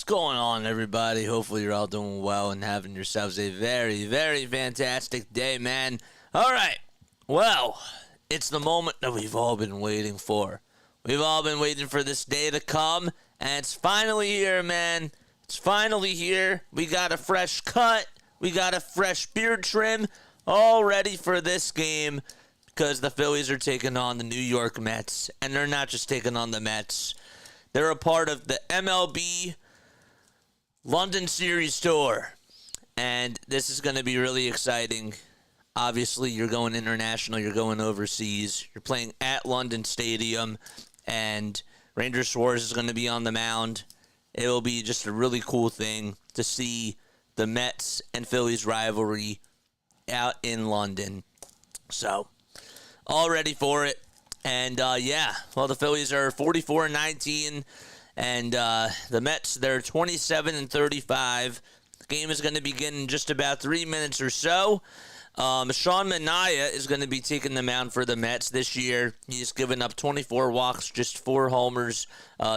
What's going on, everybody? Hopefully you're all doing well and having yourselves a very, very fantastic day, man. All right. Well, it's the moment that we've all been waiting for. We've all been waiting for this day to come, and it's finally here, man. It's finally here. We got a fresh cut. We got a fresh beard trim, all ready for this game because the Phillies are taking on the New York Mets, and they're not just taking on the Mets. They're a part of the MLB London Series Tour, and this is going to be really exciting. Obviously, you're going international, you're going overseas, you're playing at London Stadium, and Ranger Suarez is going to be on the mound. It will be just a really cool thing to see the Mets and Phillies rivalry out in London. So, all ready for it. And, the Phillies are 44-19, and the Mets, they're 27-35. The game is going to begin in just about 3 minutes or so. Sean Manaea is going to be taking the mound for the Mets this year. He's given up 24 walks, just 4 homers.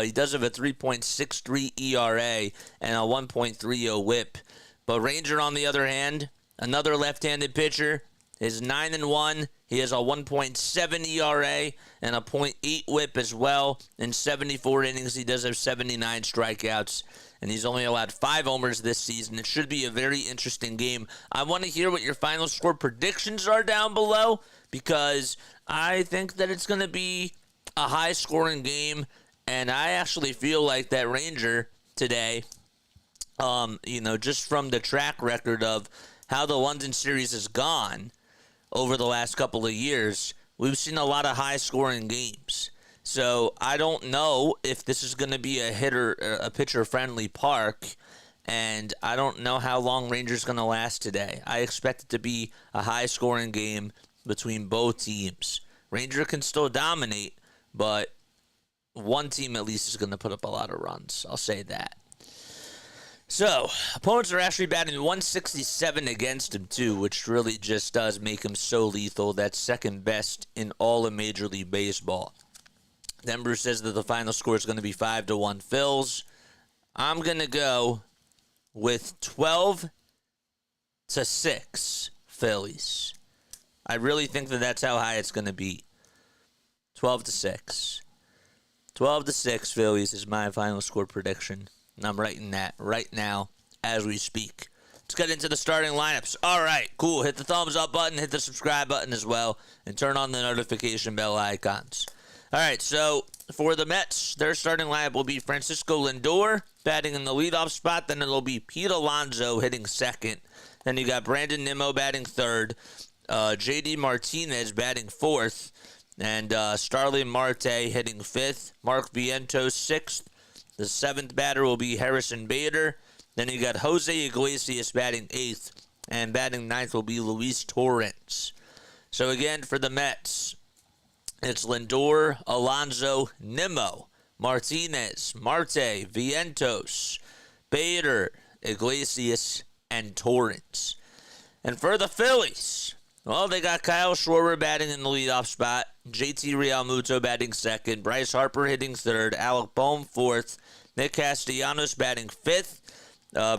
He does have a 3.63 ERA and a 1.30 whip. But Ranger, on the other hand, another left-handed pitcher, is 9-1. He has a 1.7 ERA and a .8 whip as well. In 74 innings, he does have 79 strikeouts, and he's only allowed 5 homers this season. It should be a very interesting game. I want to hear what your final score predictions are down below, because I think that it's going to be a high-scoring game, and I actually feel like that Ranger today, just from the track record of how the London Series has gone over the last couple of years, we've seen a lot of high-scoring games. So I don't know if this is going to be a pitcher-friendly park, and I don't know how long Ranger's going to last today. I expect it to be a high-scoring game between both teams. Ranger can still dominate, but one team at least is going to put up a lot of runs. I'll say that. So, opponents are actually batting 167 against him, too, which really just does make him so lethal. That's second best in all of Major League Baseball. Denver says that the final score is going to be 5-1 Phils. I'm going to go with 12-6 Phillies. I really think that that's how high it's going to be. 12-6. 12-6 Phillies is my final score prediction. And I'm writing that right now as we speak. Let's get into the starting lineups. All right, cool. Hit the thumbs up button, hit the subscribe button as well, and turn on the notification bell icons. All right, so for the Mets, their starting lineup will be Francisco Lindor batting in the leadoff spot. Then it'll be Pete Alonso hitting second. Then you got Brandon Nimmo batting third. J.D. Martinez batting fourth. And Starling Marte hitting fifth. Mark Vientos sixth. The seventh batter will be Harrison Bader. Then you got Jose Iglesias batting eighth. And batting ninth will be Luis Torrens. So again, for the Mets, it's Lindor, Alonso, Nimmo, Martinez, Marte, Vientos, Bader, Iglesias, and Torrens. And for the Phillies, well, they got Kyle Schwarber batting in the leadoff spot, JT Realmuto batting second, Bryce Harper hitting third, Alec Bohm fourth, Nick Castellanos batting fifth,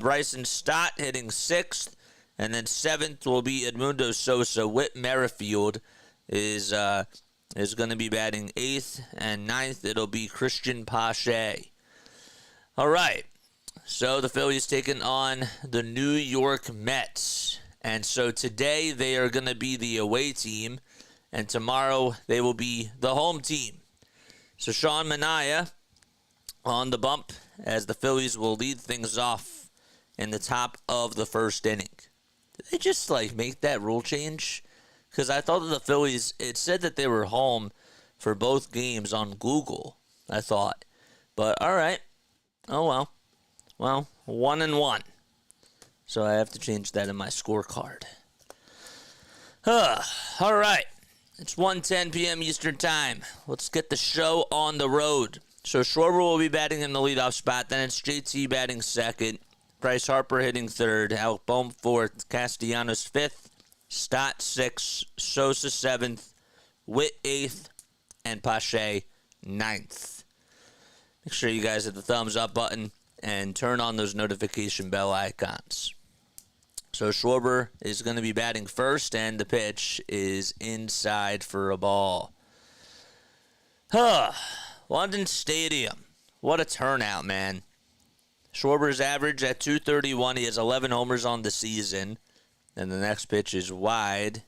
Bryson Stott hitting sixth, and then seventh will be Edmundo Sosa. Whit Merrifield is going to be batting eighth, and ninth it'll be Christian Pache. All right, so the Phillies taking on the New York Mets. And so today they are going to be the away team, and tomorrow they will be the home team. So Sean Manaea on the bump as the Phillies will lead things off in the top of the first inning. Did they just make that rule change? Because I thought that the Phillies, it said that they were home for both games on Google, I thought. But all right. Oh well. Well, 1-1. So I have to change that in my scorecard. All right. It's 1:10 p.m. Eastern Time. Let's get the show on the road. So Schwarber will be batting in the leadoff spot. Then it's JT batting second. Bryce Harper hitting third. Alec Bohm fourth. Castellanos fifth. Stott sixth. Sosa seventh. Whit eighth. And Pache ninth. Make sure you guys hit the thumbs up button. and turn on those notification bell icons. So Schwarber is going to be batting first, and the pitch is inside for a ball. London Stadium. What a turnout, man. Schwarber's average at 231. He has 11 homers on the season. And the next pitch is wide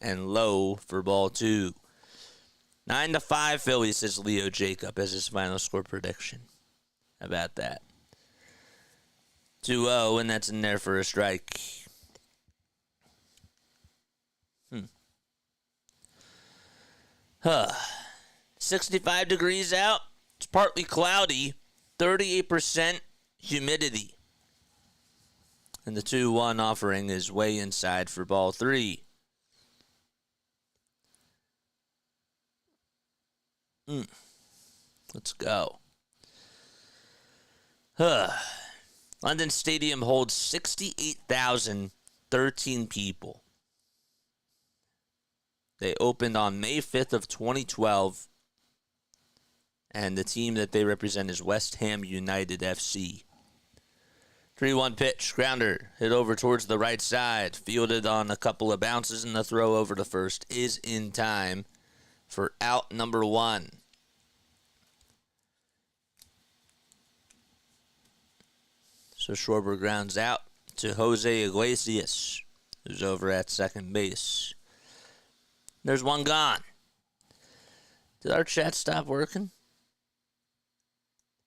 and low for ball 2. 9-5 Phillies, says Leo Jacob as his final score prediction. How about that? 2-0, and that's in there for a strike. 65 degrees out. It's partly cloudy. 38% humidity. And the 2-1 offering is way inside for ball 3. Let's go. London Stadium holds 68,013 people. They opened on May 5th of 2012. And the team that they represent is West Ham United FC. 3-1 pitch, grounder, hit over towards the right side. Fielded on a couple of bounces, and the throw over to first is in time for out number 1. So Schwarber grounds out to Jose Iglesias, who's over at second base. There's one gone. Did our chat stop working?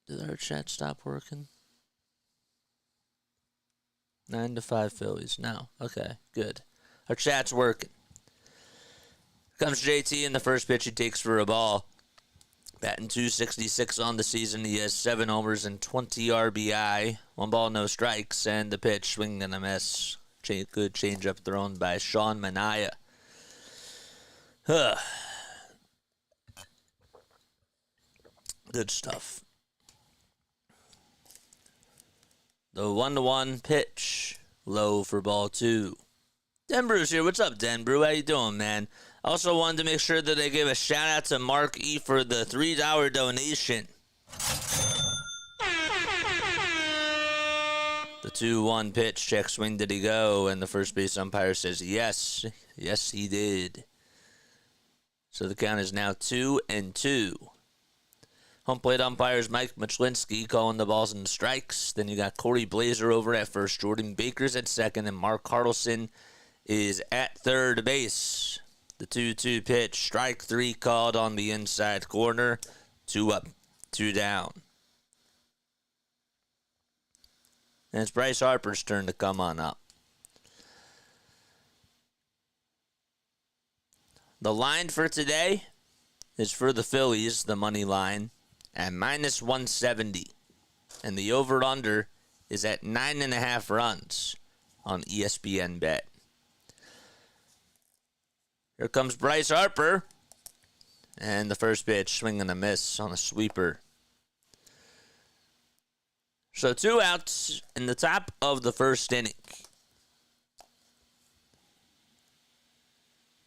Did our chat stop working? 9-5 Phillies. No. Okay, good. Our chat's working. Comes JT in the first pitch he takes for a ball. Batting .266 on the season. He has 7 homers and 20 RBI. 1 ball, no strikes. And the pitch, swing and a miss. Good changeup thrown by Sean Manaea. Good stuff. The 1-1 pitch. Low for ball 2. Denbru's here. What's up, Denbru? How you doing, man? Also wanted to make sure that I give a shout out to Mark E for the $3 donation. The 2-1 pitch, check swing, did he go? And the first base umpire says yes. Yes, he did. So the count is now 2-2. Home plate umpires Mike Machlinski calling the balls and strikes. Then you got Corey Blazer over at first, Jordan Baker's at second, and Mark Hartelson is at third base. The 2-2 pitch, strike 3 called on the inside corner. 2 up, 2 down. And it's Bryce Harper's turn to come on up. The line for today is for the Phillies, the money line, at -170. And the over-under is at 9.5 runs on ESPN Bet. Here comes Bryce Harper. And the first pitch, swing and a miss on a sweeper. So 2 outs in the top of the first inning.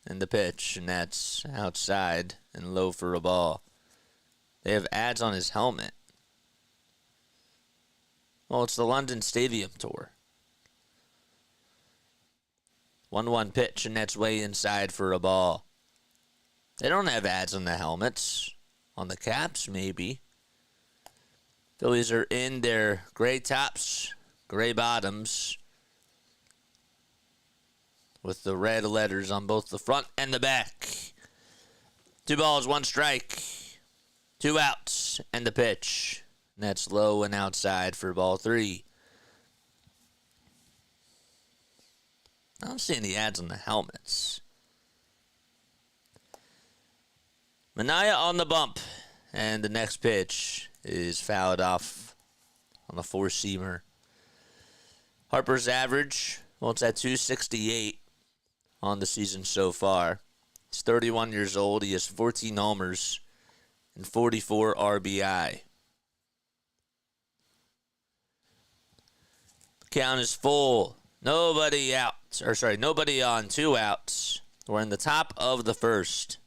And the pitch, and that's outside and low for a ball. They have ads on his helmet. Well, it's the London Stadium tour. 1-1 pitch, and that's way inside for a ball. They don't have ads on the helmets. On the caps, maybe. Phillies are in their gray tops, gray bottoms, with the red letters on both the front and the back. 2 balls, 1 strike. 2 outs, and the pitch. And that's low and outside for ball 3. I don't see any ads on the helmets. Manaea on the bump. And the next pitch is fouled off on the 4-seamer. Harper's average, well, it's at 268 on the season so far. He's 31 years old. He has 14 homers and 44 RBI. Count is full. Nobody on, 2 outs. We're in the top of the first.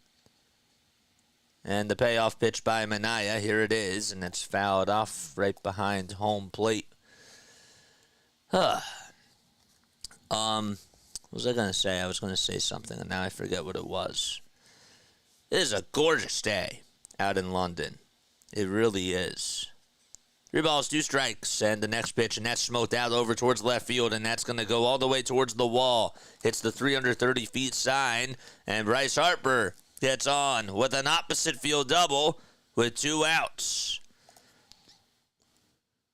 And the payoff pitch by Manaea, here it is, and it's fouled off right behind home plate. What was I going to say? I was going to say something, and now I forget what it was. It is a gorgeous day out in London. It really is. 3 balls, 2 strikes, and the next pitch, and that's smoked out over towards left field, and that's going to go all the way towards the wall. Hits the 330 feet sign, and Bryce Harper gets on with an opposite field double with 2 outs.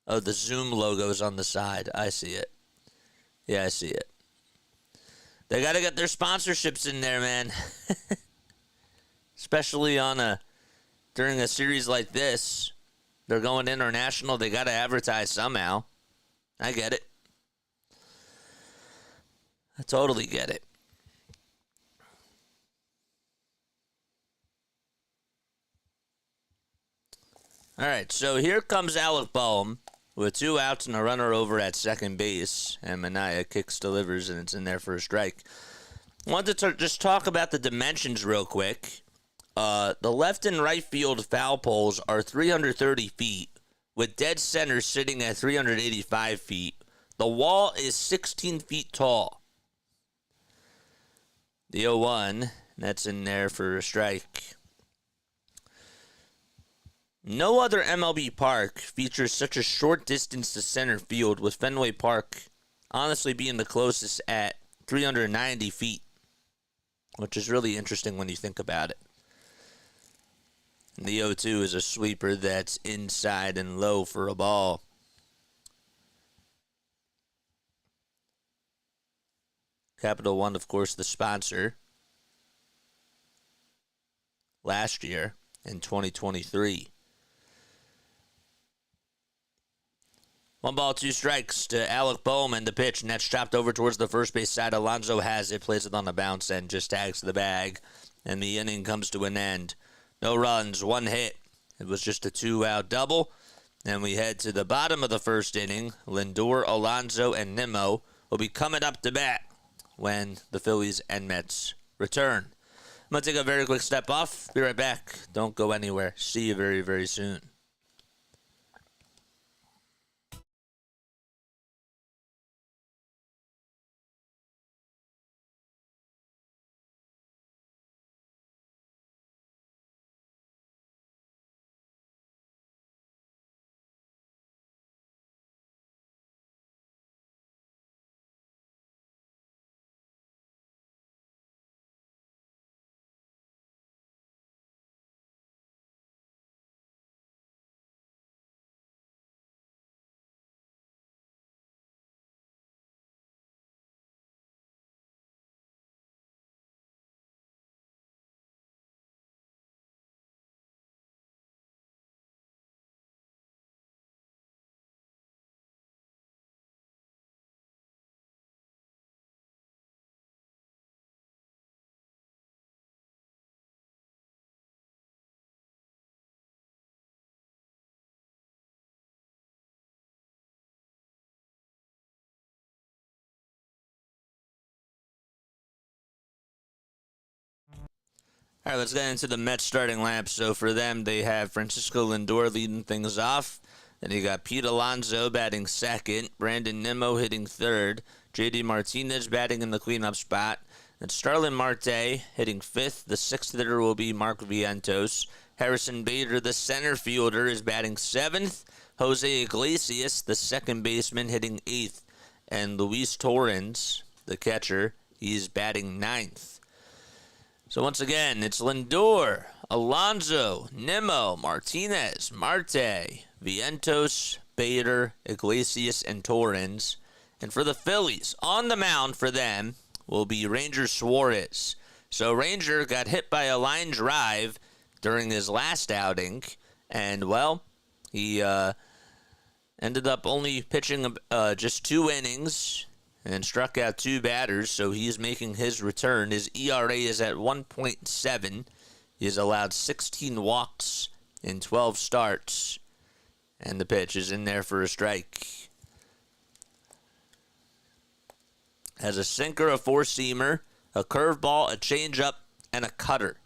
Oh, the Zoom logo's on the side. I see it. Yeah, I see it. They got to get their sponsorships in there, man. Especially during a series like this. They're going international. They got to advertise somehow. I get it. I totally get it. All right, so here comes Alec Bohm with 2 outs and a runner over at second base. And Manaea kicks, delivers, and it's in there for a strike. I wanted to just talk about the dimensions real quick. The left and right field foul poles are 330 feet, with dead center sitting at 385 feet. The wall is 16 feet tall. The 0-1, that's in there for a strike. No other MLB park features such a short distance to center field, with Fenway Park honestly being the closest at 390 feet, which is really interesting when you think about it. And the 0-2 is a sweeper that's inside and low for a ball. Capital One, of course, the sponsor last year in 2023. 1 ball, 2 strikes to Alec Bohm, and the pitch, and that's chopped over towards the first base side. Alonso has it, plays it on the bounce, and just tags the bag. And the inning comes to an end. No runs, 1 hit. It was just a 2-out double. And we head to the bottom of the first inning. Lindor, Alonso, and Nimmo will be coming up to bat when the Phillies and Mets return. I'm going to take a very quick step off. Be right back. Don't go anywhere. See you very, very soon. All right, let's get into the Mets starting lineup. So for them, they have Francisco Lindor leading things off. Then you got Pete Alonso batting second, Brandon Nimmo hitting third, J.D. Martinez batting in the cleanup spot, and Starlin Marte hitting fifth. The sixth hitter will be Mark Vientos. Harrison Bader, the center fielder, is batting seventh. Jose Iglesias, the second baseman, hitting eighth. And Luis Torrens, the catcher, he's batting ninth. So once again, it's Lindor, Alonso, Nimmo, Martinez, Marte, Vientos, Bader, Iglesias, and Torrens. And for the Phillies, on the mound for them will be Ranger Suarez. So Ranger got hit by a line drive during his last outing, and, well, he ended up only pitching just 2 innings and struck out 2 batters, so he's making his return. His ERA is at 1.7. He has allowed 16 walks in 12 starts, and the pitch is in there for a strike. Has a sinker, a four-seamer, a curveball, a changeup, and a cutter.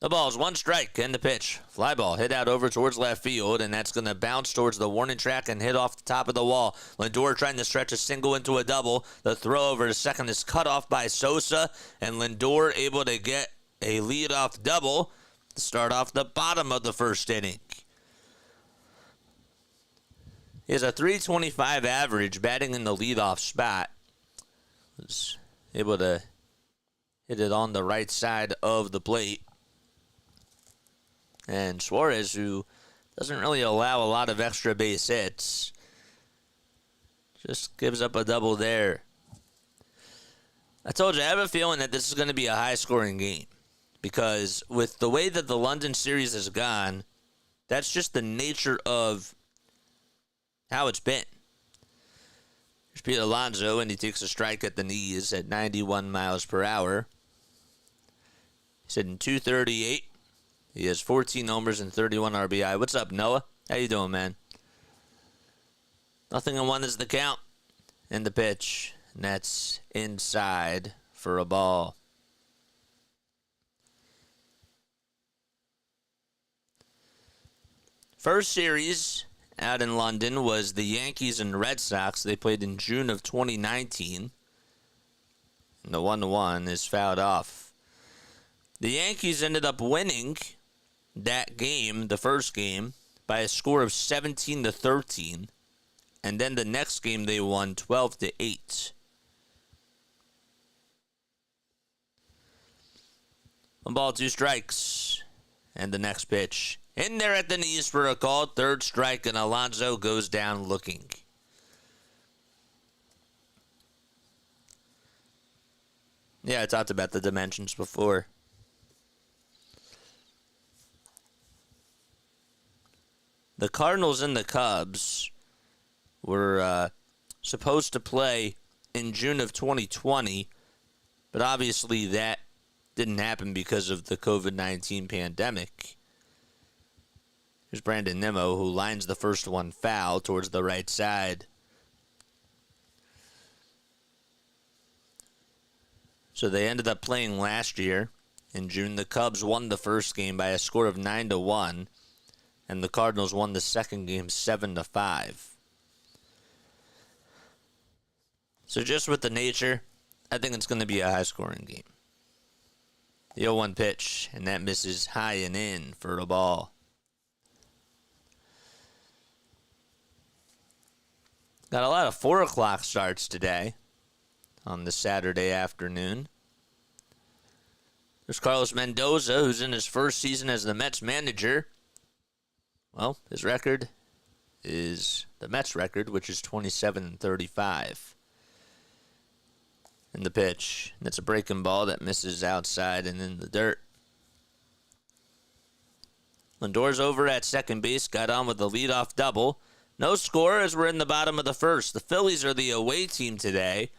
The ball's one strike and the pitch. Fly ball hit out over towards left field, and that's going to bounce towards the warning track and hit off the top of the wall. Lindor trying to stretch a single into a double. The throw over to second is cut off by Sosa, and Lindor able to get a leadoff double to start off the bottom of the first inning. He has a .325 average batting in the leadoff spot. Was able to hit it on the right side of the plate. And Suarez, who doesn't really allow a lot of extra base hits, just gives up a double there. I told you, I have a feeling that this is going to be a high-scoring game. Because with the way that the London series has gone, that's just the nature of how it's been. Here's Pete Alonso, and he takes a strike at the knees at 91 miles per hour. He's hitting .238. He has 14 homers and 31 RBI. What's up, Noah? How you doing, man? Nothing in one is the count. And the pitch. And that's inside for a ball. First series out in London was the Yankees and Red Sox. They played in June of 2019. And the 1-1 is fouled off. The Yankees ended up winning that game, the first game, by a score of 17-13. And then the next game they won 12-8. One ball, two strikes. And the next pitch. In there at the knees for a call. Third strike, and Alonso goes down looking. Yeah, I talked about the dimensions before. The Cardinals and the Cubs were supposed to play in June of 2020, but obviously that didn't happen because of the COVID-19 pandemic. Here's Brandon Nimmo, who lines the first one foul towards the right side. So they ended up playing last year in June. The Cubs won the first game by a score of 9-1. And the Cardinals won the second game 7-5. So just with the nature, I think it's going to be a high-scoring game. The 0-1 pitch, and that misses high and in for a ball. Got a lot of 4 o'clock starts today on the Saturday afternoon. There's Carlos Mendoza, who's in his first season as the Mets manager. Well, his record is the Mets record, which is 27-35. And the pitch. That's a breaking ball that misses outside and in the dirt. Lindor's over at second base, got on with the leadoff double. No score as we're in the bottom of the first. The Phillies are the away team today.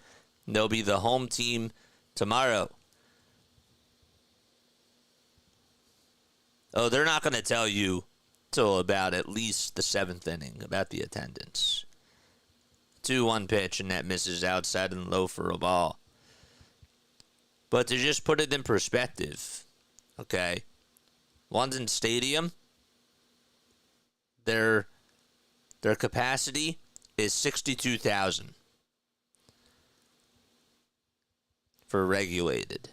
They'll be the home team tomorrow. Oh, they're not going to tell you till about at least the 7th inning about the attendance. 2-1 pitch, and that misses outside and low for a ball. But to just put it in perspective, okay, London Stadium, their capacity is 62,000 for regulated.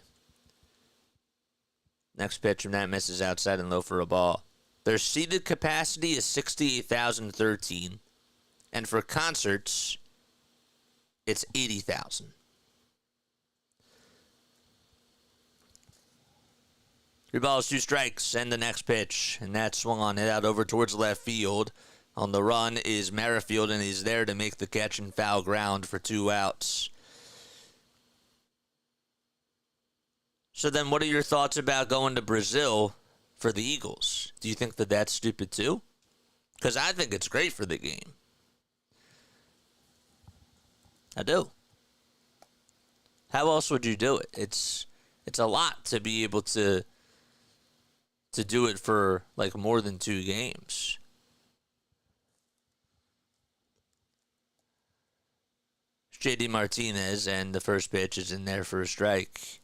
Next pitch, and that misses outside and low for a ball. Their seated capacity is 68,013, and for concerts, it's 80,000. Three balls, two strikes, and the next pitch, and that swung on, hit out over towards left field. On the run is Merrifield, and he's there to make the catch and foul ground for 2 outs. So then what are your thoughts about going to Brazil for the Eagles? Do you think that that's stupid too? Because I think it's great for the game. I do. How else would you do it? It's a lot to be able to do it for like more than 2 games. J.D. Martinez, and the first pitch is in there for a strike.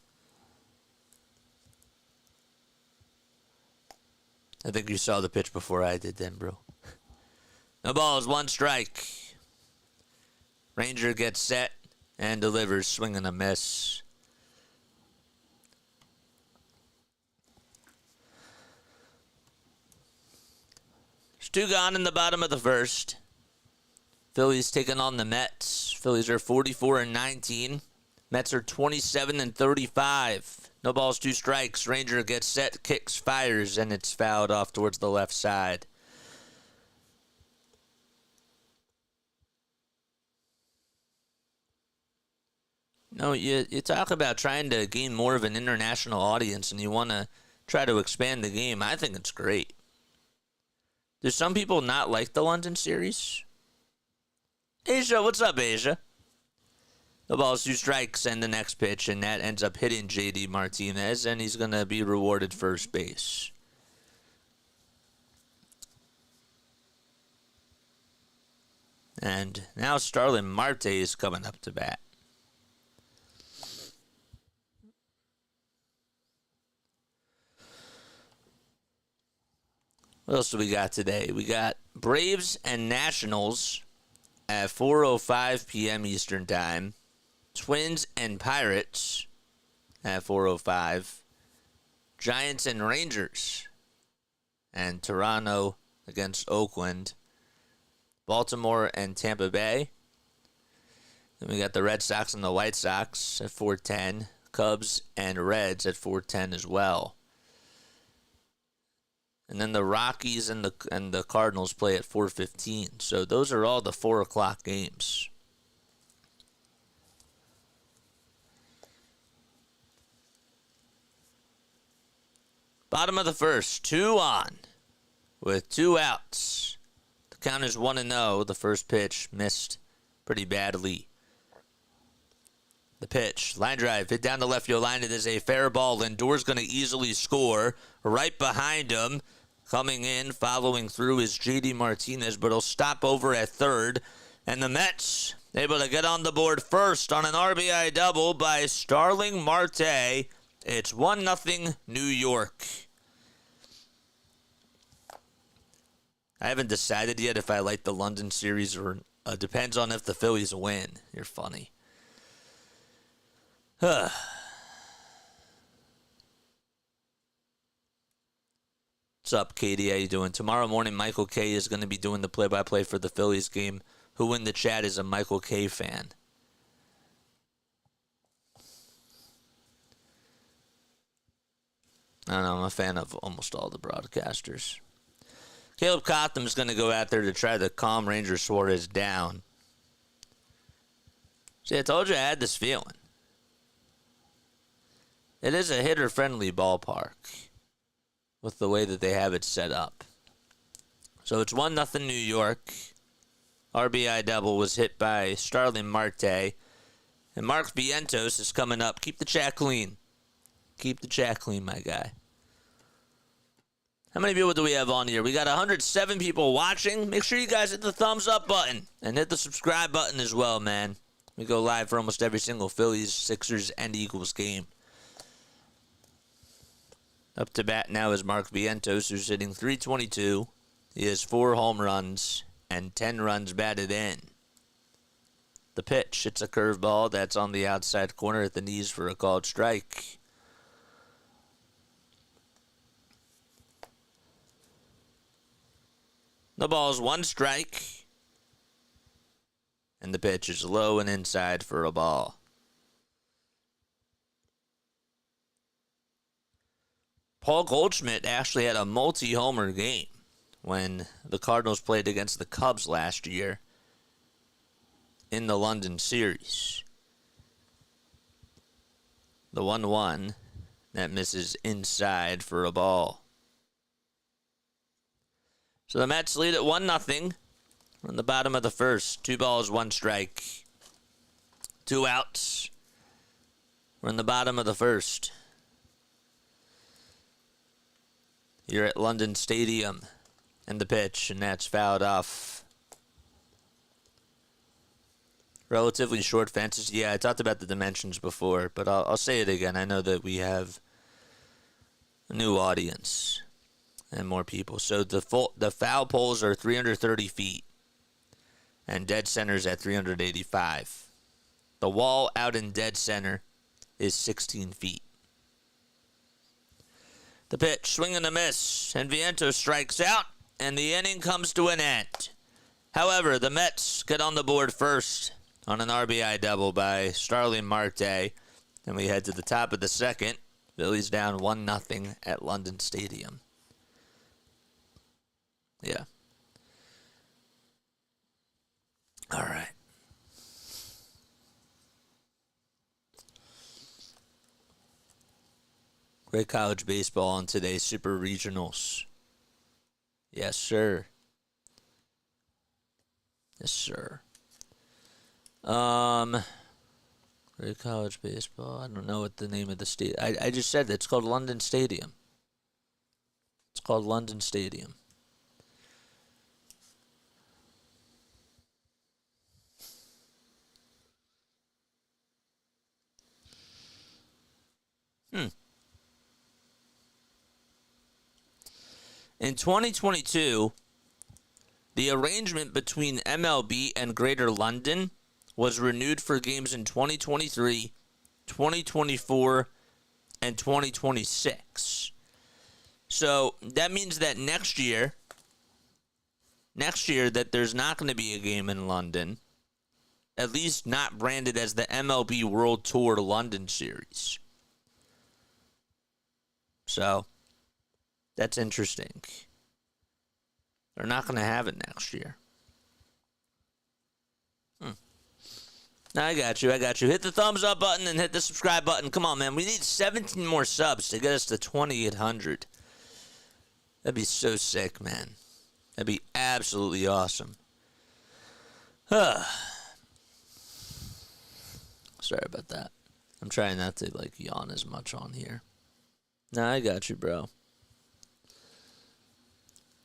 I think you saw the pitch before I did then, bro. No balls, 1 strike. Ranger gets set and delivers, swing and a miss. There's 2 gone in the bottom of the first. Phillies taking on the Mets. Phillies are 44-19. Mets are 27-35. No balls, 2 strikes. Ranger gets set, kicks, fires, and it's fouled off towards the left side. No, you talk about trying to gain more of an international audience and you want to try to expand the game. I think it's great. Do some people not like the London series? Asia, what's up, Asia? The ball's 2 strikes and the next pitch, and that ends up hitting J.D. Martinez, and he's going to be rewarded first base. And now Starlin Marte is coming up to bat. What else do we got today? We got Braves and Nationals at 4:05 p.m. Eastern Time. Twins and Pirates at 4:05. Giants and Rangers. And Toronto against Oakland. Baltimore and Tampa Bay. Then we got the Red Sox and the White Sox at 4:10. Cubs and Reds at 4:10 as well. And then the Rockies and the Cardinals play at 4:15. So those are all the 4 o'clock games. Bottom of the first, 2 on with 2 outs. The count is 1-0. The first pitch missed pretty badly. The pitch, line drive, hit down the left field line. It is a fair ball. Lindor's going to easily score. Right behind him, coming in, following through is J.D. Martinez, but he'll stop over at third. And the Mets able to get on the board first on an RBI double by Starling Marte. It's 1-0 New York. I haven't decided yet if I like the London series or depends on if the Phillies win. You're funny. What's up, Katie? How you doing? Tomorrow morning, Michael K is going to be doing the play-by-play for the Phillies game. Who in the chat is a Michael K fan? I don't know. I'm a fan of almost all the broadcasters. Caleb Cotham is going to go out there to try to calm Ranger Suarez down. See, I told you I had this feeling. It is a hitter-friendly ballpark with the way that they have it set up. So it's 1-0 New York. RBI double was hit by Starling Marte. And Mark Vientos is coming up. Keep the chat clean. Keep the chat clean, my guy. How many people do we have on here? We got 107 people watching. Make sure you guys hit the thumbs up button and hit the subscribe button as well, man. We go live for almost every single Phillies, Sixers, and Eagles game. Up to bat now is Mark Vientos, who's hitting .322. He has 4 home runs and 10 runs batted in. The pitch, it's a curveball that's on the outside corner at the knees for a called strike. The ball's 1 strike. And the pitch is low and inside for a ball. Paul Goldschmidt actually had a multi-homer game when the Cardinals played against the Cubs last year in the London series. The 1-1 that misses inside for a ball. So the Mets lead at 1-0 on the bottom of the first. 2 balls, 1 strike. 2 outs. We're in the bottom of the first. You're at London Stadium. And the pitch, and that's fouled off. Relatively short fences. Yeah, I talked about the dimensions before, but I'll say it again. I know that we have a new audience. and more people. So the foul poles are 330 feet, and dead center's at 385. The wall out in dead center is 16 feet. The pitch, swing and a miss, and Vientos strikes out, and the inning comes to an end. However, the Mets get on the board first on an RBI double by Starling Marte, and we head to the top of the second. Phillies down 1-0 at London Stadium. Yeah. All right. Great college baseball on today's Super Regionals. Yes, sir. Yes, sir. Great college baseball. I don't know what the name of the stadium. I just said that. It's called London Stadium. It's called London Stadium. In 2022, the arrangement between MLB and Greater London was renewed for games in 2023, 2024, and 2026. So that means that next year that there's not going to be a game in London, at least not branded as the MLB World Tour London Series. So that's interesting. They're not going to have it next year. I got you. Hit the thumbs up button and hit the subscribe button. Come on, man. We need 17 more subs to get us to 2,800. That'd be so sick, man. That'd be absolutely awesome. Sorry about that. I'm trying not to, yawn as much on here. Nah, I got you, bro.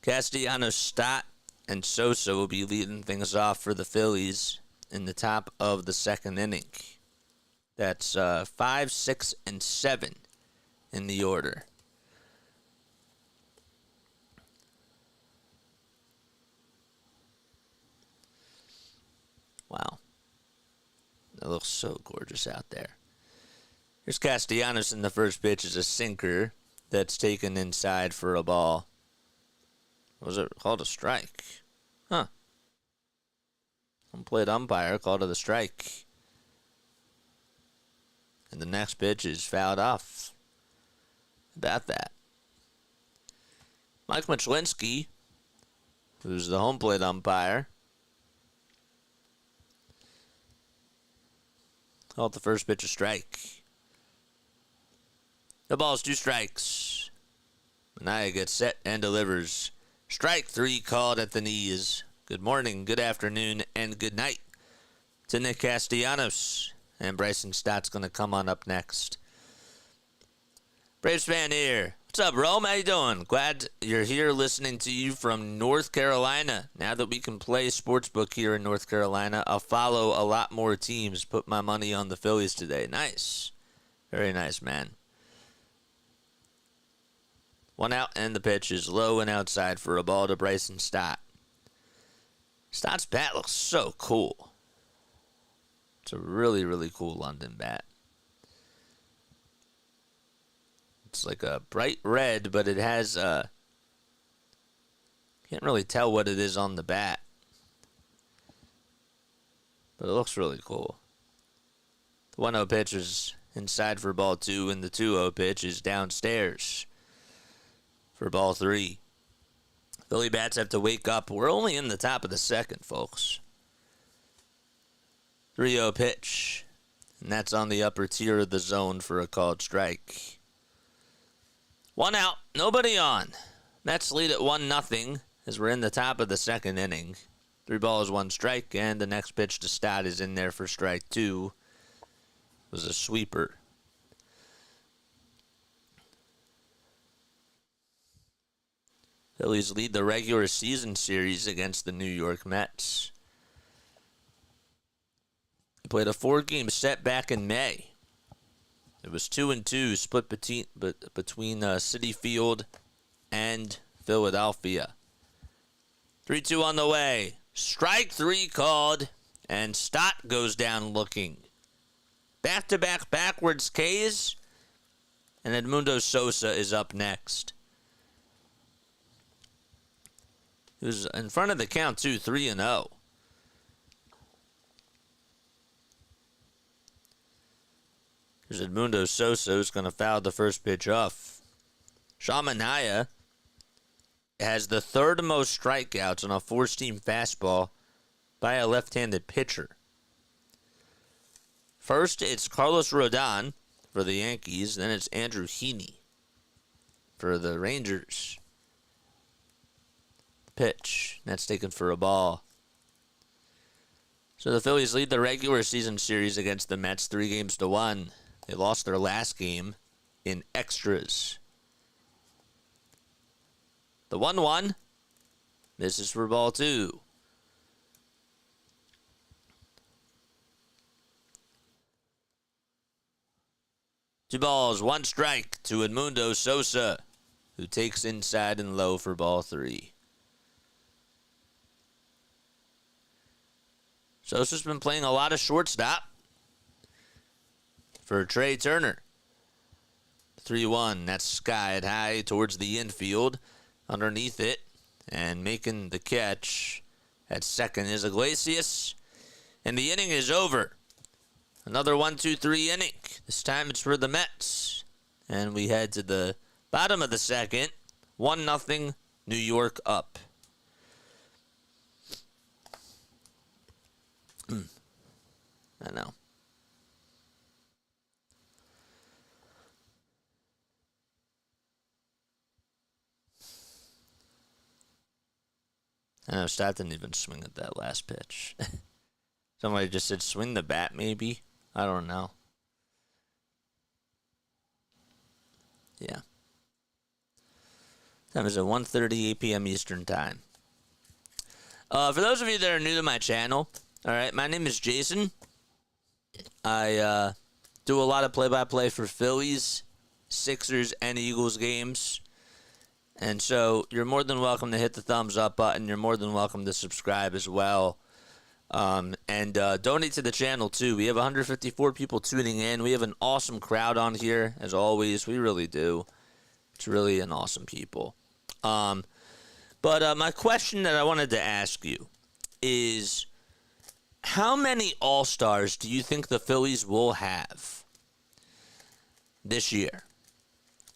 Castellanos, Stott, and Sosa will be leading things off for the Phillies in the top of the second inning. That's 5, 6, and 7 in the order. Wow. That looks so gorgeous out there. Here's Castellanos in the first pitch is a sinker that's taken inside for a ball. Was it called a strike? Huh. Home plate umpire called it a strike. And the next pitch is fouled off. About that. Mike Machlinski, who's the home plate umpire, called the first pitch a strike. The ball's 2 strikes. Manaea gets set and delivers. Strike 3 called at the knees. Good morning, good afternoon, and good night to Nick Castellanos. And Bryson Stott's going to come on up next. Braves fan here. What's up, Rome? How you doing? Glad you're here listening to you from North Carolina. Now that we can play sportsbook here in North Carolina, I'll follow a lot more teams. Put my money on the Phillies today. Nice. Very nice, man. 1 out, and the pitch is low and outside for a ball to Bryson Stott. Stott's bat looks so cool. It's a really, really cool London bat. It's like a bright red, but it has can't really tell what it is on the bat. But it looks really cool. The 1-0 pitch is inside for ball 2, and the 2-0 pitch is downstairs for ball 3. Philly bats have to wake up. We're only in the top of the second, folks. 3-0 pitch. And that's on the upper tier of the zone for a called strike. 1 out. Nobody on. Mets lead at 1-0 as we're in the top of the second inning. 3 balls, 1 strike. And the next pitch to Stott is in there for strike 2. It was a sweeper. Phillies lead the regular season series against the New York Mets. They played a 4-game set back in May. It was 2-2 split between Citi Field and Philadelphia. 3-2 on the way. Strike 3 called, and Stott goes down looking. Back-to-back backwards Ks, and Edmundo Sosa is up next. He was in front of the count, too, 3-0. Here's Edmundo Sosa, who's going to foul the first pitch off. Shamanaya has the third most strikeouts on a four-seam fastball by a left-handed pitcher. First, it's Carlos Rodon for the Yankees. Then it's Andrew Heaney for the Rangers. Pitch. That's taken for a ball. So the Phillies lead the regular season series against the Mets 3-1. They lost their last game in extras. The 1-1. This is for ball 2. Two balls, one strike to Edmundo Sosa, who takes inside and low for ball 3. Sosa's been playing a lot of shortstop for Trey Turner. 3-1. That's skied high towards the infield. Underneath it and making the catch at second is Iglesias. And the inning is over. Another 1-2-3 inning. This time it's for the Mets. And we head to the bottom of the second. 1-0, New York up. I know. Stott didn't even swing at that last pitch. Somebody just said swing the bat, maybe. I don't know. Yeah. Time is at 1:38 p.m. Eastern Time. For those of you that are new to my channel, all right, my name is Jason. I do a lot of play-by-play for Phillies, Sixers, and Eagles games. And so you're more than welcome to hit the thumbs up button. You're more than welcome to subscribe as well. And donate to the channel, too. We have 154 people tuning in. We have an awesome crowd on here, as always. We really do. It's really an awesome people. But my question that I wanted to ask you is, how many All-Stars do you think the Phillies will have this year?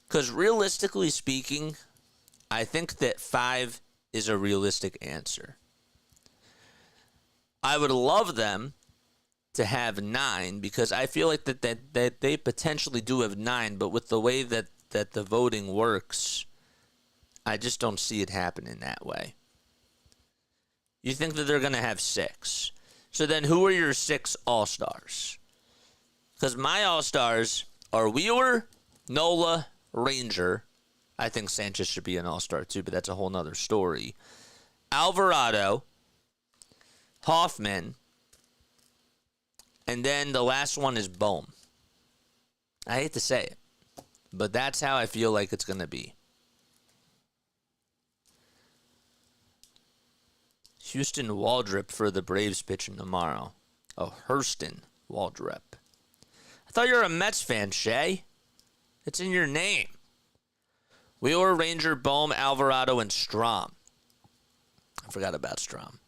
Because realistically speaking, I think that 5 is a realistic answer. I would love them to have 9 because I feel like that they potentially do have 9, but with the way that the voting works, I just don't see it happening that way. You think that they're going to have 6. So then who are your 6 All-Stars? Because my All-Stars are Wheeler, Nola, Ranger. I think Sanchez should be an All-Star too, but that's a whole nother story. Alvarado, Hoffman, and then the last one is Bohm. I hate to say it, but that's how I feel like it's going to be. Houston Waldrep for the Braves pitching tomorrow. Oh, Hurston Waldrep. I thought you were a Mets fan, Shay. It's in your name. Wheeler, Ranger, Bohm, Alvarado, and Strom. I forgot about Strom.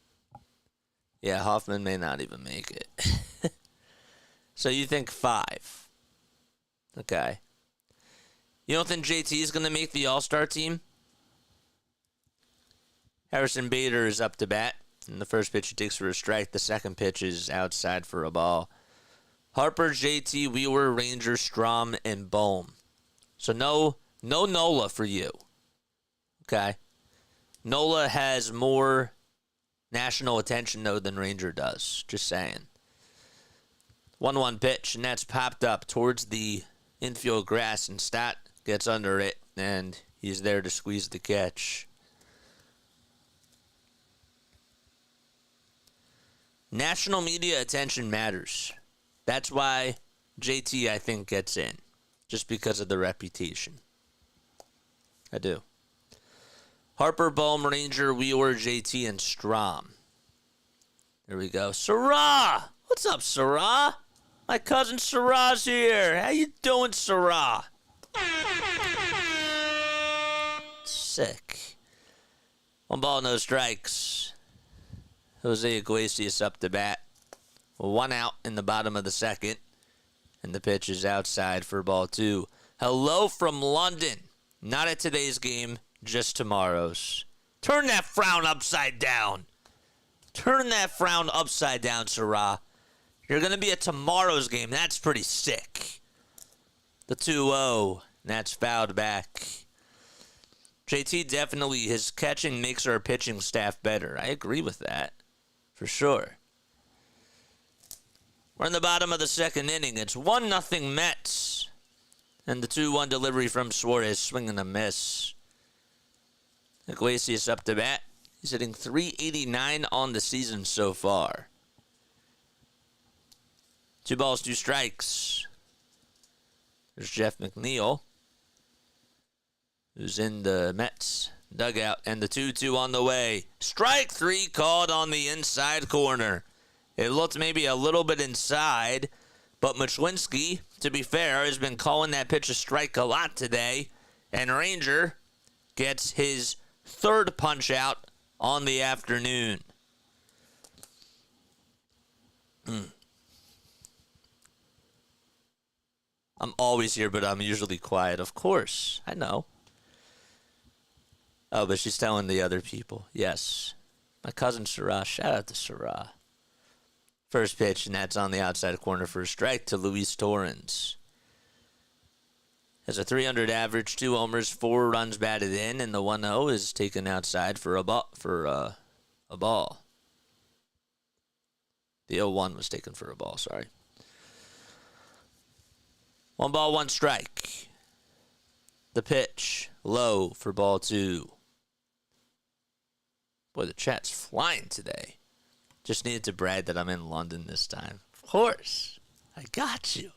Yeah, Hoffman may not even make it. So you think 5. Okay. You don't think JT is going to make the All-Star team? Harrison Bader is up to bat. And the first pitch he takes for a strike. The second pitch is outside for a ball. Harper, JT, Wheeler, Ranger, Strom, and Bohm. So no Nola for you. Okay. Nola has more national attention, though, than Ranger does. Just saying. 1-1 pitch, and that's popped up towards the infield grass, and Stott gets under it, and he's there to squeeze the catch. National media attention matters. That's why JT, I think, gets in. Just because of the reputation. I do. Harper, Bohm, Ranger, Wheeler, JT, and Strom. There we go. Sarah! What's up, Sarah? My cousin Sarah's here. How you doing, Sarah? Sick. 1 ball, no strikes. Jose Iglesias up to bat. 1 out in the bottom of the second. And the pitch is outside for ball 2. Hello from London. Not at today's game, just tomorrow's. Turn that frown upside down. Turn that frown upside down, Sarah. You're going to be at tomorrow's game. That's pretty sick. The 2-0. That's fouled back. JT definitely, his catching makes our pitching staff better. I agree with that. For sure. We're in the bottom of the second inning. It's 1-0 Mets. And the 2-1 delivery from Suarez, swing and a miss. Iglesias up to bat. He's hitting .389 on the season so far. 2 balls, 2 strikes. There's Jeff McNeil, who's in the Mets dugout, and the 2-2 on the way. Strike 3 called on the inside corner. It looked maybe a little bit inside, but Michlewski, to be fair, has been calling that pitch a strike a lot today, and Ranger gets his 3rd punch out on the afternoon. I'm always here, but I'm usually quiet. Of course. I know. Oh, but she's telling the other people. Yes. My cousin Sarah. Shout out to Sarah. First pitch, and that's on the outside corner for a strike to Luis Torrens. Has a .300 average, 2 homers, 4 runs batted in, and the 1-0 is taken outside for a ball. The 0-1 was taken for a ball, sorry. 1 ball, 1 strike. The pitch, low for ball 2. Boy, the chat's flying today. Just needed to brag that I'm in London this time. Of course. I got you.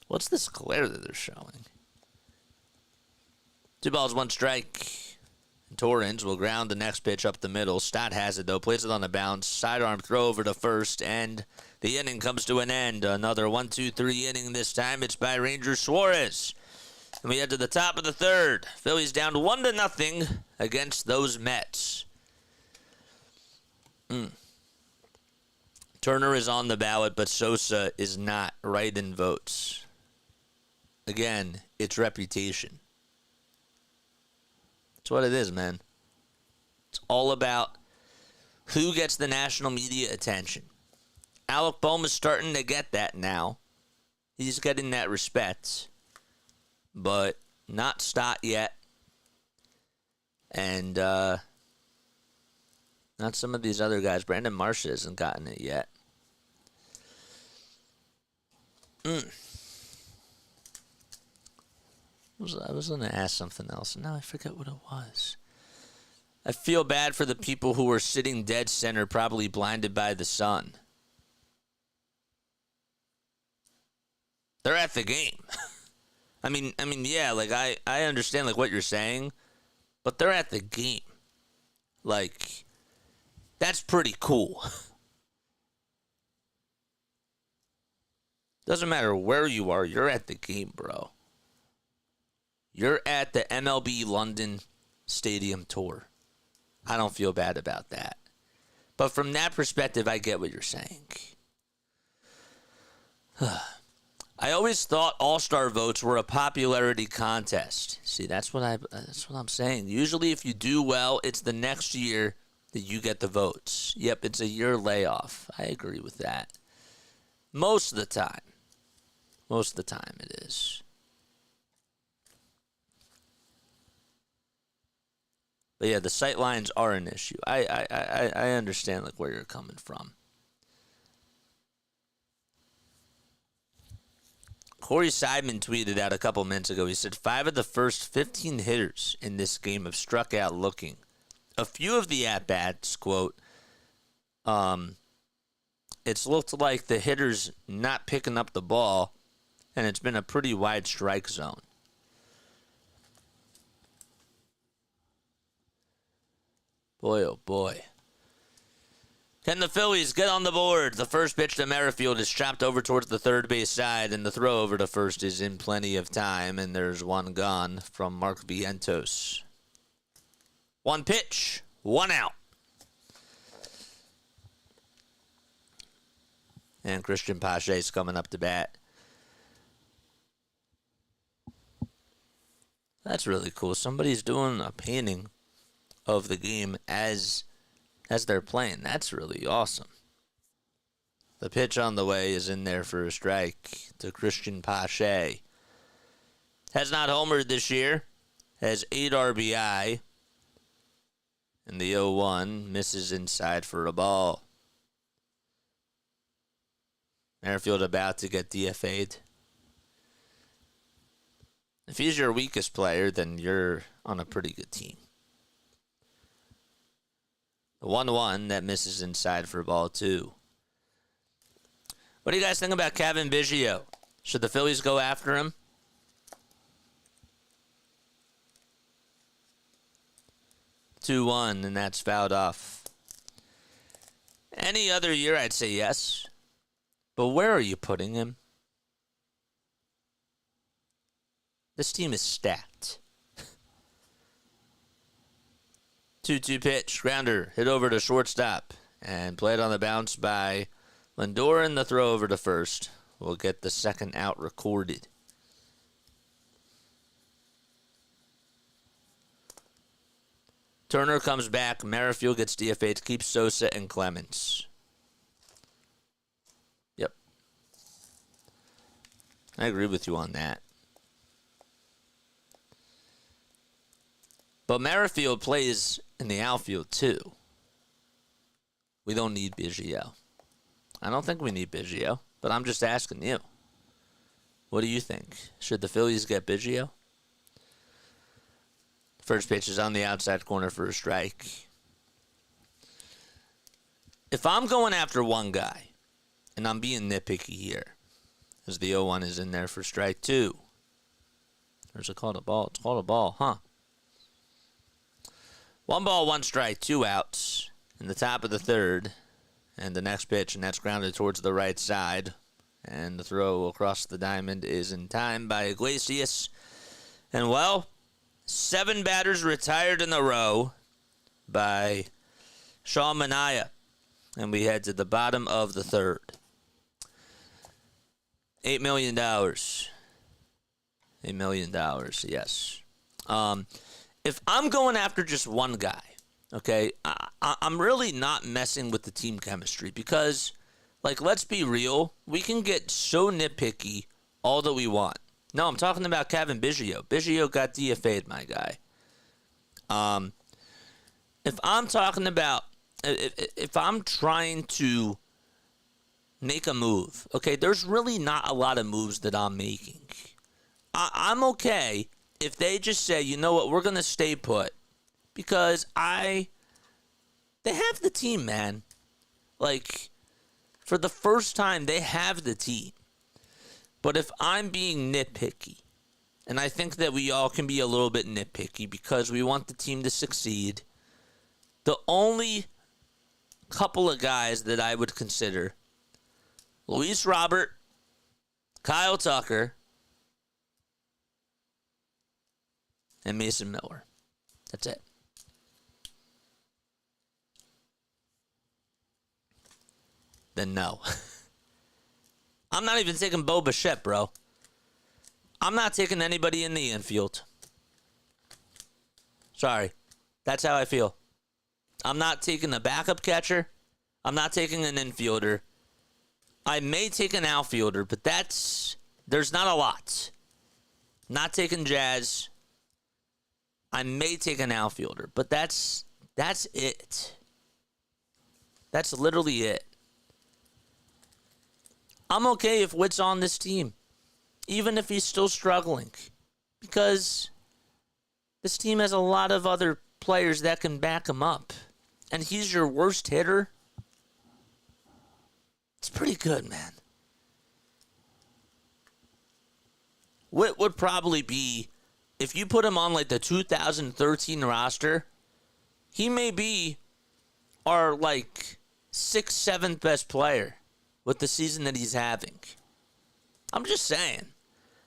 What's this glare that they're showing? 2 balls, 1 strike. And Torrens will ground the next pitch up the middle. Stott has it, though. Plays it on the bounce. Sidearm throw over to first. And the inning comes to an end. Another 1-2-3 inning this time. It's by Ranger Suarez. And we head to the top of the 3rd. Phillies down 1-0 against those Mets. Turner is on the ballot, but Sosa is not right in votes. Again, it's reputation. That's what it is, man. It's all about who gets the national media attention. Alec Bohm is starting to get that now. He's getting that respect. But not Stott yet. And not some of these other guys. Brandon Marsh hasn't gotten it yet. I was going to ask something else, and now I forget what it was. I feel bad for the people who were sitting dead center, probably blinded by the sun. They're at the game. I mean, yeah, like I understand like what you're saying, but they're at the game. Like, that's pretty cool. Doesn't matter where you are, you're at the game, bro. You're at the MLB London Stadium tour. I don't feel bad about that. But from that perspective, I get what you're saying. I always thought All-Star votes were a popularity contest. See, that's what I'm saying. Usually if you do well, it's the next year that you get the votes. Yep, it's a year layoff. I agree with that. Most of the time. Most of the time it is. But yeah, the sight lines are an issue. I understand like where you're coming from. Corey Seidman tweeted out a couple minutes ago. He said 5 of the first 15 hitters in this game have struck out looking. A few of the at-bats, quote, it's looked like the hitter's not picking up the ball, and it's been a pretty wide strike zone. Boy, oh boy. Can the Phillies get on the board? The first pitch to Merrifield is chopped over towards the third base side, and the throw over to first is in plenty of time, and there's one gone from Mark Vientos. One pitch, one out. And Christian Pache's coming up to bat. That's really cool. Somebody's doing a painting of the game as they're playing. That's really awesome. The pitch on the way is in there for a strike to Christian Pache. Has not homered this year. Has 8 RBI. And the 0-1 misses inside for a ball. Merrifield about to get DFA'd. If he's your weakest player, then you're on a pretty good team. The 1-1 that misses inside for ball 2. What do you guys think about Kevin Biggio? Should the Phillies go after him? And that's fouled off. Any other year, I'd say yes. But where are you putting him? This team is stacked. 2-2 pitch, grounder, hit over to shortstop, and played on the bounce by Lindor, and the throw over to first. We'll get the second out recorded. Turner comes back. Merrifield gets DFA'd. Keeps Sosa and Clemens. Yep. I agree with you on that. But Merrifield plays in the outfield, too. We don't need Biggio. I don't think we need Biggio, but I'm just asking you. What do you think? Should the Phillies get Biggio? First pitch is on the outside corner for a strike. If I'm going after one guy, and I'm being nitpicky here, as the 0-1 is in there for strike 2. There's a call to ball. It's called a ball, huh? 1 ball, 1 strike, 2 outs in the top of the third. And the next pitch, and that's grounded towards the right side. And the throw across the diamond is in time by Iglesias. And, well, 7 batters retired in a row by Sean Manaea. And we head to the bottom of the third. $8 million. $8 million, yes. If I'm going after just one guy, okay, I'm really not messing with the team chemistry because, like, let's be real. We can get so nitpicky all that we want. No, I'm talking about Kevin Biggio. Biggio got DFA'd, my guy. If I'm talking about, if I'm trying to make a move, okay, there's really not a lot of moves that I'm making. I'm okay if they just say, you know what, we're going to stay put because they have the team, man. Like, for the first time, they have the team. But if I'm being nitpicky, and I think that we all can be a little bit nitpicky because we want the team to succeed, the only couple of guys that I would consider, Luis Robert, Kyle Tucker, and Mason Miller. That's it. Then no. I'm not even taking Bo Bichette, bro. I'm not taking anybody in the infield. Sorry. That's how I feel. I'm not taking a backup catcher. I'm not taking an infielder. I may take an outfielder, but there's not a lot. Not taking Jazz. I may take an outfielder, but that's it. That's literally it. I'm okay if Witt's on this team, even if he's still struggling, because this team has a lot of other players that can back him up, and he's your worst hitter. It's pretty good, man. Witt would probably be, if you put him on like the 2013 roster, he may be our, like, 6th, 7th best player with the season that he's having. I'm just saying.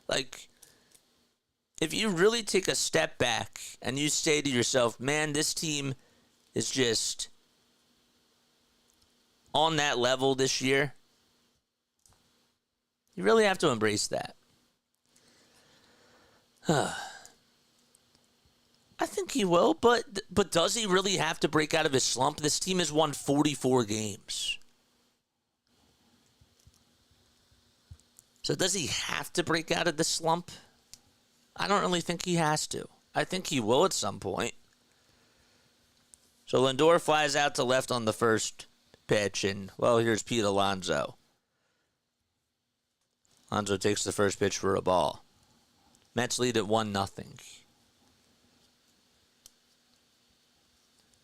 Like, if you really take a step back and you say to yourself, man, this team is just on that level this year, you really have to embrace that. I think he will, but does he really have to break out of his slump? This team has won 44 games. So does he have to break out of the slump? I don't really think he has to. I think he will at some point. So Lindor flies out to left on the first pitch, and, well, here's Pete Alonso. Alonso takes the first pitch for a ball. Mets lead at 1-0.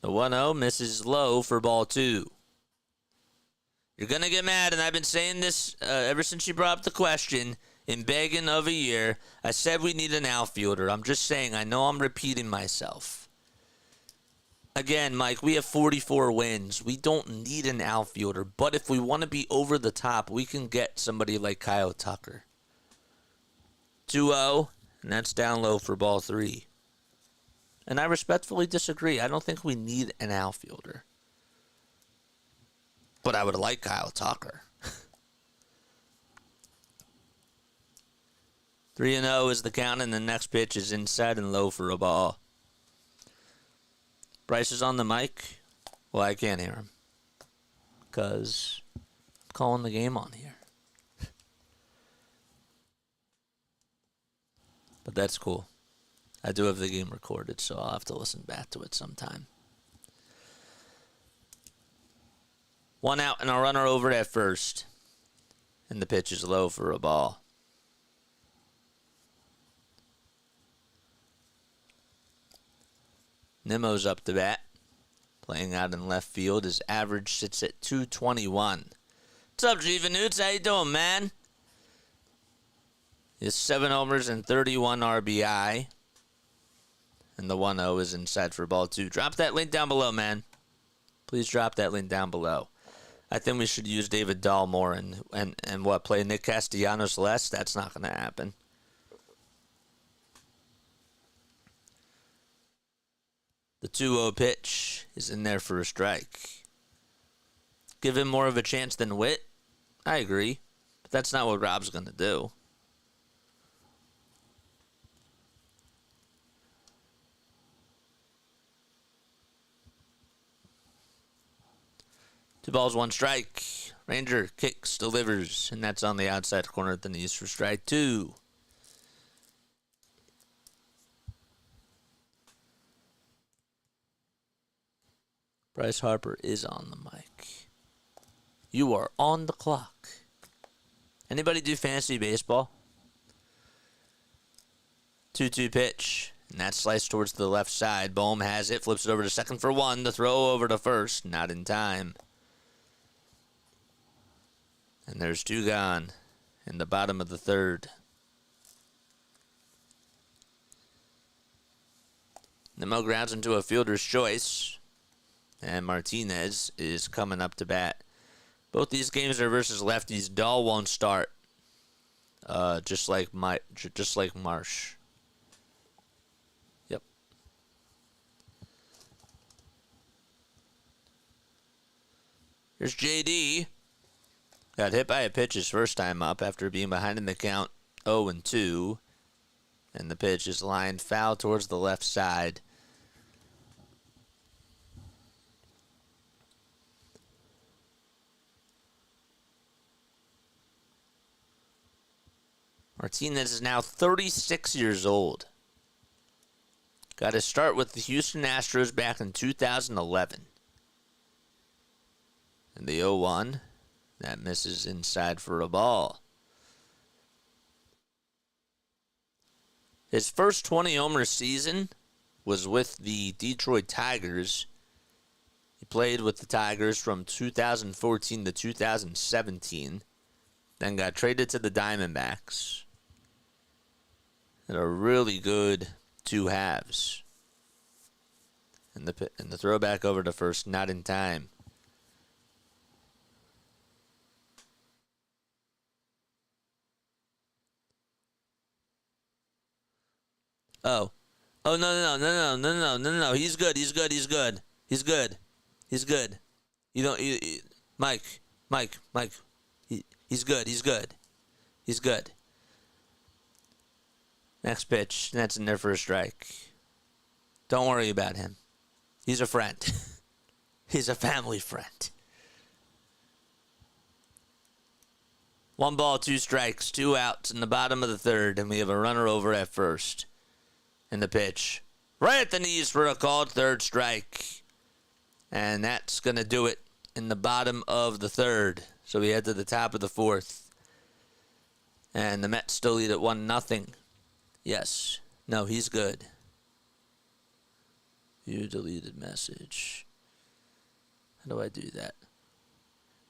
The 1-0 misses low for ball 2. You're going to get mad, and I've been saying this ever since you brought up the question in begging of a year. I said we need an outfielder. I'm just saying, I know I'm repeating myself. Again, Mike, we have 44 wins. We don't need an outfielder, but if we want to be over the top, we can get somebody like Kyle Tucker. 2-0, and that's down low for ball 3. And I respectfully disagree. I don't think we need an outfielder. But I would like Kyle Tucker. 3-0 is the count, and the next pitch is inside and low for a ball. Bryce is on the mic. Well, I can't hear him because I'm calling the game on here. But that's cool. I do have the game recorded, so I'll have to listen back to it sometime. 1 out and a runner over at first. And the pitch is low for a ball. Nemo's up to bat. Playing out in left field. His average sits at 221. What's up, G Newts? How you doing, man? He has 7 homers and 31 RBI. And the 1-0 is inside for ball 2. Drop that link down below, man. Please drop that link down below. I think we should use David Dahl more and what, play Nick Castellanos less? That's not going to happen. The 2-0 pitch is in there for a strike. Give him more of a chance than Witt? I agree. But that's not what Rob's going to do. Two balls, one strike. Ranger kicks, delivers, and that's on the outside corner at the knees for strike 2. Bryce Harper is on the mic. You are on the clock. Anybody do fantasy baseball? 2-2 pitch. And that slice towards the left side. Bohm has it. Flips it over to second for 1. The throw over to first. Not in time. And there's 2 gone in the bottom of the 3rd. Nemo grounds into a fielder's choice. And Martinez is coming up to bat. Both these games are versus lefties. Dahl won't start. Just like Marsh. Yep. Here's JD. Got hit by a pitch his first time up after being behind in the count 0-2. And the pitch is lined foul towards the left side. Martinez is now 36 years old. Got his start with the Houston Astros back in 2011. And the 0-1, that misses inside for a ball. His first 20-homer season was with the Detroit Tigers. He played with the Tigers from 2014 to 2017. Then got traded to the Diamondbacks. And a really good 2 halves. And the throw back over to first, not in time. Oh. Oh, no. He's good. He's good. You don't, Mike. He's good. Next pitch. That's in there for a strike. Don't worry about him. He's a friend. He's a family friend. 1 ball, 2 strikes, 2 outs in the bottom of the third, and we have a runner over at first. And the pitch. Right at the knees for a called third strike. And that's going to do it in the bottom of the third. So we head to the top of the fourth. And the Mets still lead at 1-0. Yes. No, he's good. View deleted message. How do I do that?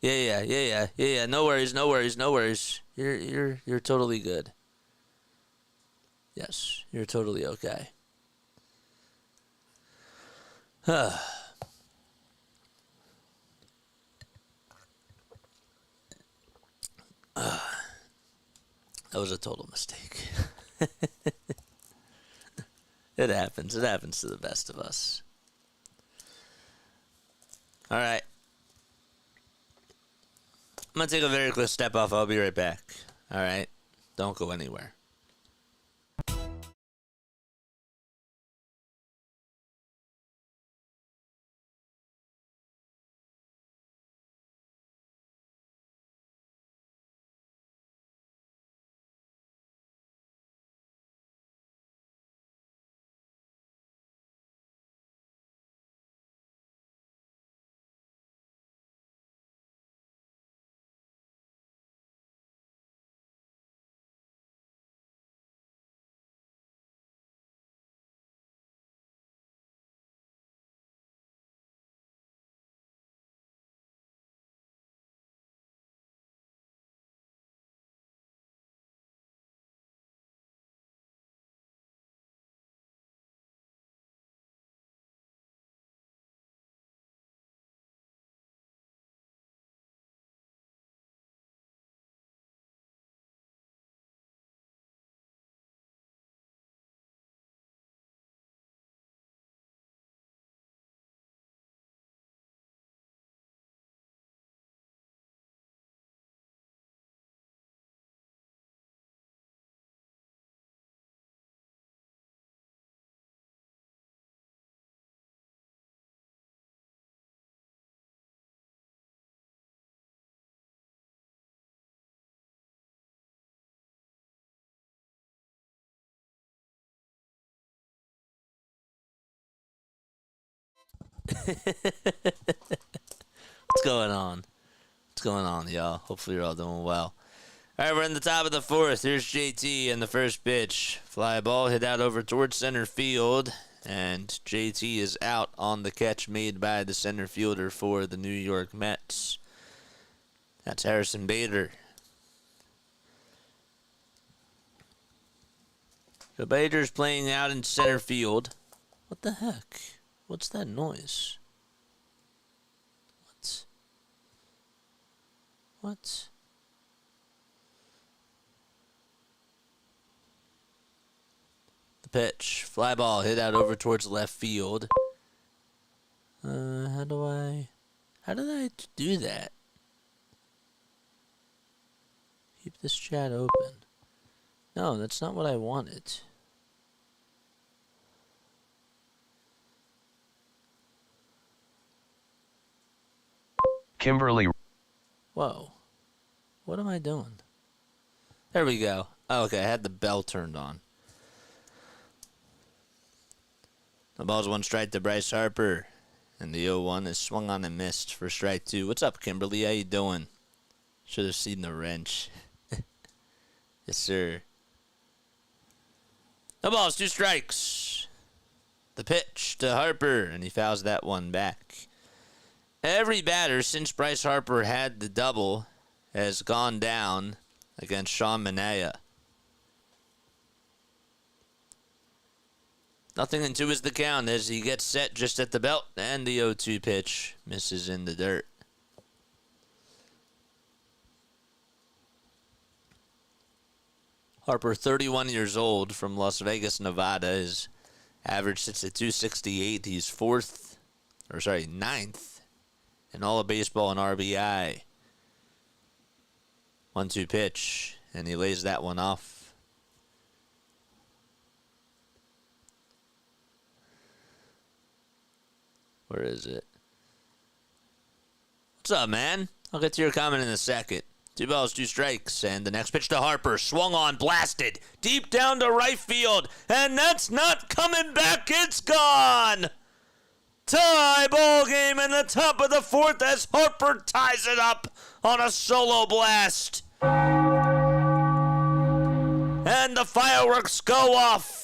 Yeah. No worries. You're totally good. Yes, you're totally okay. That was a total mistake. It happens. It happens to the best of us. All right. I'm going to take a very quick step off. I'll be right back. All right? Don't go anywhere. What's going on? What's going on, y'all? Hopefully you're all doing well. All right, we're in the top of the fourth. Here's JT in the first pitch. Fly ball hit out over towards center field. And JT is out on the catch made by the center fielder for the New York Mets. That's Harrison Bader. So Bader's playing out in center field. What the heck? What's that noise? What? The pitch. Fly ball hit out over towards left field. How did I do that? Keep this chat open. No, that's not what I wanted. Kimberly. Whoa. What am I doing? There we go. Oh, okay, I had the bell turned on. The ball's 1 strike to Bryce Harper. And the 0-1 is swung on and missed for strike 2. What's up, Kimberly? How you doing? Should have seen the wrench. Yes, sir. The ball's 2 strikes. The pitch to Harper, and he fouls that one back. Every batter since Bryce Harper had the double has gone down against Sean Manaea. Nothing in two is the count as he gets set just at the belt, and the 0-2 pitch misses in the dirt. Harper, 31 years old, from Las Vegas, Nevada. His average sits at 268. He's ninth in all of baseball in RBI. 1-2 pitch, and he lays that one off. Where is it? What's up, man? I'll get to your comment in a second. 2 balls, 2 strikes, and the next pitch to Harper. Swung on, blasted, deep down to right field, and that's not coming back. It's gone. Tie ball game in the top of the 4th as Harper ties it up on a solo blast. And the fireworks go off.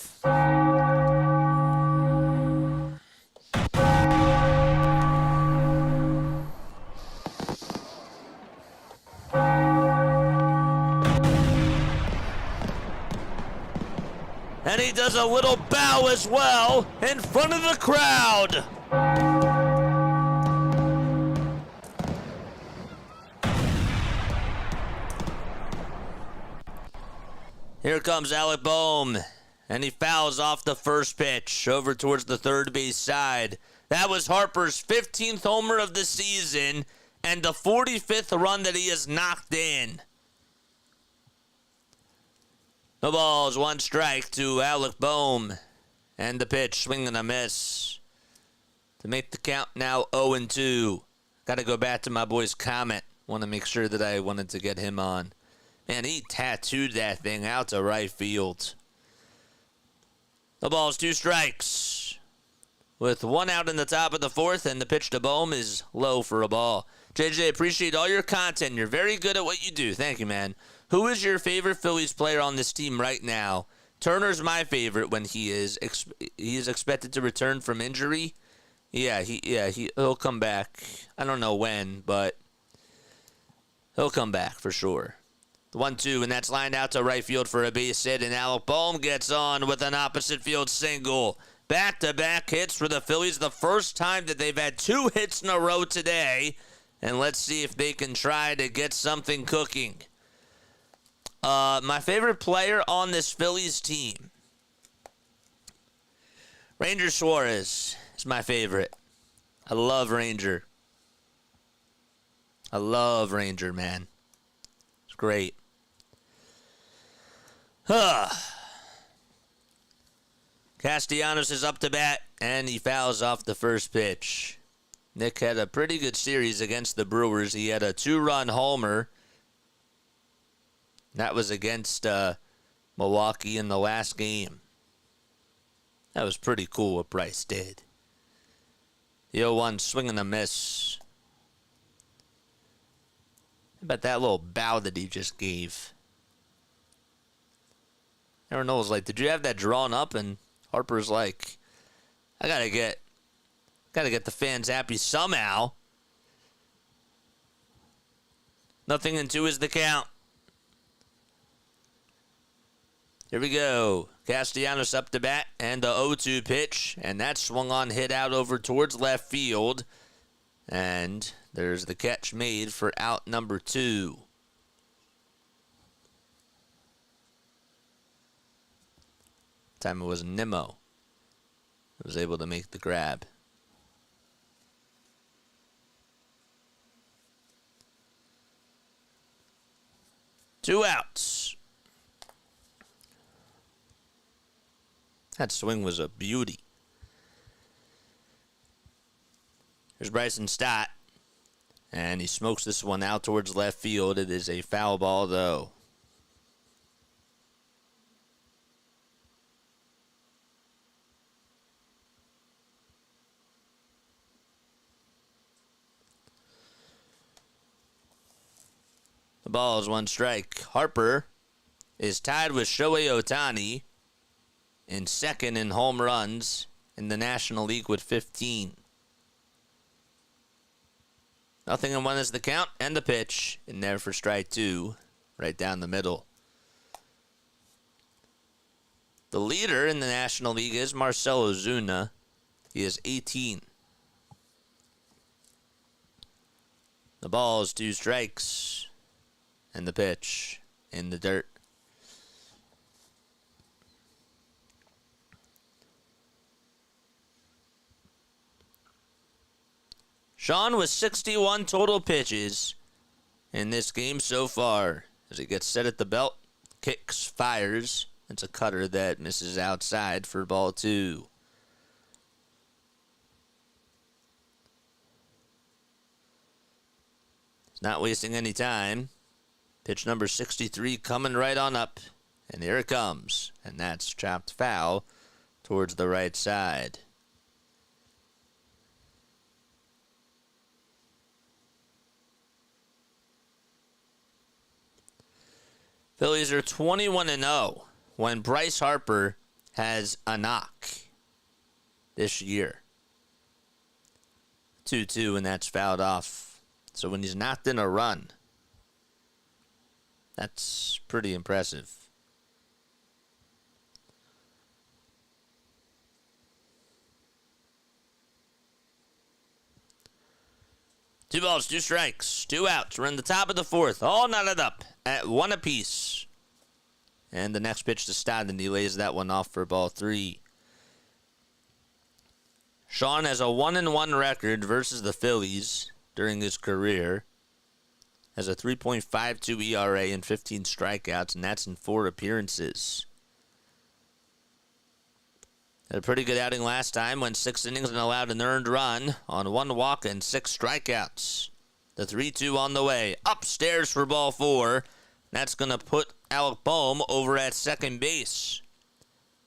And he does a little bow as well in front of the crowd. Here comes Alec Bohm, and he fouls off the first pitch over towards the third base side. That was Harper's 15th homer of the season and the 45th run that he has knocked in. No balls, 1 strike to Alec Bohm. And the pitch, swing and a miss. To make the count now 0-2. Got to go back to my boy's comment. Want to make sure that I wanted to get him on. Man, he tattooed that thing out to right field. No balls, 2 strikes. With 1 out in the top of the 4th, and the pitch to Bohm is low for a ball. JJ, appreciate all your content. You're very good at what you do. Thank you, man. Who is your favorite Phillies player on this team right now? Turner's my favorite when he is expected to return from injury. He'll come back. I don't know when, but he'll come back for sure. The 1-2, and that's lined out to right field for a base hit, and Alec Bohm gets on with an opposite field single. Back-to-back hits for the Phillies, the first time that they've had 2 hits in a row today. And let's see if they can try to get something cooking. My favorite player on this Phillies team, Ranger Suarez is my favorite. I love Ranger. I love Ranger, man. It's great. Castellanos is up to bat, and he fouls off the first pitch. Nick had a pretty good series against the Brewers. He had a 2-run homer. That was against Milwaukee in the last game. That was pretty cool what Bryce did. The 0-1 swing and a miss. How about that little bow that he just gave? Aaron Noel's like, did you have that drawn up? And Harper's like, I gotta get the fans happy somehow. Nothing in 2 is the count. Here we go. Castellanos up to bat, and the 0-2 pitch, and that swung on, hit out over towards left field. And there's the catch made for out number 2. Time it was Nimmo who was able to make the grab. Two outs. That swing was a beauty. Here's Bryson Stott. And he smokes this one out towards left field. It is a foul ball, though. The ball is 1 strike. Harper is tied with Shohei Ohtani in second in home runs in the National League with 15. Nothing in 1 is the count, and the pitch in there for strike 2, right down the middle. The leader in the National League is Marcell Ozuna. He is 18. The ball is 2 strikes. And the pitch in the dirt. Sean with 61 total pitches in this game so far. As he gets set at the belt, kicks, fires. It's a cutter that misses outside for ball 2. He's not wasting any time. Pitch number 63 coming right on up. And here it comes. And that's chopped foul towards the right side. Phillies are 21-0 when Bryce Harper has a knock this year. 2-2, and that's fouled off. So when he's knocked in a run, that's pretty impressive. Two balls, 2 strikes, 2 outs. We're in the top of the 4th, all knotted up at 1 apiece. And the next pitch to Stodden, he lays that one off for ball 3. Sean has a 1-1 record versus the Phillies during his career. Has a 3.52 ERA and 15 strikeouts, and that's in 4 appearances. Had a pretty good outing last time, went 6 innings and allowed an earned run on 1 walk and 6 strikeouts. The 3-2 on the way. Upstairs for ball 4. That's going to put Alec Bohm over at second base.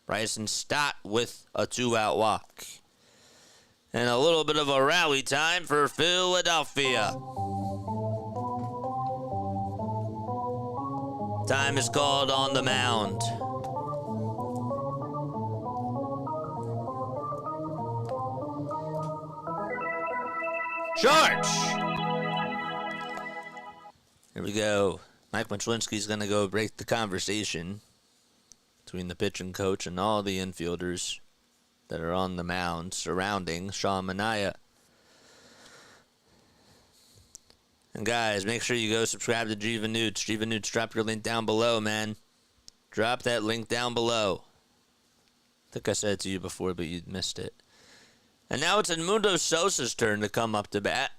Bryson Stott with a 2-out walk. And a little bit of a rally time for Philadelphia. Time is called on the mound. Charge! Here we go. Mike Machlinski's going to go break the conversation between the pitching coach and all the infielders that are on the mound surrounding Sean Manaea. And guys, make sure you go subscribe to Jiva Newts. Jiva Newts, drop your link down below, man. Drop that link down below. I think I said it to you before, but you missed it. And now it's Edmundo Sosa's turn to come up to bat.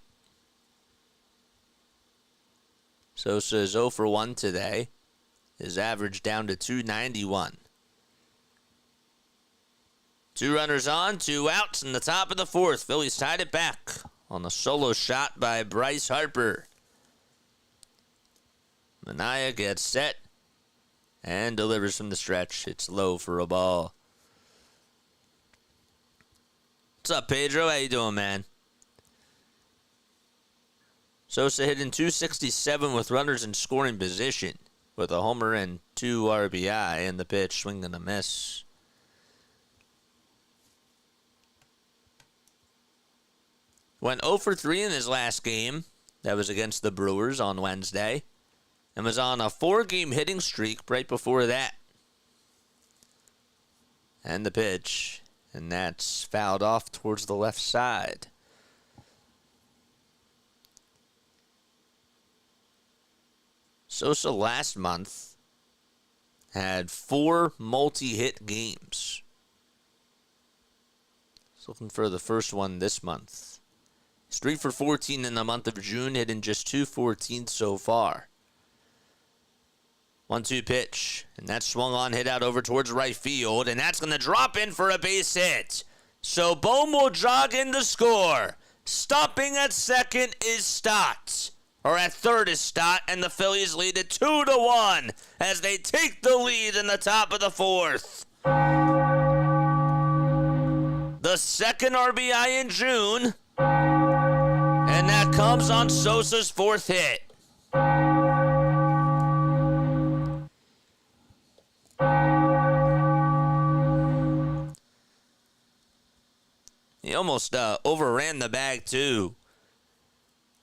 Sosa is 0 for 1 today. His average down to 291. 2 runners on, 2 outs in the top of the 4th. Phillies tied it back on a solo shot by Bryce Harper. Manaea gets set and delivers from the stretch. It's low for a ball. What's up, Pedro? How you doing, man? Sosa hitting .267 with runners in scoring position with a homer and 2 RBI, and the pitch swing and a miss. Went 0 for 3 in his last game. That was against the Brewers on Wednesday. And was on a 4-game hitting streak right before that. And the pitch. And that's fouled off towards the left side. Sosa last month had 4 multi-hit games. He's looking for the first one this month. He's 3 for 14 in the month of June, hitting just .214 so far. 1-2 pitch, and that's swung on, hit out over towards right field, and that's going to drop in for a base hit. So Bohm will jog in to score. Stopping at second is Stott. Or at third is Stott, and the Phillies lead it 2-1 as they take the lead in the top of the 4th. The second RBI in June, and that comes on Sosa's 4th hit. He almost overran the bag, too.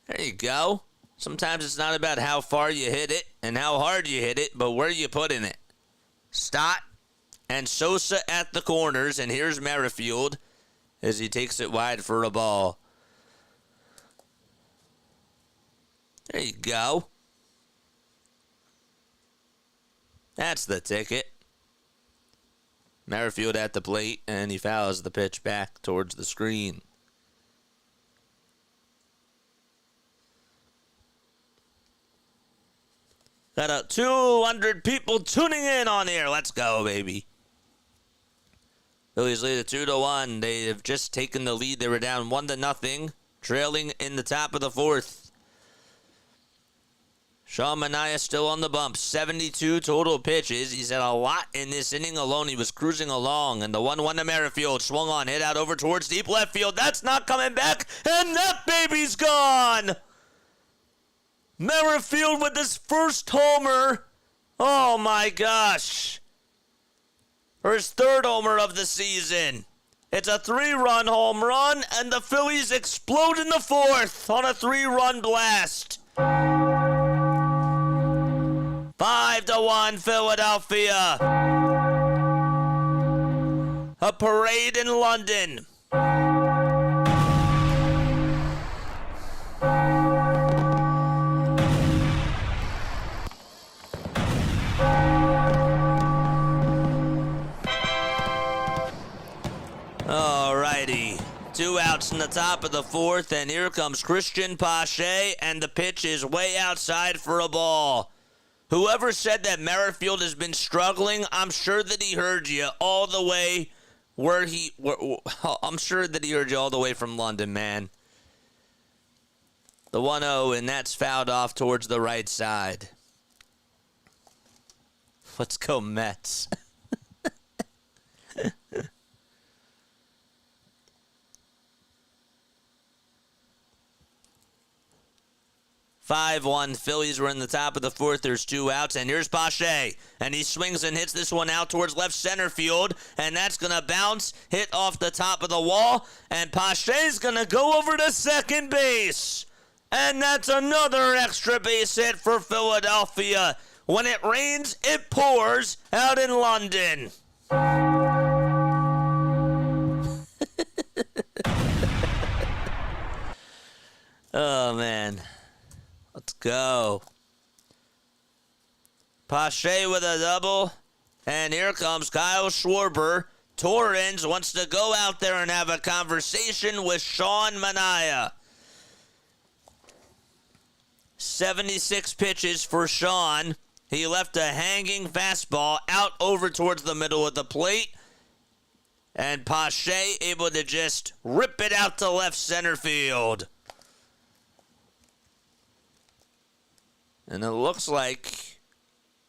There you go. Sometimes it's not about how far you hit it and how hard you hit it, but where you put in it. Stott and Sosa at the corners. And here's Merrifield as he takes it wide for a ball. There you go. That's the ticket. Merrifield at the plate, and he fouls the pitch back towards the screen. Got 200 people tuning in on here. Let's go, baby. Phillies lead it 2-1. They have just taken the lead. They were down 1-0, trailing in the top of the fourth. Sean Manaea still on the bump. 72 total pitches. He's had a lot in this inning alone. He was cruising along. And the 1-1 to Merrifield. Swung on, hit out over towards deep left field. That's not coming back. And that baby's gone. Merrifield with his first homer. Oh, my gosh. For his third homer of the season. It's a 3-run home run. And the Phillies explode in the fourth on a 3-run blast. 5-1 Philadelphia. A parade in London. Alrighty. 2 outs in the top of the fourth, and here comes Christian Pache, and the pitch is way outside for a ball. Whoever said that Merrifield has been struggling, I'm sure that he heard you all the way I'm sure that he heard you all the way from London, man. The 1-0, and that's fouled off towards the right side. Let's go, Mets. 5-1 Phillies were in the top of the fourth. There's 2 outs, and here's Pache. And he swings and hits this one out towards left center field, and that's going to bounce, hit off the top of the wall, and Pache's going to go over to second base. And that's another extra base hit for Philadelphia. When it rains, it pours out in London. Oh, man. Let's go. Pache with a double. And here comes Kyle Schwarber. Torrens wants to go out there and have a conversation with Sean Manaea. 76 pitches for Sean. He left a hanging fastball out over towards the middle of the plate. And Pache able to just rip it out to left center field. And it looks like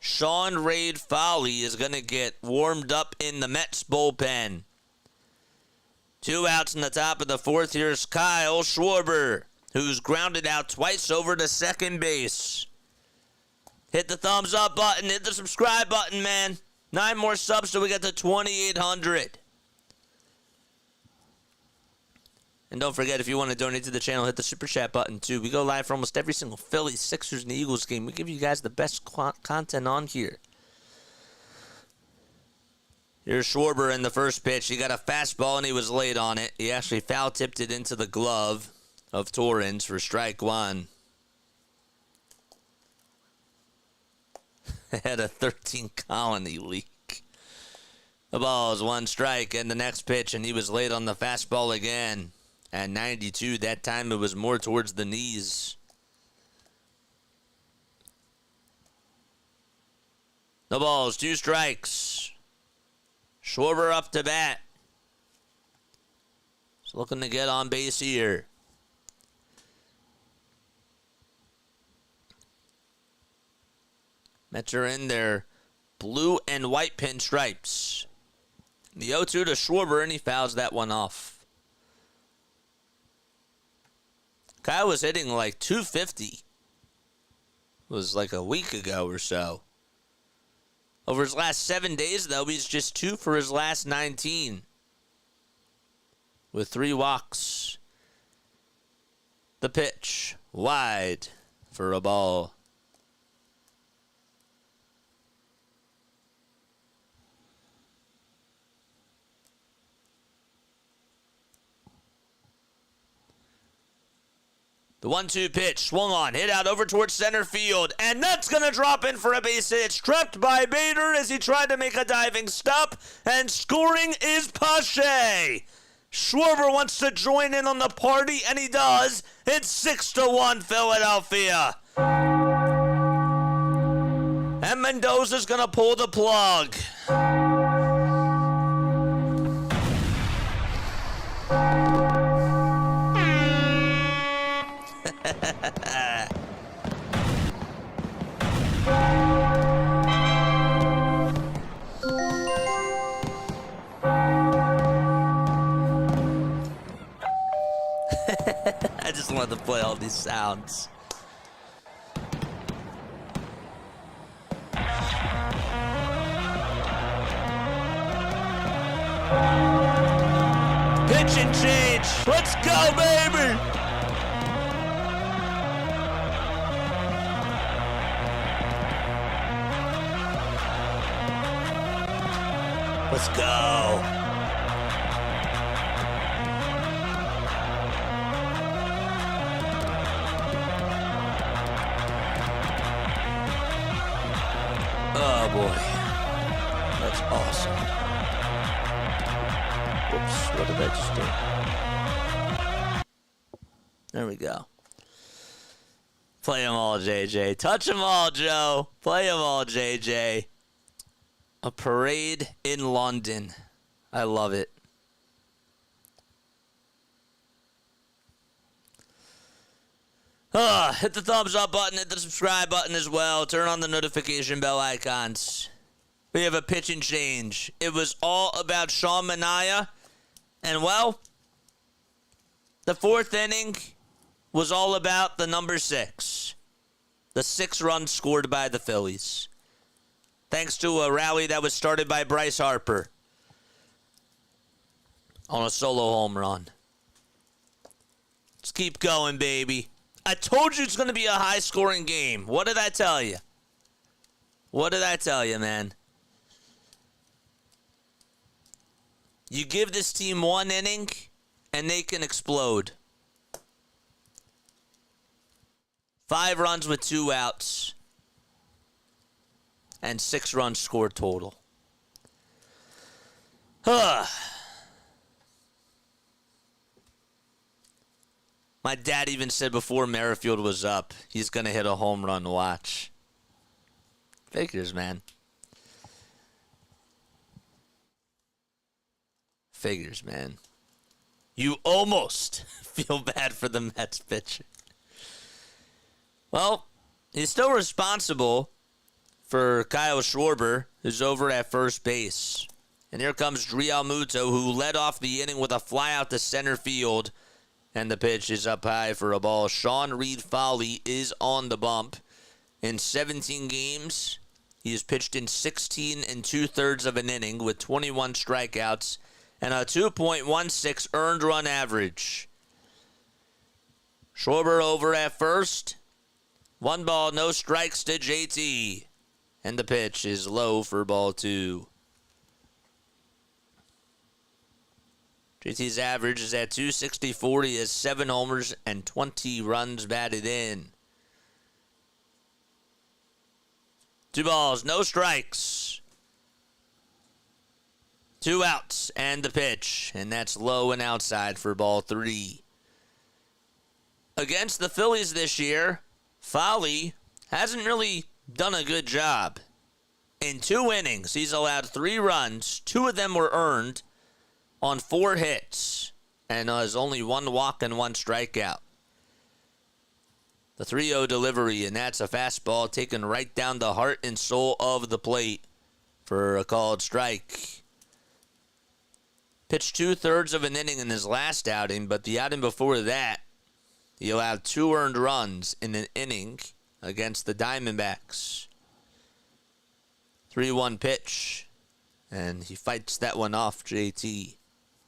Sean Raid Foley is going to get warmed up in the Mets bullpen. 2 outs in the top of the fourth. Here's Kyle Schwarber, who's grounded out twice over to second base. Hit the thumbs up button. Hit the subscribe button, man. 9 more subs so we get to 2,800. And don't forget, if you want to donate to the channel, hit the Super Chat button, too. We go live for almost every single Phillies, Sixers, and Eagles game. We give you guys the best content on here. Here's Schwarber in the first pitch. He got a fastball, and he was late on it. He actually foul-tipped it into the glove of Torrens for strike 1. Had a 13 colony leak. The ball is 1 strike, and the next pitch, and he was late on the fastball again. At 92, that time it was more towards the knees. The ball's 2 strikes. Schwarber up to bat. He's looking to get on base here. Mets are in their blue and white pinstripes. The 0-2 to Schwarber, and he fouls that one off. Kyle was hitting like 250. It was like a week ago or so. Over his last 7 days, though, he's just 2 for his last 19. With 3 walks. The pitch. Wide for a ball. The 1-2 pitch, swung on, hit out over towards center field, and that's going to drop in for a base hit. It's trapped by Bader as he tried to make a diving stop, and scoring is Pache. Schwarber wants to join in on the party, and he does. It's 6-1 Philadelphia. And Mendoza's going to pull the plug. I just wanted to play all these sounds. Pitch and change. Let's go, baby. Let's go. Oh boy. That's awesome. Whoops, what did I just do? There we go. Play them all, JJ. Touch them all, Joe. Play them all, JJ. A parade in London. I love it. Hit the thumbs up button, hit the subscribe button as well. Turn on the notification bell icons. We have a pitch and change. It was all about Sean Manaea. And, well, the fourth inning was all about the number 6. The 6 runs scored by the Phillies. Thanks to a rally that was started by Bryce Harper on a solo home run. Let's keep going, baby. I told you it's going to be a high-scoring game. What did I tell you? What did I tell you, man? You give this team one inning, and they can explode. 5 runs with 2 outs. And 6 runs scored total. My dad even said before Merrifield was up, he's going to hit a home run watch. Figures, man. Figures, man. You almost feel bad for the Mets pitcher. Well, he's still responsible for Kyle Schwarber, who's over at first base. And here comes Realmuto, who led off the inning with a fly out to center field. And the pitch is up high for a ball. Sean Reed-Foley is on the bump. In 17 games, he has pitched in 16 2/3 of an inning with 21 strikeouts and a 2.16 earned run average. Schwarber over at first. 1 ball, no strikes to JT. And the pitch is low for ball 2. JT's average is at 264. He has 7 homers and 20 runs batted in. 2 balls, no strikes. 2 outs and the pitch. And that's low and outside for ball 3. Against the Phillies this year, Foley hasn't really done a good job. In 2 innings, he's allowed 3 runs. 2 of them were earned on 4 hits, and has only 1 walk and 1 strikeout. The 3-0 delivery, and that's a fastball taken right down the heart and soul of the plate for a called strike. Pitched 2/3 of an inning in his last outing, but the outing before that, he allowed 2 earned runs in an inning against the Diamondbacks. 3-1 pitch, and he fights that one off, JT,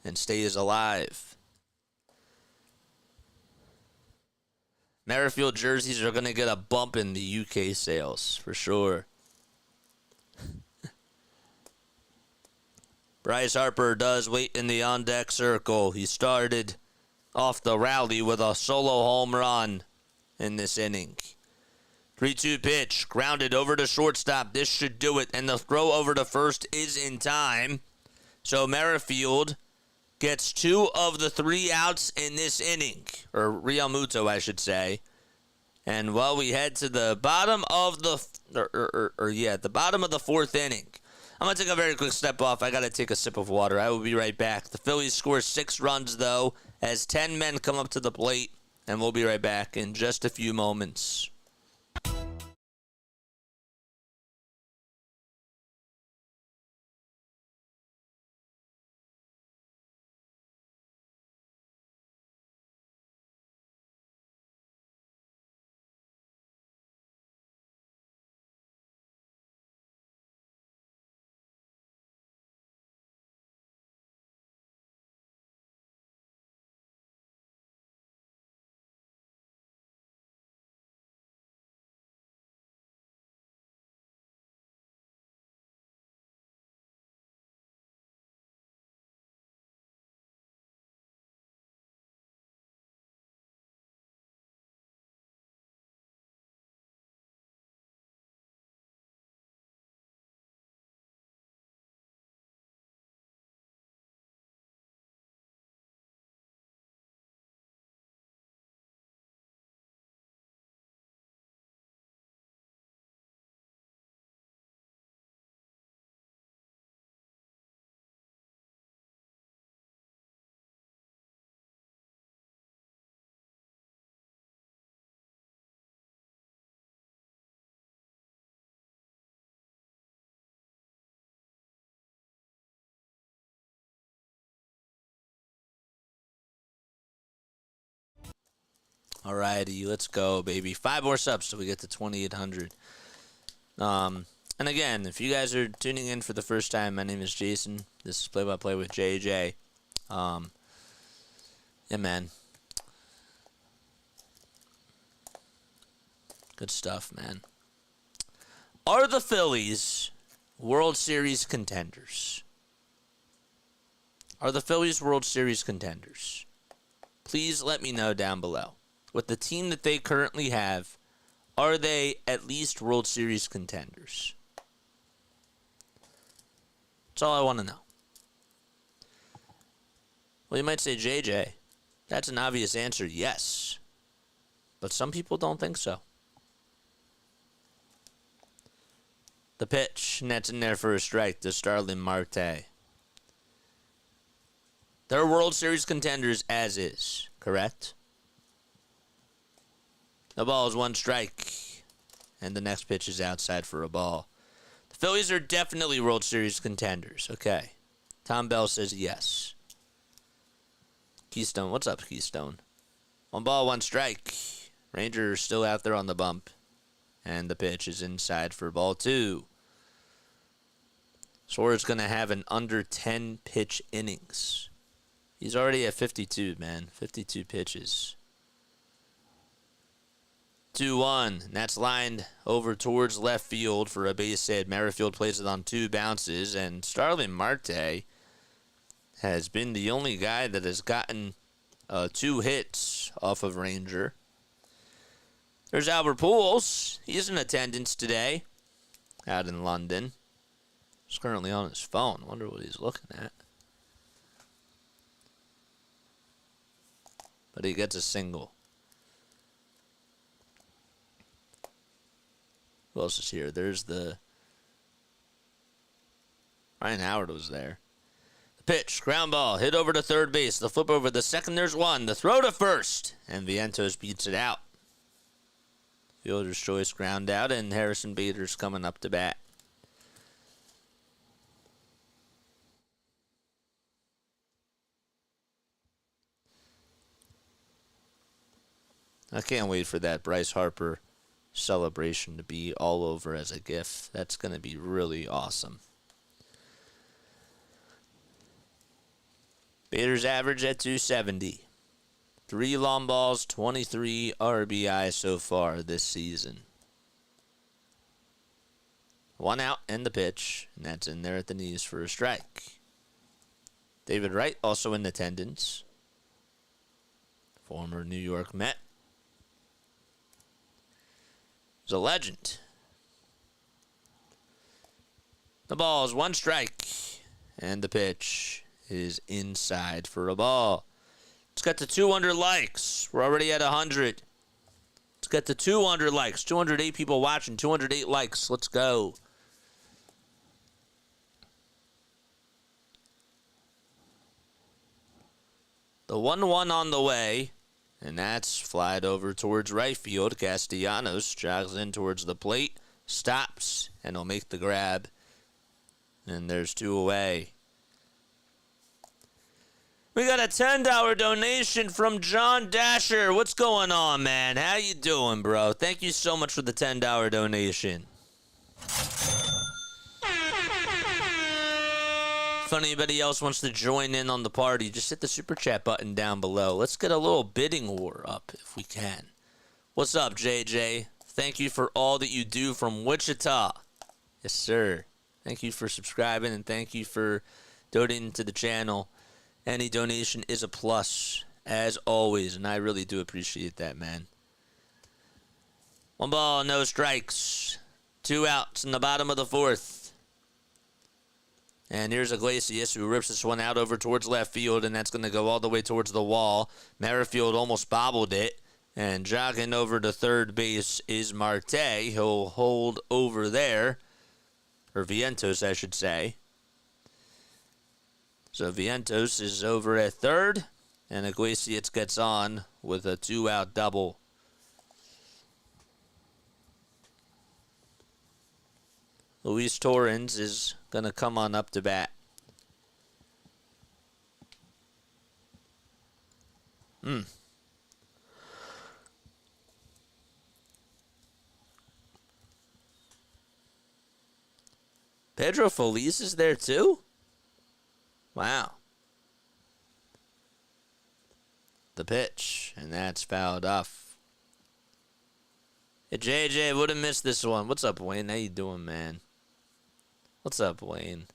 and stays alive. Merrifield jerseys are going to get a bump in the UK sales, for sure. Bryce Harper does wait in the on-deck circle. He started off the rally with a solo home run in this inning. 3-2 pitch, grounded over to shortstop. This should do it, and the throw over to first is in time. So Merrifield gets 2 of the 3 outs in this inning, or Real Muto, I should say. And while we head to the bottom of the the bottom of the 4th inning, I'm gonna take a very quick step off. I gotta take a sip of water. I will be right back. The Phillies score 6 runs though, as 10 men come up to the plate, and we'll be right back in just a few moments. Alrighty, let's go, baby. 5 more subs till we get to 2,800. And again, if you guys are tuning in for the first time, my name is Jason. This is Play-by-Play with JJ. Yeah, man. Good stuff, man. Are the Phillies World Series contenders? Are the Phillies World Series contenders? Please let me know down below. With the team that they currently have, are they at least World Series contenders? That's all I want to know. Well, you might say, JJ, that's an obvious answer, yes. But some people don't think so. The pitch, and that's in there for a strike to Starling Marte. They're World Series contenders as is, correct? The ball is 1 strike, and the next pitch is outside for a ball. The Phillies are definitely World Series contenders. Okay. Tom Bell says yes. Keystone, what's up, Keystone? 1 ball, 1 strike. Ranger still out there on the bump, and the pitch is inside for ball 2. Suarez going to have an under 10 pitch innings. He's already at 52, man. 52 pitches. 2-1, and that's lined over towards left field for a base hit. Merrifield plays it on 2 bounces, and Starling Marte has been the only guy that has gotten 2 hits off of Ranger. There's Albert Pujols. He's in attendance today out in London. He's currently on his phone. I wonder what he's looking at. But he gets a single. Who else is here? There's the... Ryan Howard was there. The pitch, ground ball, hit over to third base. The flip over the second, there's 1. The throw to first, and Vientos beats it out. Fielder's choice ground out, and Harrison Bader's coming up to bat. I can't wait for that Bryce Harper celebration to be all over as a GIF. That's going to be really awesome. Bader's average at 270. 3 long balls, 23 RBI so far this season. 1 out and the pitch, and that's in there at the knees for a strike. David Wright also in attendance. former New York Met. He's a legend. The ball is 1 strike, and the pitch is inside for a ball. Let's get to 200 likes. We're already at 100. Let's get to 200 likes. 208 people watching, 208 likes. Let's go. The 1-1 on the way, and that's flied over towards right field. Castellanos jogs in towards the plate, stops, and will make the grab. And there's 2 away. We got a $10 donation from John Dasher. What's going on, man? How you doing, bro? Thank you so much for the $10 donation. If anybody else wants to join in on the party, just hit the super chat button down below. Let's get a little bidding war up if we can. What's up, JJ? Thank you for all that you do from Wichita. Yes, sir. Thank you for subscribing, and thank you for donating to the channel. Any donation is a plus, as always, and I really do appreciate that, man. 1 ball, no strikes. 2 outs in the bottom of the 4th. And here's Iglesias, who rips this one out over towards left field, and that's going to go all the way towards the wall. Merrifield almost bobbled it, and jogging over to third base is Marte. He'll hold over there. Or Vientos, I should say. So Vientos is over at third, and Iglesias gets on with a 2-out double. Luis Torrens is going to come on up to bat. Pedro Feliz is there too? Wow. The pitch, and that's fouled off. Hey, JJ, would have missed this one. What's up, Wayne? How you doing, man? What's up, Wayne?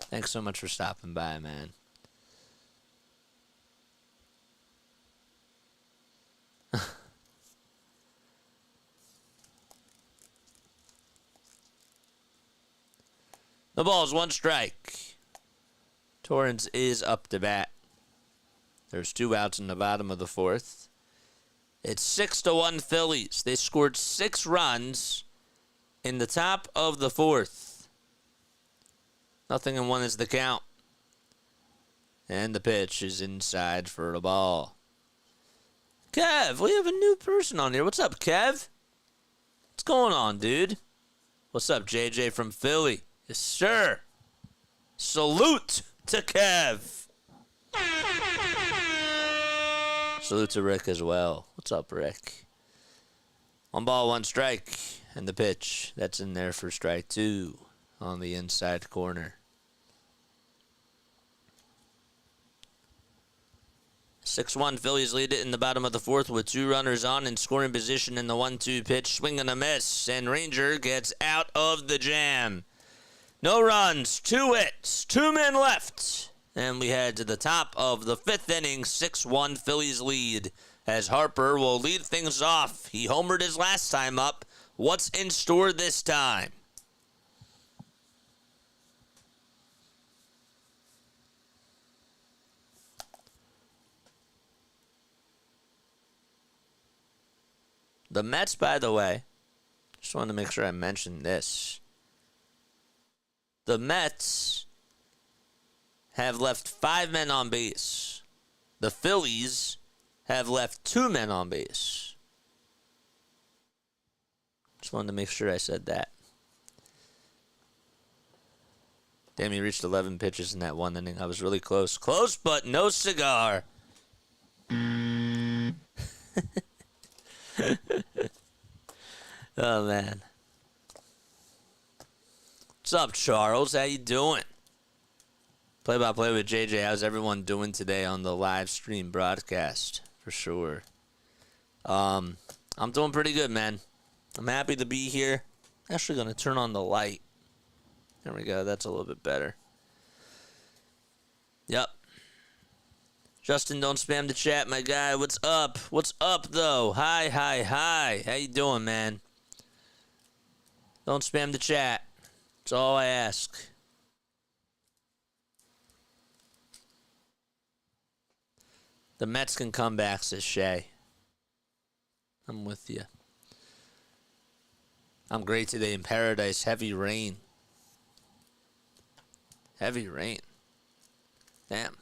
Thanks so much for stopping by, man. The ball's 1 strike. Torrens is up to bat. There's 2 outs in the bottom of the 4th. It's 6-1 Phillies. They scored 6 runs in the top of the 4th. 0-1 is the count. And the pitch is inside for a ball. Kev, we have a new person on here. What's up, Kev? What's going on, dude? What's up, JJ from Philly? Yes, sir. Salute to Kev. Salute to Rick as well. What's up, Rick? 1 ball, 1 strike. And the pitch. That's in there for strike 2 on the inside corner. 6-1 Phillies lead it in the bottom of the 4th with 2 runners on in scoring position in the 1-2 pitch. Swing and a miss. And Ranger gets out of the jam. No runs, 2 hits, 2 men left. And we head to the top of the 5th inning, 6-1 Phillies lead. As Harper will lead things off. He homered his last time up. What's in store this time? The Mets, by the way, just wanted to make sure I mentioned this. The Mets have left 5 men on base. The Phillies have left 2 men on base. Just wanted to make sure I said that. Damn, he reached 11 pitches in that 1 inning. I was really close. Close, but no cigar. Oh, man. What's up, Charles? How you doing? Play-by-play with JJ. How's everyone doing today on the live stream broadcast? For sure. I'm doing pretty good, man. I'm happy to be here. Actually going to turn on the light. There we go. That's a little bit better. Yep. Justin, don't spam the chat, my guy. What's up? What's up, though? Hi, hi, hi. How you doing, man? Don't spam the chat. That's all I ask. The Mets can come back, says Shay. I'm with you. I'm great today in paradise. Heavy rain. Heavy rain. Damn.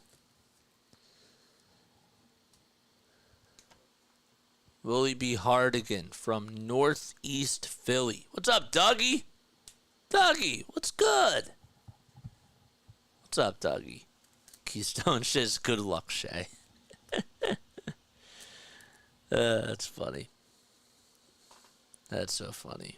Willie B. Hardigan from Northeast Philly. What's up, Dougie? Dougie, what's good? What's up, Dougie? Keystone Shiz, good luck, Shay. That's funny. That's so funny.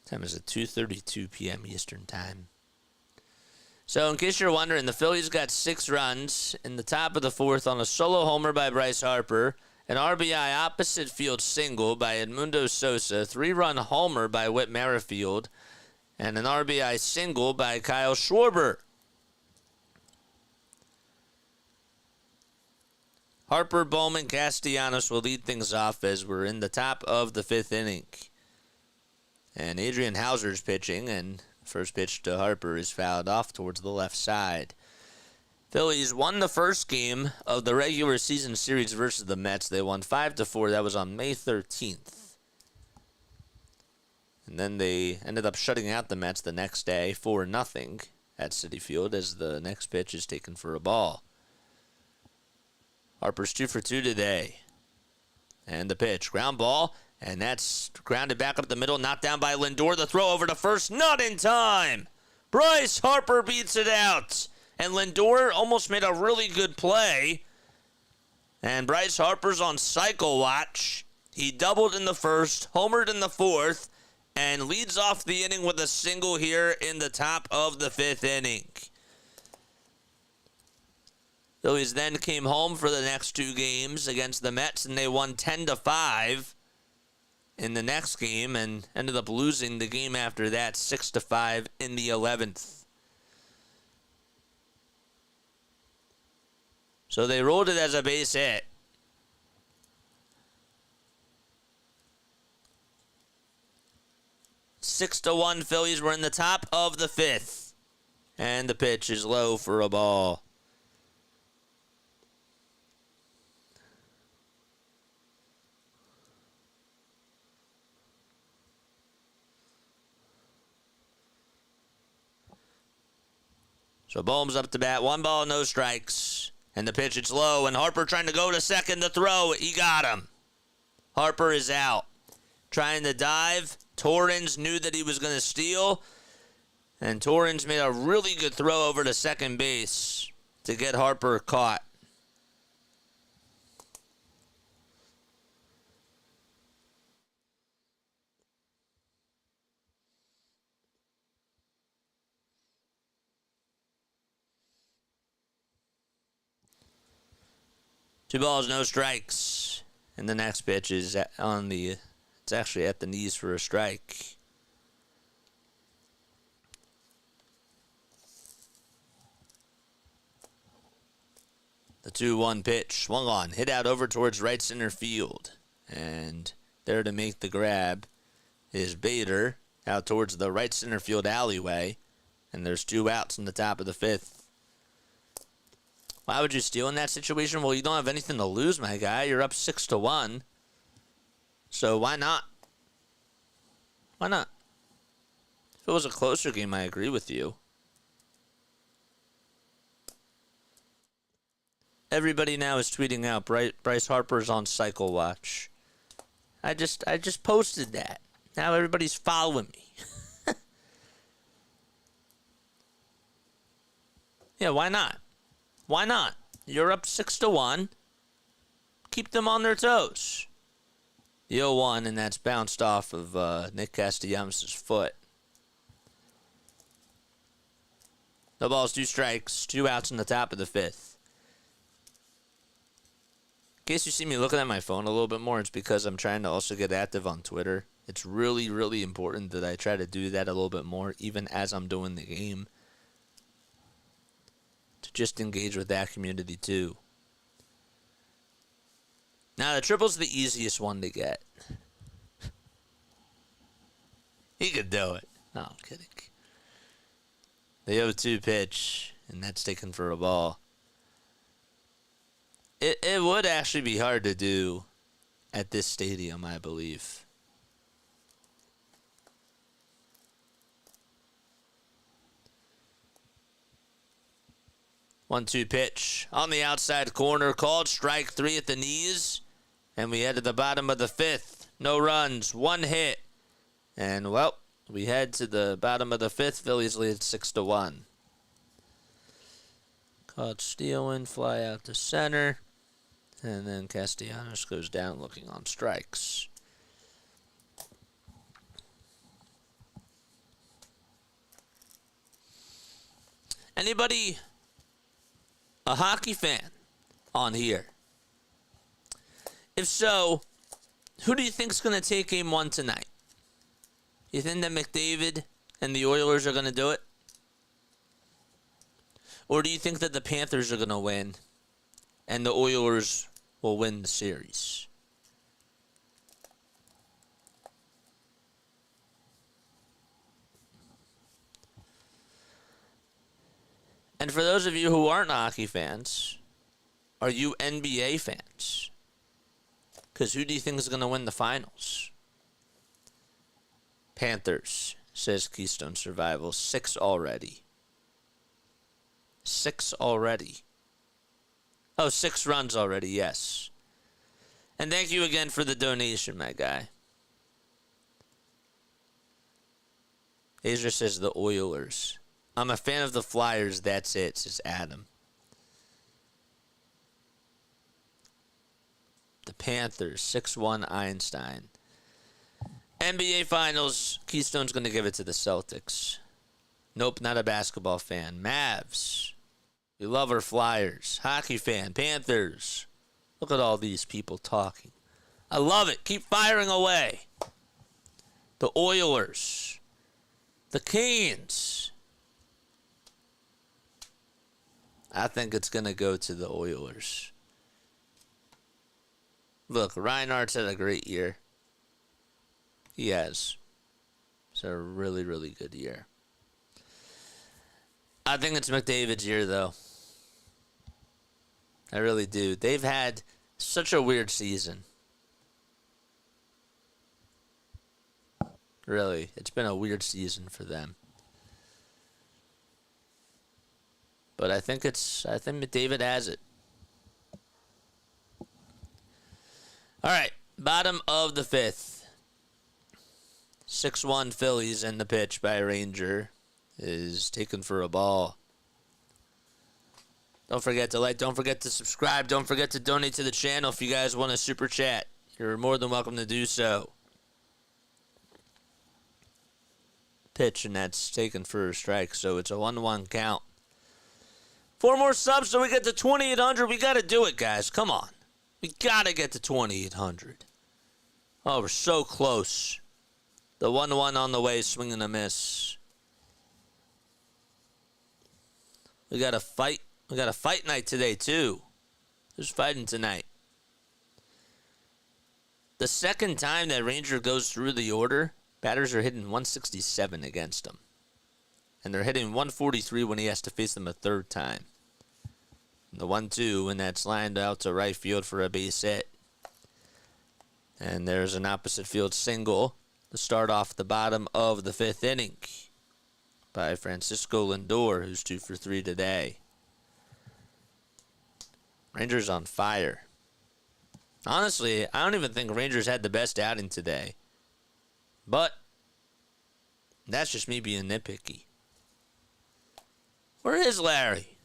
Time is at 2:32 p.m. Eastern Time. So, in case you're wondering, the Phillies got 6 runs in the top of the 4th on a solo homer by Bryce Harper, an RBI opposite field single by Edmundo Sosa, 3-run homer by Whit Merrifield, and an RBI single by Kyle Schwarber. Harper, Bowman, Castellanos will lead things off as we're in the top of the 5th inning. And Adrian Hauser's pitching, and first pitch to Harper is fouled off towards the left side. Phillies won the first game of the regular season series versus the Mets. They won 5-4. That was on May 13th. And then they ended up shutting out the Mets the next day 4-0 at Citi Field as the next pitch is taken for a ball. Harper's 2 for 2 today. And the pitch, ground ball, and that's grounded back up the middle, knocked down by Lindor. The throw over to first, not in time. Bryce Harper beats it out. And Lindor almost made a really good play. And Bryce Harper's on cycle watch. He doubled in the first, homered in the 4th, and leads off the inning with a single here in the top of the 5th inning. Phillies then came home for the next 2 games against the Mets, and they won 10-5 in the next game and ended up losing the game after that 6-5 in the 11th. So they ruled it as a base hit. Six to 1 Phillies were in the top of the 5th. And the pitch is low for a ball. So Bohm's up to bat. 1 ball, no strikes. And the pitch, it's low. And Harper trying to go to second to throw. He got him. Harper is out. Trying to dive. Torrens knew that he was going to steal. And Torrens made a really good throw over to second base to get Harper caught. Two balls, no strikes. And the next pitch is it's actually at the knees for a strike. The 2-1 pitch, swung on, hit out over towards right center field. And there to make the grab is Bader out towards the right center field alleyway. And there's 2 outs in the top of the 5th. Why would you steal in that situation? Well, you don't have anything to lose, my guy. You're up 6-1. So why not? Why not? If it was a closer game, I agree with you. Everybody now is tweeting out Bryce Harper's on cycle watch. I just posted that. Now everybody's following me. Yeah, why not? Why not? You're up 6-1. Keep them on their toes. The 0-1, and that's bounced off of Nick Castellanos' foot. No balls, 2 strikes, 2 outs in the top of the 5th. case you see me looking at my phone a little bit more, it's because I'm trying to also get active on Twitter. It's really, really important that I try to do that a little bit more, even as I'm doing the game, to just engage with that community too. Now, the triple's the easiest one to get. He could do it. No, I'm kidding. The 0-2 pitch, and that's taken for a ball. It would actually be hard to do at this stadium, I believe. One-two pitch on the outside corner, called strike 3 at the knees, and we head to the bottom of the 5th. No runs, 1 hit, and well, we head to the bottom of the 5th. Phillies lead 6-1. Caught stealing, fly out to center, and then Castellanos goes down looking on strikes. Anybody a hockey fan on here? If so, who do you think is going to take Game 1 tonight? You think that McDavid and the Oilers are going to do it? Or do you think that the Panthers are going to win and the Oilers will win the series? And for those of you who aren't hockey fans, are you NBA fans? Because who do you think is going to win the finals? Panthers, says Keystone Survival. 6 already. 6 already. Oh, 6 runs already, yes. And thank you again for the donation, my guy. Azer says the Oilers. I'm a fan of the Flyers, that's it, says Adam. The Panthers, 6-1 Einstein. NBA Finals, Keystone's going to give it to the Celtics. Nope, not a basketball fan. Mavs. We love our Flyers. Hockey fan, Panthers. Look at all these people talking. I love it. Keep firing away. The Oilers. The Canes. I think it's going to go to the Oilers. Look, Reinhardt's had a great year. He has. It's a really, really good year. I think it's McDavid's year, though. I really do. They've had such a weird season. Really, it's been a weird season for them. But I think McDavid has it. All right, bottom of the 5th. 6-1 Phillies, and the pitch by Ranger is taken for a ball. Don't forget to like, don't forget to subscribe, don't forget to donate to the channel if you guys want a super chat. You're more than welcome to do so. Pitch, and that's taken for a strike, so it's a 1-1 count. 4 more subs so we get to 2,800. We got to do it, guys. Come on. We got to get to 2,800. Oh, we're so close. The 1-1 on the way, swing and a miss. We got a fight. We got a fight night today, too. Who's fighting tonight? The second time that Ranger goes through the order, batters are hitting 167 against him. And they're hitting 143 when he has to face them a third time. The 1-2 when that's lined out to right field for a base hit. And there's an opposite field single to start off the bottom of the 5th inning by Francisco Lindor, who's 2 for 3 today. Rangers on fire. Honestly, I don't even think Rangers had the best outing today. But that's just me being nitpicky. Where is Larry?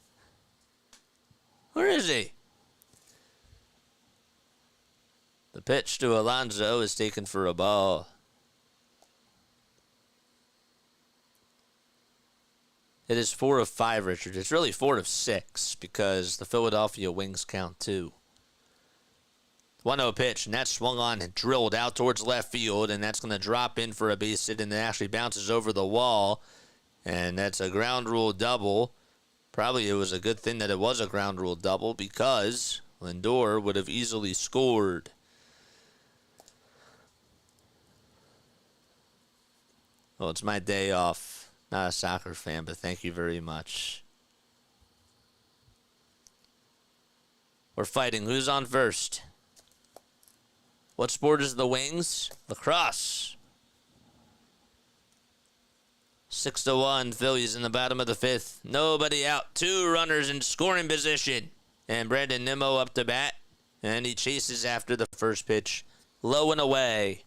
Where is he? The pitch to Alonso is taken for a ball. It is 4 of 5, Richard. It's really 4 of 6 because the Philadelphia Wings count 2. 1-0 pitch, and that swung on and drilled out towards left field, and that's going to drop in for a base hit, and it actually bounces over the wall, and that's a ground rule double. Probably it was a good thing that it was a ground rule double because Lindor would have easily scored. Well, it's my day off. Not a soccer fan, but thank you very much. We're fighting. Who's on first? What sport is the Wings? Lacrosse. 6-1, Phillies in the bottom of the fifth. Nobody out. 2 runners in scoring position. And Brandon Nimmo up to bat. And he chases after the first pitch. Low and away.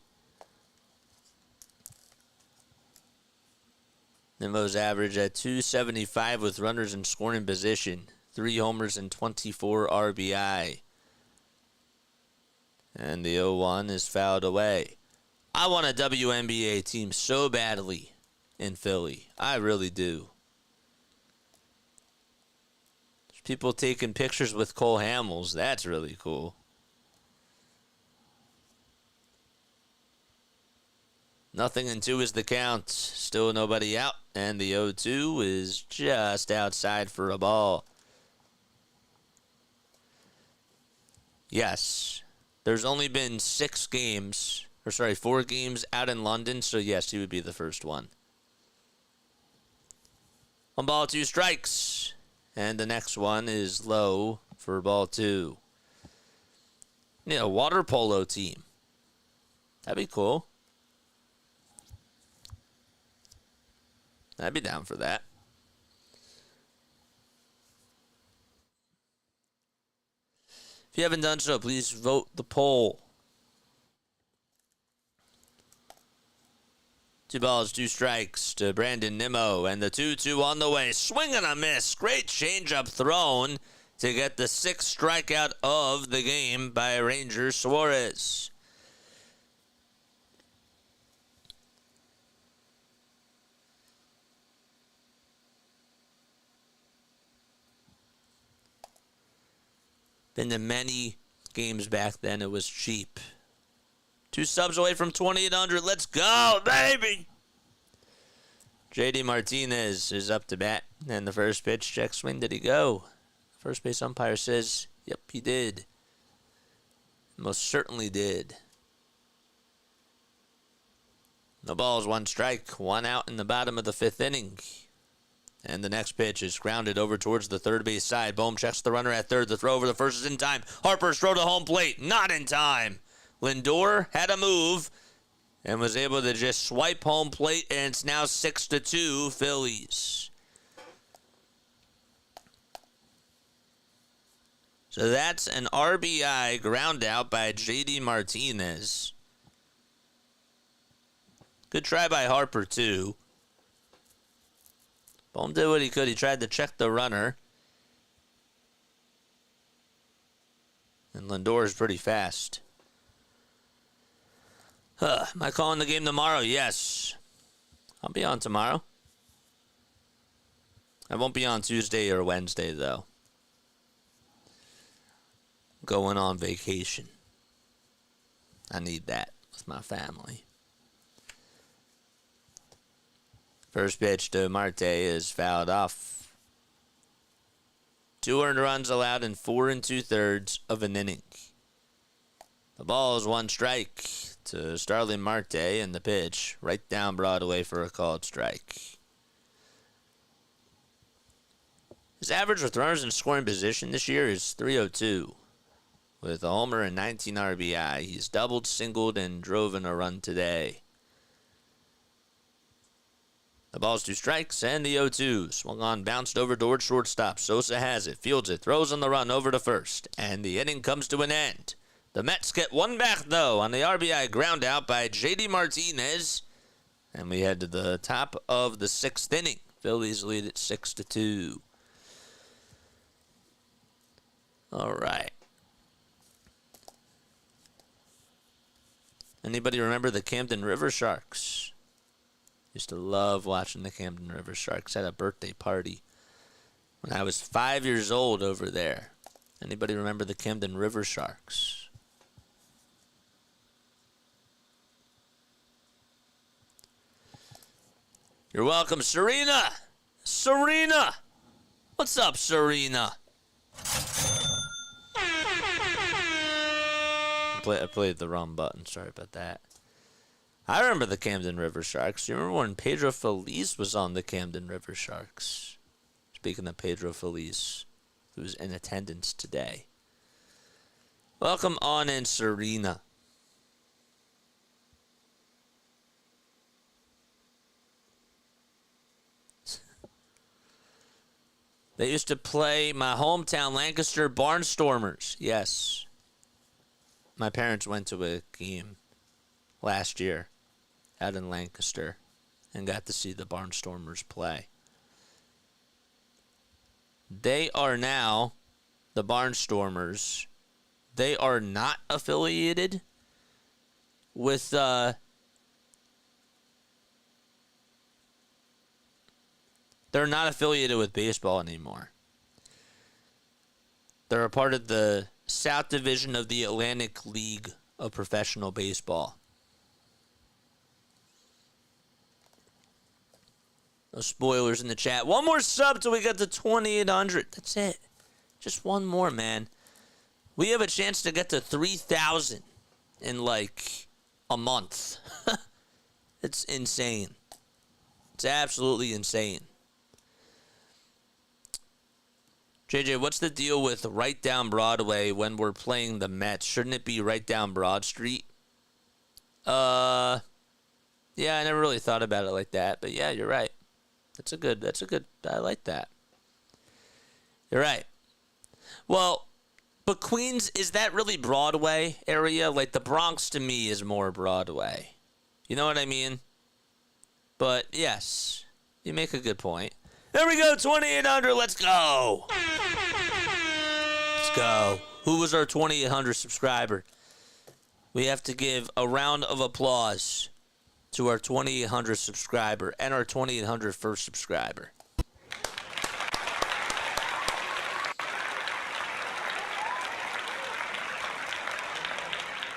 Nimmo's average at .275 with runners in scoring position. 3 homers and 24 RBI. And the 0-1 is fouled away. I want a WNBA team so badly in Philly. I really do. There's people taking pictures with Cole Hamels. That's really cool. Nothing in 2 is the count. Still nobody out. And the 0-2 is just outside for a ball. Yes. There's only been 4 games out in London, so yes, he would be the first one. 1 ball, 2 strikes. And the next one is low for ball 2. Yeah, a water polo team. That'd be cool. I'd be down for that. If you haven't done so, please vote the poll. 2 balls, 2 strikes to Brandon Nimmo, and the 2-2 on the way. Swing and a miss. Great changeup thrown to get the 6th strikeout of the game by Ranger Suarez. Been to many games back then. It was cheap. 2 subs away from 2,800. Let's go, baby! J.D. Martinez is up to bat. And the first pitch, check swing. Did he go? First base umpire says, yep, he did. Most certainly did. No balls, 1 strike. 1 out in the bottom of the 5th inning. And the next pitch is grounded over towards the third base side. Bohm checks the runner at third. The throw over the first is in time. Harper's throw to home plate. Not in time. Lindor had a move and was able to just swipe home plate, and it's now 6-2 Phillies. So that's an RBI ground out by J.D. Martinez. Good try by Harper, too. Bohm did what he could. He tried to check the runner. And Lindor is pretty fast. Am I calling the game tomorrow? Yes. I'll be on tomorrow. I won't be on Tuesday or Wednesday, though. Going on vacation. I need that with my family. First pitch to Marte is fouled off. 2 earned runs allowed in 4 2/3 of an inning. The ball is 1 strike to Starling Marte, and the pitch right down Broadway for a called strike. His average with runners in scoring position this year is .302. With a homer and 19 RBI, he's doubled, singled, and drove in a run today. The ball's 2 strikes, and the 0-2. Swung on, bounced over towards shortstop. Sosa has it, fields it, throws on the run over to first, and the inning comes to an end. The Mets get 1 back, though, on the RBI ground out by J.D. Martinez. And we head to the top of the 6th inning. Phillies lead at 6-2. All right. Anybody remember the Camden River Sharks? Used to love watching the Camden River Sharks. Had a birthday party when I was 5 years old over there. Anybody remember the Camden River Sharks? You're welcome, Serena. Serena. What's up, Serena? I played the wrong button. Sorry about that. I remember the Camden River Sharks. You remember when Pedro Feliz was on the Camden River Sharks? Speaking of Pedro Feliz, who's in attendance today. Welcome on in, Serena. They used to play my hometown, Lancaster Barnstormers. Yes. My parents went to a game last year out in Lancaster and got to see the Barnstormers play. They are now, the Barnstormers, they are not affiliated with they're not affiliated with baseball anymore. They're a part of the South Division of the Atlantic League of Professional Baseball. No spoilers in the chat. One more sub till we get to 2,800. That's it. Just one more, man. We have a chance to get to 3,000 in like a month. It's insane. It's absolutely insane. JJ, what's the deal with right down Broadway when we're playing the Mets? Shouldn't it be right down Broad Street? Yeah, I never really thought about it like that, but yeah, you're right. That's a good, I like that. You're right. Well, but Queens, is that really Broadway area? Like the Bronx to me is more Broadway. You know what I mean? But yes, you make a good point. There we go, 2,800. Let's go. Let's go. Who was our 2,800 subscriber? We have to give a round of applause to our 2,800 subscriber and our 2,800 first subscriber.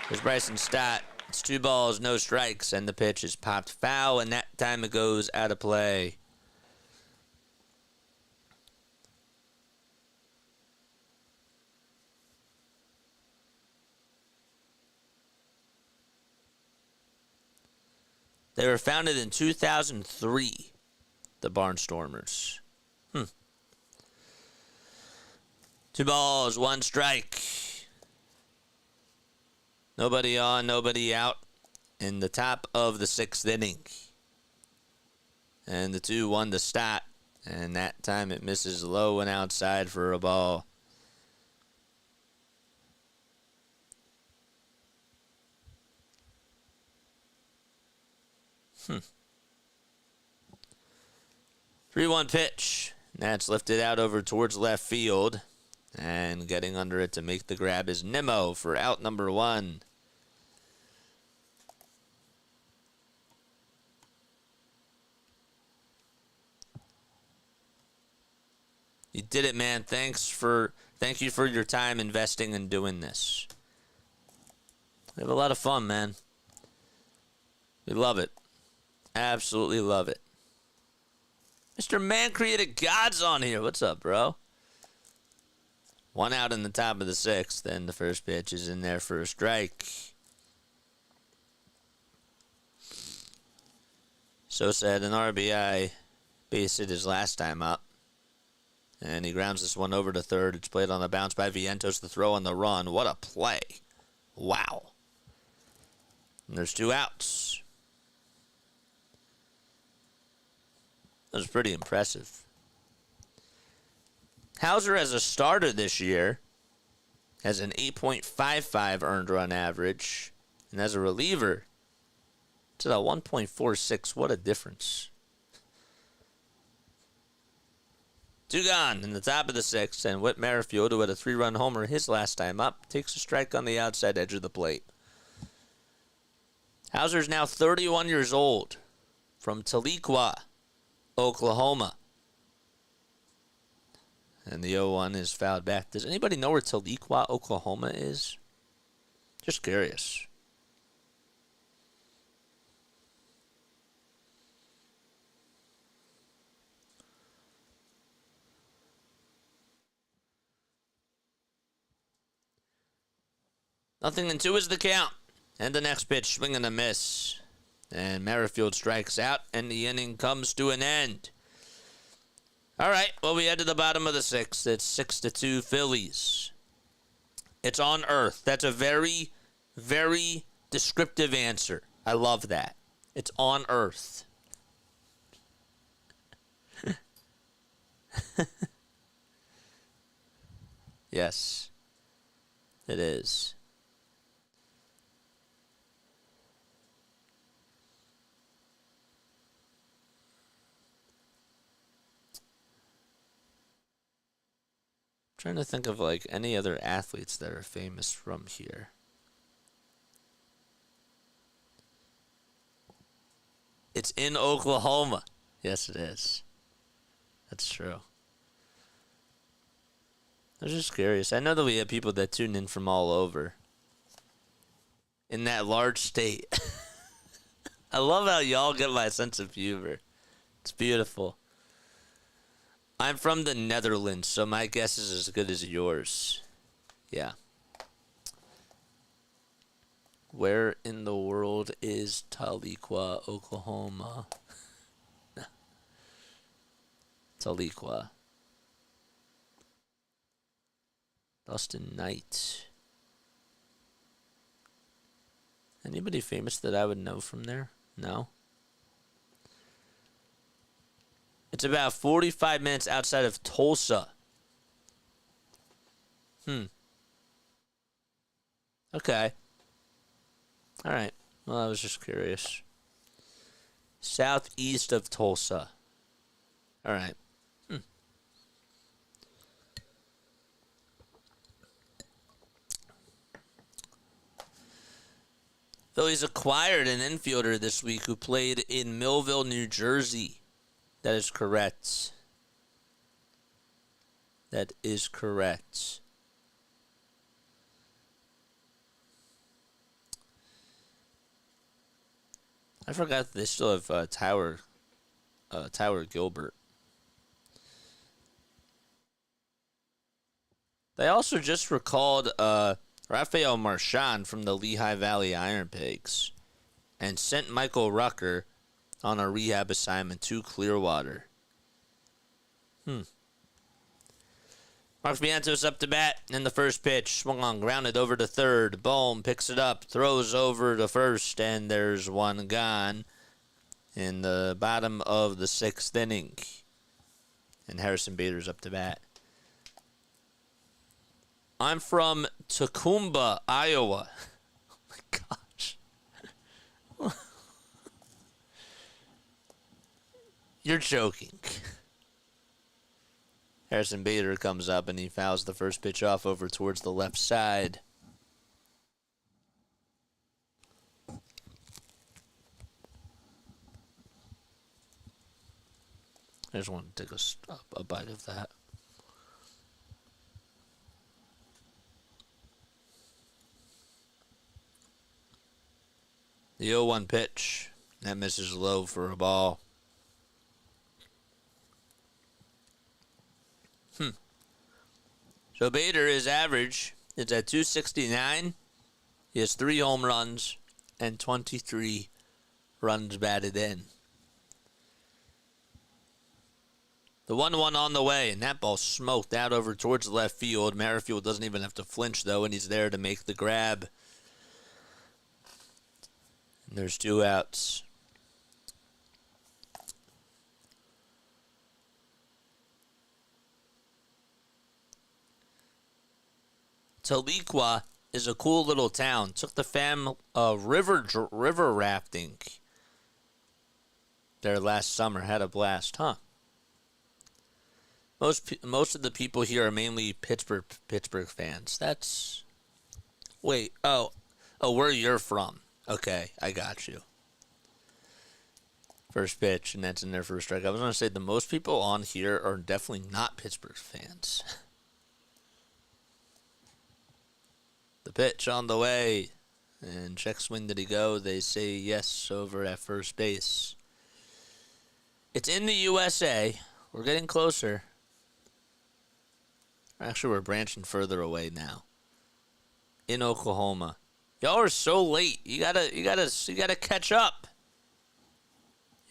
There's Bryson Stott. It's 2 balls, no strikes, and the pitch is popped foul, and that time it goes out of play. They were founded in 2003, the Barnstormers. 2 balls, 1 strike. Nobody on, nobody out in the top of the 6th inning. And the 2-1 to Stott. And that time it misses low and outside for a ball. Hmm. 3-1 pitch. That's lifted out over towards left field. And getting under it to make the grab is Nimmo for out number 1. You did it, man. Thank you for your time investing in doing this. We have a lot of fun, man. We love it. Absolutely love it. Mr. Man Created God's on here. What's up, bro? 1 out in the top of the 6th, and the first pitch is in there for a strike. Sosa had an RBI base hit his last time up. And he grounds this one over to third. It's played on a bounce by Vientos. The throw on the run. What a play. Wow. And there's 2 outs. That was pretty impressive. Hauser as a starter this year has an 8.55 earned run average. And as a reliever, it's at a 1.46. What a difference. 2 gone in the top of the 6th, and Whit Merrifield, who had a 3-run homer his last time up, takes a strike on the outside edge of the plate. Hauser's now 31 years old, from Tahlequah, Oklahoma. And the 0-1 is fouled back. Does anybody know where Tahlequah, Oklahoma is? Just curious. 0-2 is the count. And the next pitch, swing and a miss. And Merrifield strikes out, and the inning comes to an end. All right, well, we head to the bottom of the sixth. It's 6-2 Phillies. It's on Earth. That's a very, very descriptive answer. I love that. It's on Earth. Yes, it is. Trying to think of like any other athletes that are famous from here. It's in Oklahoma. Yes, it is. That's true. I was just curious. I know that we have people that tune in from all over. In that large state. I love how y'all get my sense of humor. It's beautiful. I'm from the Netherlands, so my guess is as good as yours. Yeah. Where in the world is Tahlequah, Oklahoma? Tahlequah. Dustin Knight. Anybody famous that I would know from there? No? It's about 45 minutes outside of Tulsa. Okay. All right. Well, I was just curious. Southeast of Tulsa. All right. Phillies acquired an infielder this week who played in Millville, New Jersey. That is correct. That is correct. I forgot that they still have Tyler Gilbert. They also just recalled Rafael Marchand from the Lehigh Valley Iron Pigs and sent Michael Rucker on a rehab assignment to Clearwater. Marcos Vientos up to bat in the first pitch. Swung on, grounded over to third. Bohm picks it up, throws over to first, and there's one gone in the bottom of the sixth inning. And Harrison Bader's up to bat. I'm from Tacoma, Iowa. Oh my gosh. You're joking. Harrison Bader comes up and he fouls the first pitch off over towards the left side. I just want to take a bite of that. The 0-1 pitch. That misses low for a ball. So Bader, his average is at 269. He has 3 home runs and 23 runs batted in. The 1-1 on the way, and that ball smoked out over towards the left field. Merrifield doesn't even have to flinch, though, and he's there to make the grab. And there's 2 outs. Tahlequah is a cool little town. Took the fam river rafting there last summer. Had a blast, huh? Most of the people here are mainly Pittsburgh fans. That's wait. Oh, where you're from? Okay, I got you. First pitch, and that's in their first strike. I was going to say the most people on here are definitely not Pittsburgh fans. The pitch on the way, and check swing, did he go? They say yes over at first base. It's in the USA. We're getting closer. Actually, we're branching further away now. in Oklahoma. Y'all are so late. You gotta catch up.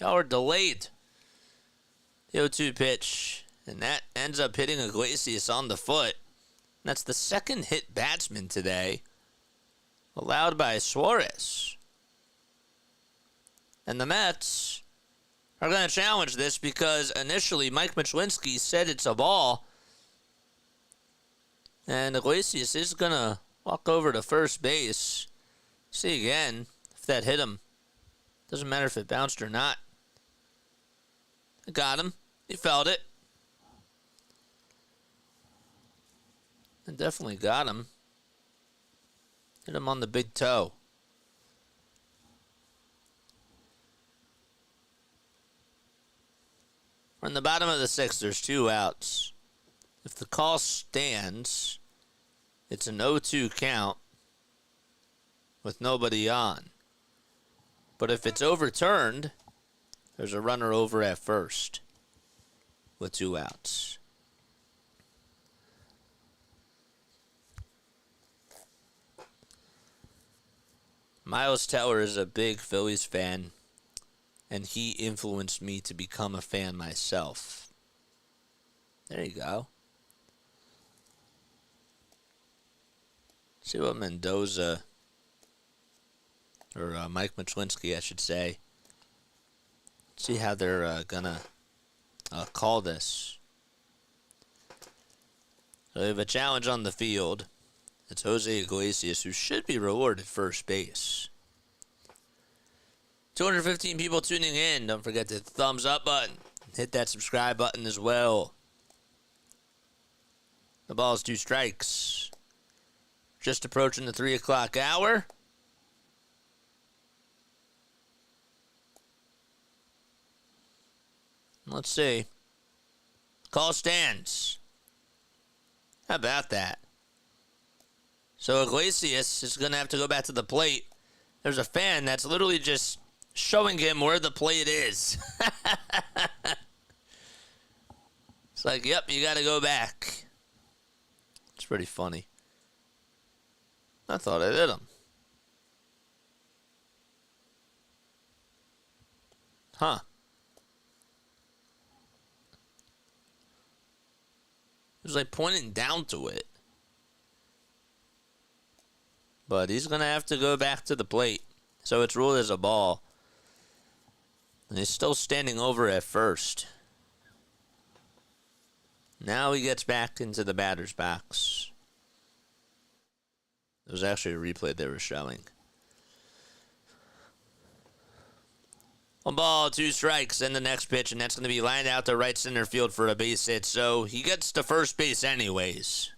Y'all are delayed. The 0-2 pitch, and that ends up hitting Iglesias on the foot. That's the second hit batsman today, allowed by Suarez. And the Mets are going to challenge this because initially Mike Michalewski said it's a ball. And Iglesias is going to walk over to first base. See again if that hit him. Doesn't matter if it bounced or not. It got him. He felt it. It definitely got him. Hit him on the big toe. We're in the bottom of the sixth. There's 2 outs. If the call stands, it's an 0-2 count with nobody on. But if it's overturned, there's a runner over at first with 2 outs. Miles Teller is a big Phillies fan, and he influenced me to become a fan myself. There you go. See what Mendoza, or Mike Michalewski, I should say. See how they're gonna call this. So we have a challenge on the field. It's Jose Iglesias, who should be rewarded first base. 215 people tuning in. Don't forget to hit the thumbs up button. Hit that subscribe button as well. The ball is 2 strikes. Just approaching the 3 o'clock hour. Let's see. Call stands. How about that? So Iglesias is going to have to go back to the plate. There's a fan that's literally just showing him where the plate is. It's like, yep, you got to go back. It's pretty funny. I thought I hit him. Huh. It was like pointing down to it. But he's going to have to go back to the plate. So it's ruled as a ball. And he's still standing over at first. Now he gets back into the batter's box. It was actually a replay they were showing. 1 ball, 2 strikes, and the next pitch, and that's going to be lined out to right center field for a base hit. So he gets to first base anyways.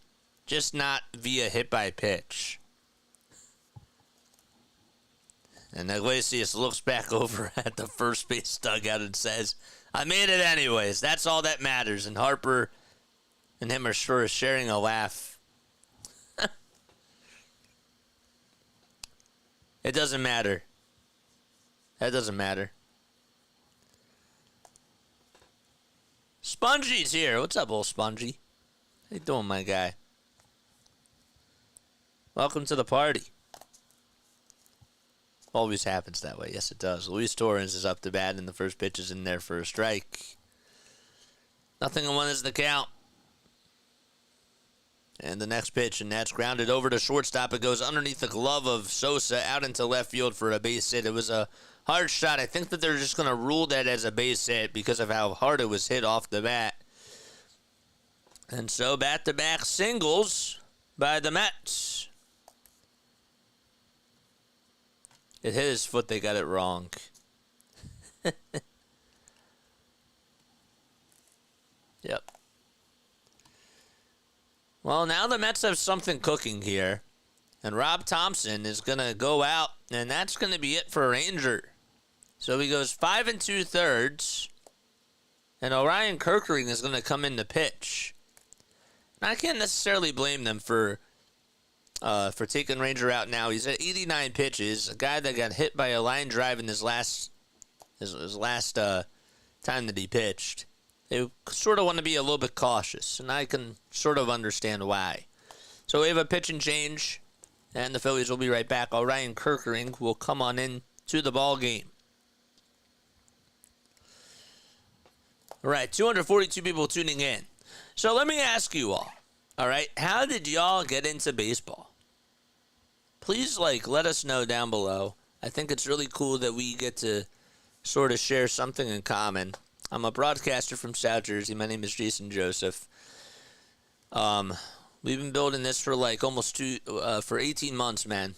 Just not via hit by pitch. And Iglesias looks back over at the first base dugout and says, I made it anyways. That's all that matters. And Harper and him are sure sharing a laugh. It doesn't matter. That doesn't matter. Spongy's here. What's up, old Spongy? How you doing, my guy? Welcome to the party. Always happens that way. Yes, it does. Luis Torres is up to bat, and the first pitch is in there for a strike. 0-1 is the count. And the next pitch, and that's grounded over to shortstop. It goes underneath the glove of Sosa out into left field for a base hit. It was a hard shot. I think that they're just going to rule that as a base hit because of how hard it was hit off the bat. And so back-to-back singles by the Mets. It hit his foot. They got it wrong. Yep. Well, now the Mets have something cooking here. And Rob Thompson is going to go out, and that's going to be it for Ranger. So he goes 5 2/3. And Orion Kerkering is going to come in to pitch. And I can't necessarily blame them for taking Ranger out now. He's at 89 pitches. A guy that got hit by a line drive in his last time that he pitched. They sort of want to be a little bit cautious, and I can sort of understand why. So we have a pitch and change And the Phillies will be right back. Ryan Kirkering will come on in to the ball game. All right, 242 people tuning in. So let me ask you all right, how did y'all get into baseball? Please, let us know down below. I think it's really cool that we get to sort of share something in common. I'm a broadcaster from South Jersey. My name is Jason Joseph. We've been building this for for 18 months, man.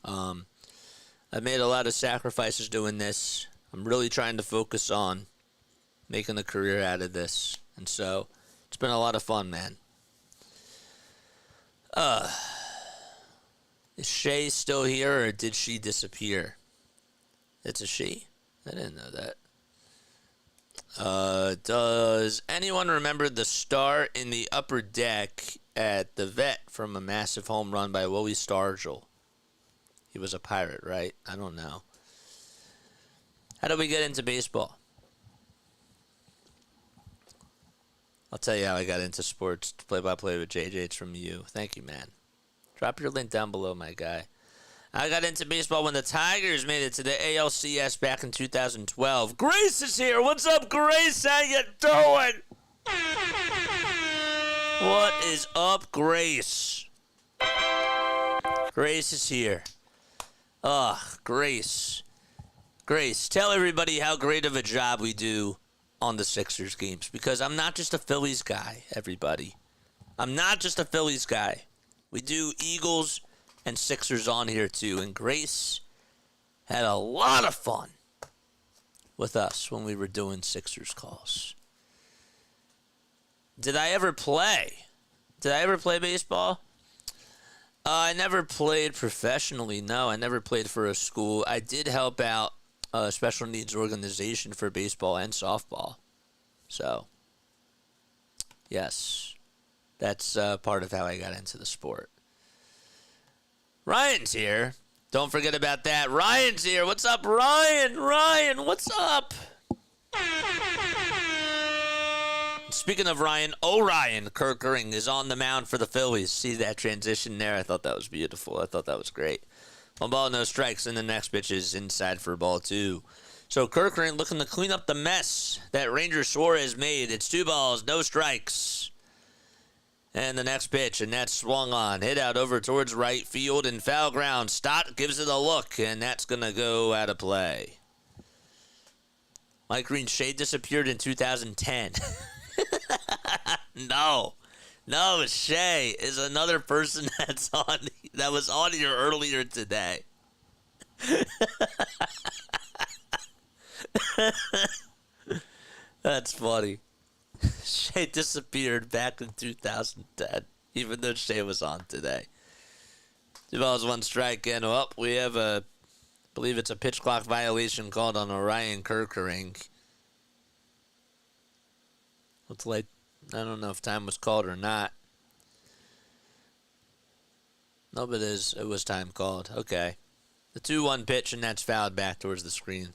I've made a lot of sacrifices doing this. I'm really trying to focus on making a career out of this. And so it's been a lot of fun, man. Is Shay still here, or did she disappear? It's a she? I didn't know that. Does anyone remember the star in the upper deck at the Vet from a massive home run by Willie Stargell? He was a Pirate, right? I don't know. How did we get into baseball? I'll tell you how I got into sports. Play-by-play with JJ. It's from you. Thank you, man. Drop your link down below, my guy. I got into baseball when the Tigers made it to the ALCS back in 2012. Grace is here. What's up, Grace? How you doing? What is up, Grace? Grace is here. Grace. Grace, tell everybody how great of a job we do on the Sixers games, because I'm not just a Phillies guy, everybody. I'm not just a Phillies guy. We do Eagles and Sixers on here too, and Grace had a lot of fun with us when we were doing Sixers calls. Did I ever play? Did I ever play baseball? I never played professionally. No, I never played for a school. I did help out a special needs organization for baseball and softball. So, yes, that's part of how I got into the sport. Ryan's here. Don't forget about that. Ryan's here. What's up, Ryan? Ryan, what's up? Speaking of Ryan, Orion Kirkering is on the mound for the Phillies. See that transition there? I thought that was beautiful. I thought that was great. 1 ball, no strikes, and the next pitch is inside for ball 2. So Kirkering looking to clean up the mess that Ranger Suarez made. It's 2 balls, no strikes. And the next pitch, and that's swung on. Hit out over towards right field and foul ground. Stott gives it a look, and that's going to go out of play. Mike Green's shade disappeared in 2010. No, Shay is another person that was on here earlier today. That's funny. Shay disappeared back in 2010, even though Shay was on today. 2 balls, 1 strike, and we have I believe it's a pitch clock violation called on Orion Kirkering. Looks like, I don't know if time was called or not. No, but it was time called. Okay. The 2-1 pitch, and that's fouled back towards the screen.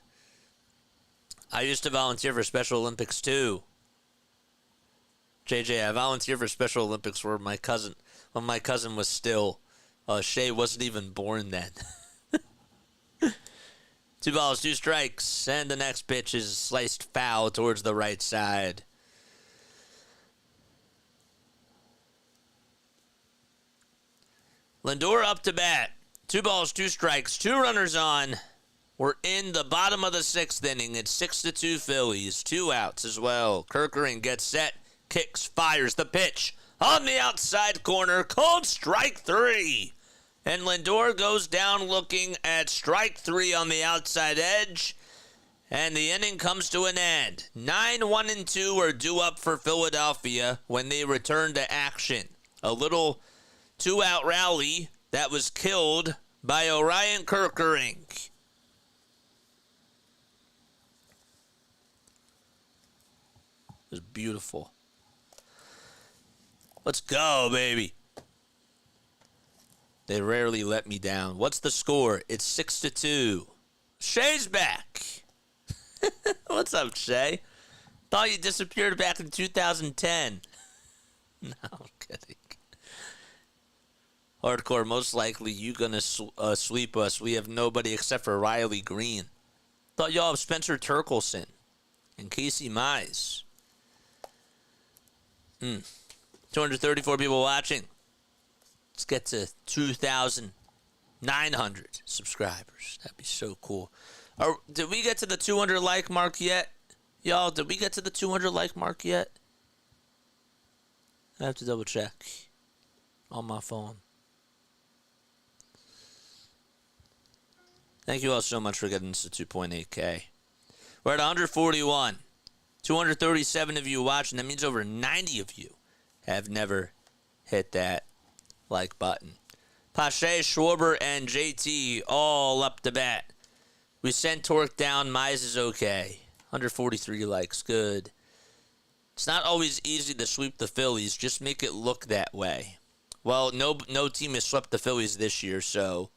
I used to volunteer for Special Olympics, too. JJ, I volunteered for Special Olympics when my cousin was still, Shay wasn't even born then. 2 balls, 2 strikes, and the next pitch is sliced foul towards the right side. Lindor up to bat. 2 balls, 2 strikes, 2 runners on. We're in the bottom of the 6th inning. It's 6-2 Phillies. 2 outs as well. Kirkering gets set, kicks, fires the pitch on the outside corner. Called strike 3. And Lindor goes down looking at strike 3 on the outside edge. And the inning comes to an end. 9-1-2 are due up for Philadelphia when they return to action. A little 2-out rally that was killed by Orion Kirkering. It was beautiful. Let's go, baby. They rarely let me down. What's the score? It's 6-2. Shay's back. What's up, Shay? Thought you disappeared back in 2010. No, I'm kidding. Hardcore, most likely you gonna sweep us. We have nobody except for Riley Green. Thought y'all have Spencer Turkelson and Casey Mize. 234 people watching. Let's get to 2,900 subscribers. That'd be so cool. Did we get to the 200 like mark yet? Y'all, did we get to the 200 like mark yet? I have to double check on my phone. Thank you all so much for getting us to 2.8K. We're at 141. 237 of you watching. That means over 90 of you have never hit that like button. Pache, Schwarber, and JT all up to bat. We sent Torque down. Mize is okay. 143 likes. Good. It's not always easy to sweep the Phillies. Just make it look that way. Well, no team has swept the Phillies this year, so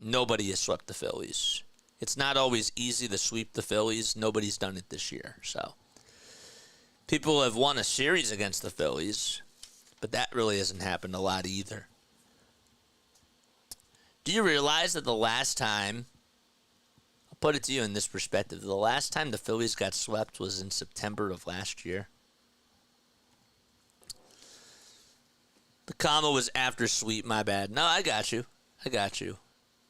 nobody has swept the Phillies. It's not always easy to sweep the Phillies. Nobody's done it this year, so people have won a series against the Phillies, but that really hasn't happened a lot either. Do you realize that the last time, I'll put it to you in this perspective, the last time the Phillies got swept was in September of last year? The comma was after sweep, my bad. No, I got you.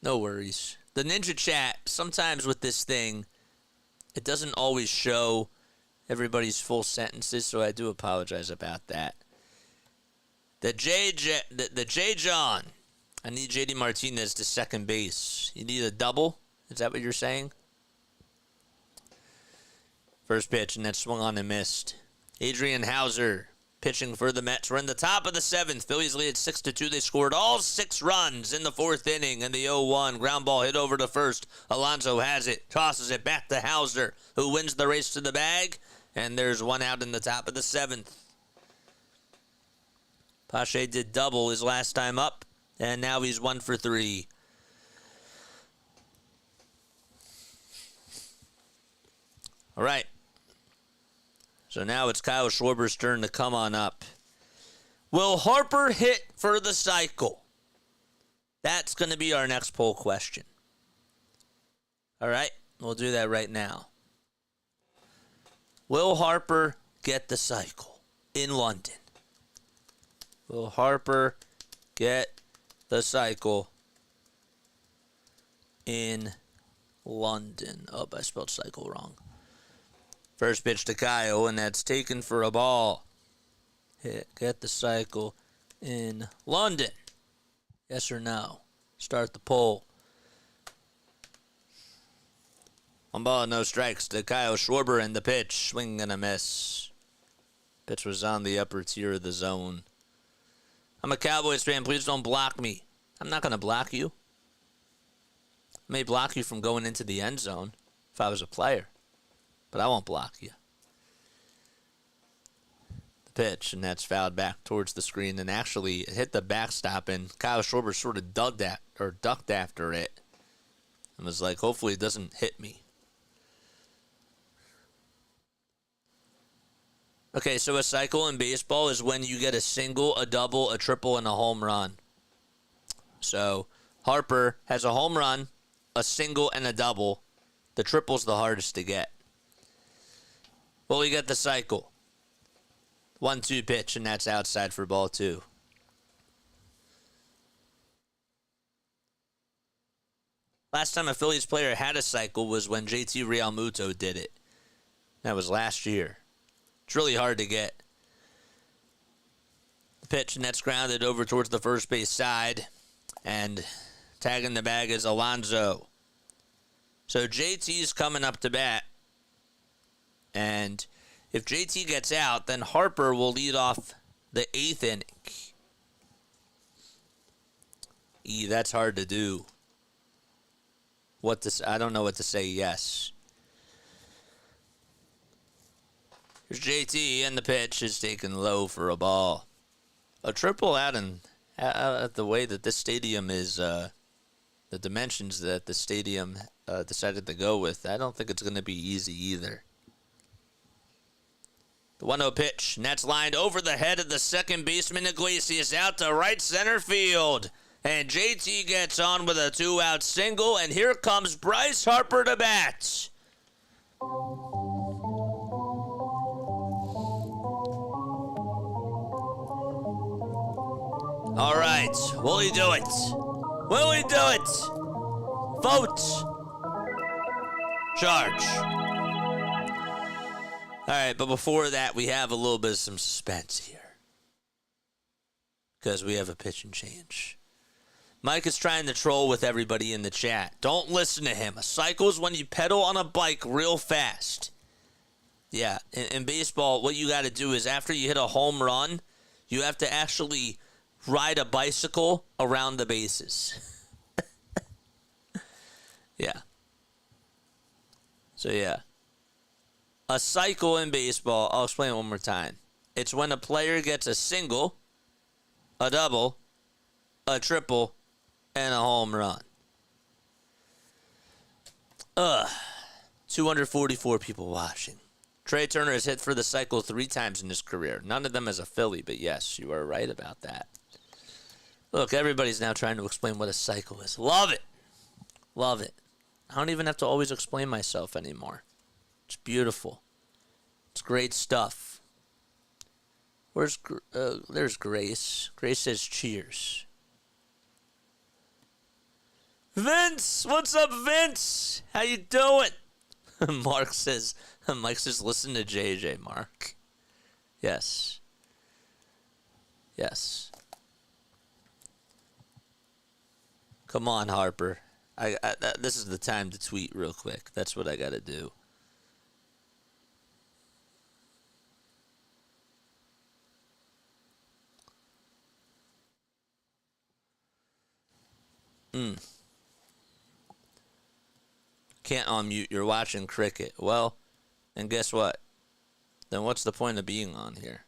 No worries. The Ninja Chat, sometimes with this thing, it doesn't always show everybody's full sentences, so I do apologize about that. The J. John. I need JD Martinez to second base. You need a double? Is that what you're saying? First pitch, and that swung on and missed. Adrian Hauser pitching for the Mets. We're in the top of the seventh. Phillies lead 6-2. They scored all 6 runs in the fourth inning in the 0-1. Ground ball hit over to first. Alonso has it. Tosses it back to Hauser, who wins the race to the bag. And there's one out in the top of the seventh. Pache did double his last time up. And now he's 1 for 3. All right. So now it's Kyle Schwarber's turn to come on up. Will Harper hit for the cycle? That's going to be our next poll question. All right, we'll do that right now. Will Harper get the cycle in London? Will Harper get the cycle in London? Oh, I spelled cycle wrong. First pitch to Kyle, and that's taken for a ball. Get the cycle in London. Yes or no? Start the poll. 1 ball, no strikes to Kyle Schwarber, and the pitch. Swing and a miss. Pitch was on the upper tier of the zone. I'm a Cowboys fan. Please don't block me. I'm not going to block you. I may block you from going into the end zone if I was a player, but I won't block you. The pitch, and that's fouled back towards the screen, and actually it hit the backstop, and Kyle Schwarber sort of ducked after it and was like, hopefully it doesn't hit me. Okay, so a cycle in baseball is when you get a single, a double, a triple, and a home run. So Harper has a home run, a single, and a double. The triple's the hardest to get. Well, we get the cycle. 1-2 pitch, and that's outside for ball 2. Last time a Phillies player had a cycle was when JT Realmuto did it. That was last year. It's really hard to get. The pitch, and that's grounded over towards the first base side. And tagging the bag is Alonso. So JT's coming up to bat. And if JT gets out, then Harper will lead off the 8th inning. That's hard to do. I don't know what to say yes. Here's JT, and the pitch is taken low for a ball. A triple out at the way that this stadium is, the dimensions that the stadium decided to go with, I don't think it's going to be easy either. The 1-0 pitch. And that's lined over the head of the second baseman Iglesias out to right center field. And JT gets on with a 2-out single. And here comes Bryce Harper to bat. All right. Will he do it? Will he do it? Vote. Charge. All right, but before that, we have a little bit of some suspense here. Because we have a pitch and change. Mike is trying to troll with everybody in the chat. Don't listen to him. A cycle is when you pedal on a bike real fast. Yeah, in baseball, what you got to do is after you hit a home run, you have to actually ride a bicycle around the bases. Yeah. So, yeah. A cycle in baseball, I'll explain it one more time. It's when a player gets a single, a double, a triple, and a home run. 244 people watching. Trey Turner has hit for the cycle 3 times in his career. None of them as a Philly, but yes, you are right about that. Look, everybody's now trying to explain what a cycle is. Love it. Love it. I don't even have to always explain myself anymore. It's beautiful. It's great stuff. There's Grace. Grace says cheers. Vince! What's up, Vince? How you doing? Mike says, listen to JJ, Mark. Yes. Yes. Come on, Harper. This is the time to tweet real quick. That's what I got to do. Can't unmute. You're watching cricket. Well, and guess what? Then what's the point of being on here?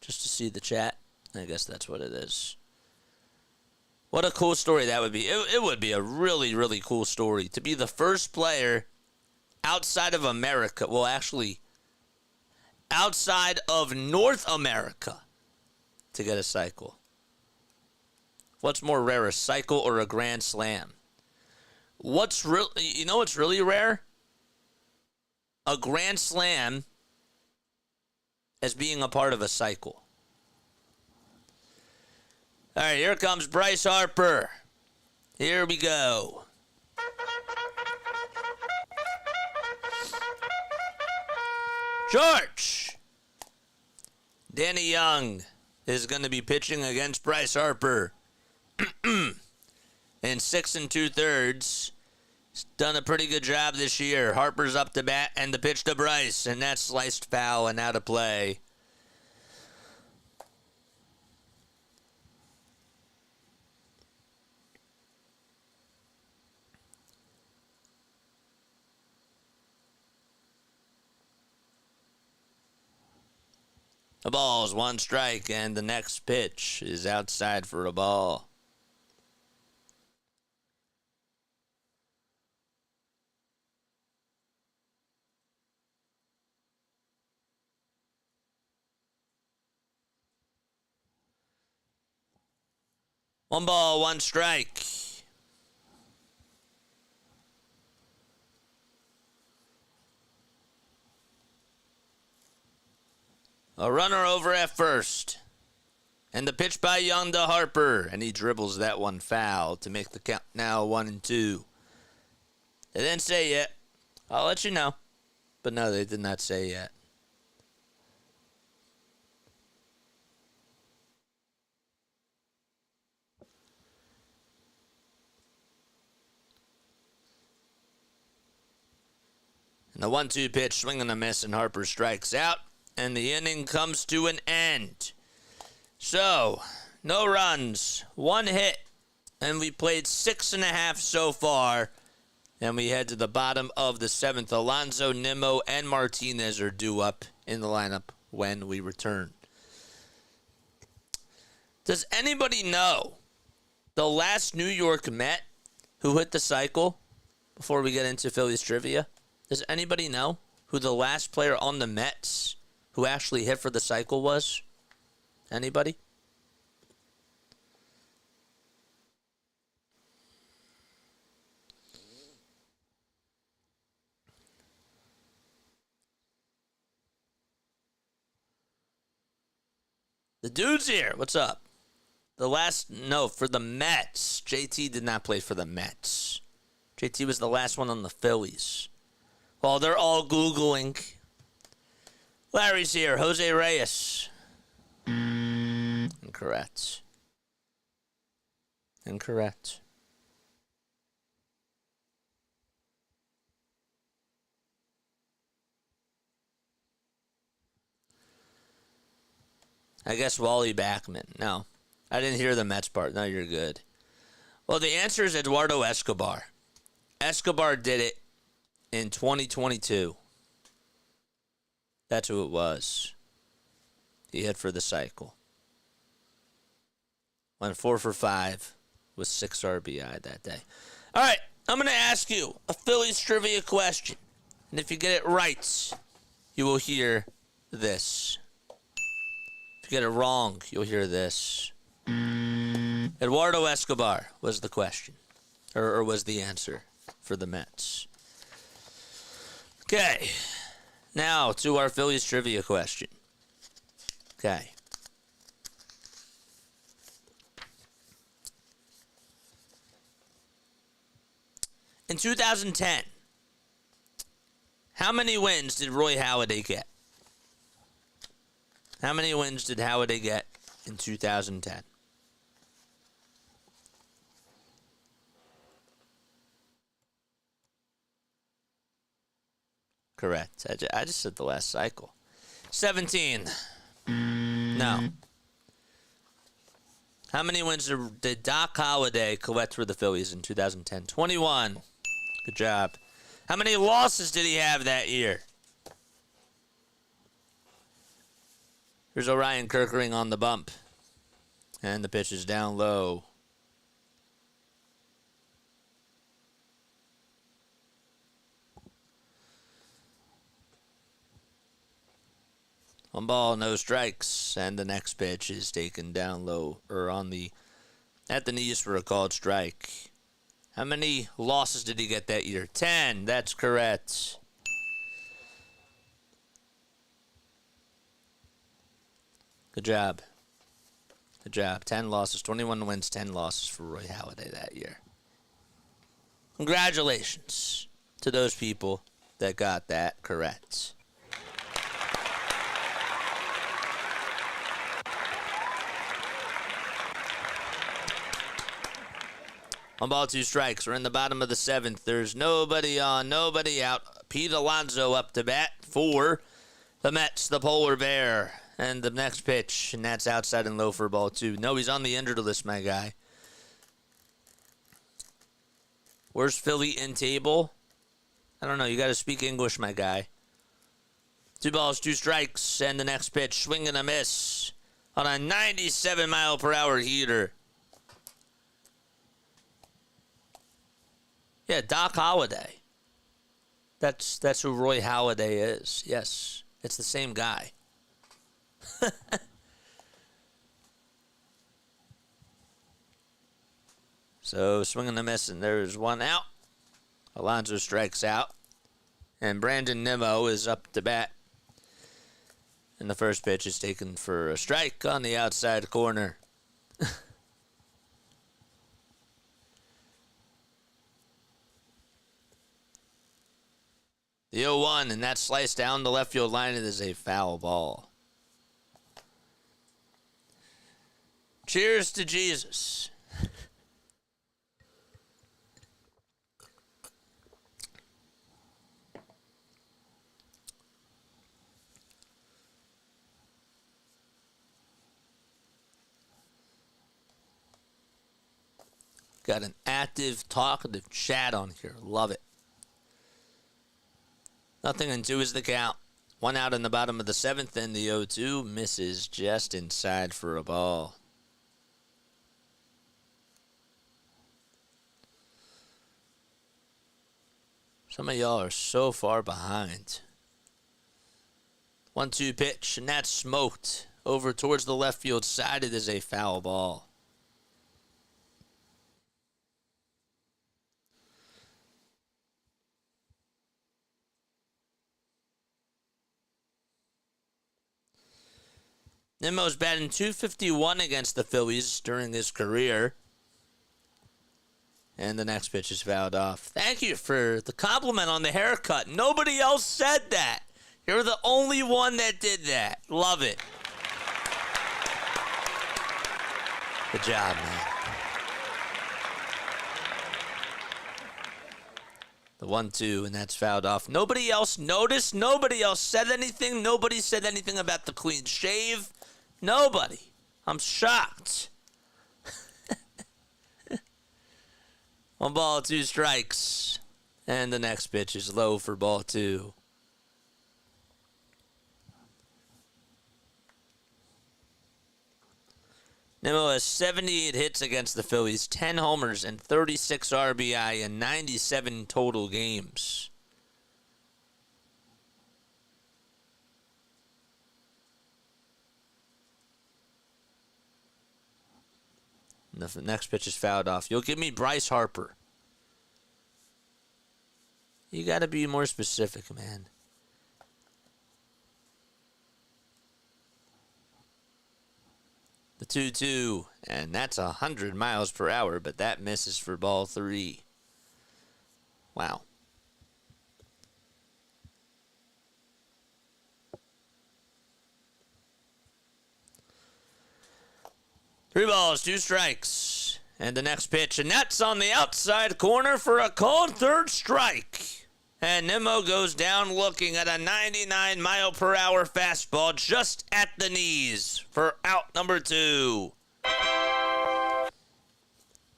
Just to see the chat? I guess that's what it is. What a cool story that would be. It would be a really, really cool story to be the first player outside of America. Well, actually, outside of North America to get a cycle. What's more rare, a cycle or a grand slam? What's really rare? A grand slam as being a part of a cycle. All right, here comes Bryce Harper. Here we go. George. Danny Young is going to be pitching against Bryce Harper. In 6 2/3. He's done a pretty good job this year. Harper's up to bat and the pitch to Bryce, and that's sliced foul and out of play. The ball's 1 strike, and the next pitch is outside for a ball. One ball, 1 strike. A runner over at first. And the pitch by Young to Harper. And he dribbles that one foul to make the count now 1-2. They didn't say yet. I'll let you know. But no, they did not say yet. And the 1-2 pitch, swing and a miss, and Harper strikes out. And the inning comes to an end. So, no runs, 1 hit. And we played 6.5 so far. And we head to the bottom of the 7th. Alonso, Nimmo, and Martinez are due up in the lineup when we return. Does anybody know the last New York Met who hit the cycle before we get into Phillies trivia? Does anybody know? who the last player on the Mets who actually hit for the cycle was? Anybody? The dude's here. What's up? For the Mets. JT did not play for the Mets. JT was the last one on the Phillies. Well, they're all Googling. Larry's here. Jose Reyes. Incorrect. Incorrect. I guess Wally Backman. No. I didn't hear the Mets part. No, you're good. Well, the answer is Eduardo Escobar. Escobar did it in 2022. That's who it was. He hit for the cycle. Went 4 for 5 with 6 RBI that day. All right, I'm going to ask you a Phillies trivia question. And if you get it right, you will hear this. If you get it wrong, you'll hear this. Eduardo Escobar was the question, or was the answer for the Mets. Okay, now to our Phillies trivia question. Okay. In 2010, how many wins did Roy Halladay get? How many wins did Halladay get in 2010? Correct. I just said the last cycle. 17. No. How many wins did Doc Halladay collect for the Phillies in 2010? 21. Good job. How many losses did he have that year? Here's Orion Kirkering on the bump. And the pitch is down low. One ball, no strikes, and the next pitch is taken down low, or at the knees for a called strike. How many losses did he get that year? 10. That's correct. Good job. Good job. 10 losses, 21 wins, 10 losses for Roy Halladay that year. Congratulations to those people that got that correct. One ball, 2 strikes. We're in the bottom of the 7th. There's nobody on, nobody out. Pete Alonso up to bat for the Mets, the polar bear. And the next pitch, and that's outside and low for ball 2. No, he's on the injured list, my guy. Where's Philly in table? I don't know. You got to speak English, my guy. 2 balls, 2 strikes, and the next pitch, swing and a miss on a 97-mile-per-hour heater. Yeah, Doc Halladay. That's who Roy Halladay is. Yes, it's the same guy. So, swing and a miss, and there's 1 out. Alonso strikes out. And Brandon Nimmo is up to bat. And the first pitch is taken for a strike on the outside corner. The 0-1, and that slice down the left field line, it is a foul ball. Cheers to Jesus. Got an active, talkative chat on here. Love it. 0-2 is the count. 1 out in the bottom of the 7th, and the 0-2 misses just inside for a ball. Some of y'all are so far behind. 1-2 pitch, and that's smoked over towards the left field side. It is a foul ball. Nimmo's batting .251 against the Phillies during his career. And the next pitch is fouled off. Thank you for the compliment on the haircut. Nobody else said that. You're the only one that did that. Love it. Good job, man. The 1-2, and that's fouled off. Nobody else noticed. Nobody else said anything. Nobody said anything about the clean shave. Nobody. I'm shocked. 1 ball, 2 strikes. And the next pitch is low for ball 2. Nimmo has 78 hits against the Phillies, 10 homers, and 36 RBI in 97 total games. And the next pitch is fouled off. You'll give me Bryce Harper. You got to be more specific, man. The 2-2, and that's 100 miles per hour, but that misses for ball 3. Wow. Three balls, 2 strikes. And the next pitch, and that's on the outside corner for a called third strike. And Nimmo goes down looking at a 99-mile-per-hour fastball just at the knees for out number 2.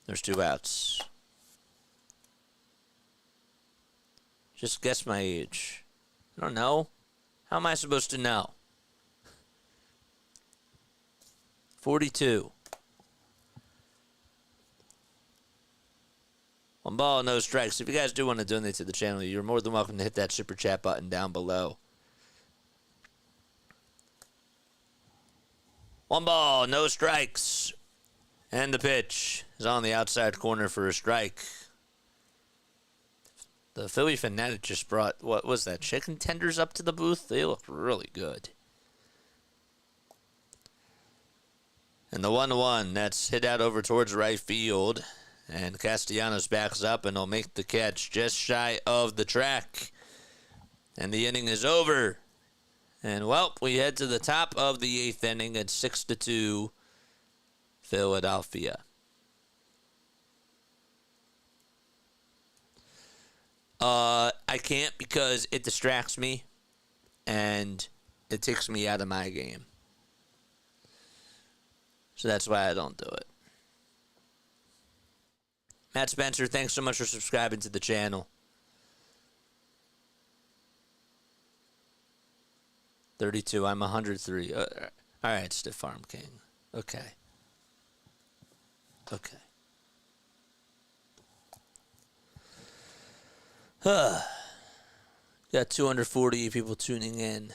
There's 2 outs. Just guess my age. I don't know. How am I supposed to know? 42. 1 ball, no strikes. If you guys do want to donate to the channel, you're more than welcome to hit that super chat button down below. 1 ball, no strikes. And the pitch is on the outside corner for a strike. The Philly fanatic just brought, what was that, chicken tenders up to the booth? They look really good. And the 1-1, that's hit out over towards right field. And Castellanos backs up and will make the catch just shy of the track. And the inning is over. And, well, we head to the top of the 8th inning at 6-2 Philadelphia. I can't because it distracts me. And it takes me out of my game. So that's why I don't do it. Matt Spencer, thanks so much for subscribing to the channel. 32, I'm 103. All right, Stiff Farm King. Okay. Okay. Got 240 people tuning in.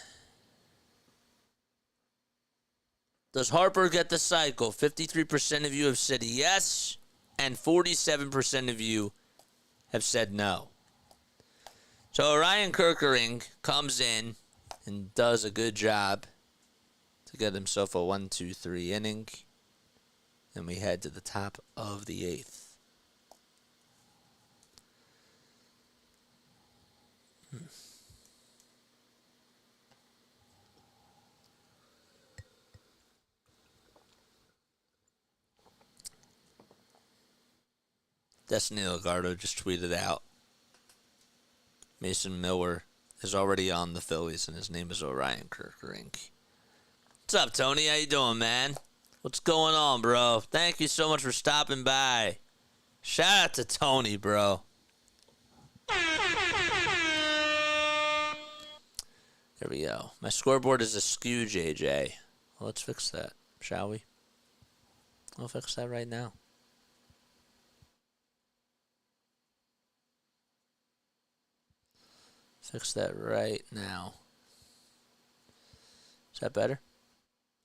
Does Harper get the cycle? 53% of you have said yes. And 47% of you have said no. So Orion Kerkering comes in and does a good job to get himself a 1-2-3 inning. And we head to the top of the 8th. Destiny Legardo just tweeted out. Mason Miller is already on the Phillies, and his name is Orion Kerkering. What's up, Tony? How you doing, man? What's going on, bro? Thank you so much for stopping by. Shout out to Tony, bro. There we go. My scoreboard is askew, JJ. Well, let's fix that, shall we? I'll fix that right now. Fix that right now. Is that better?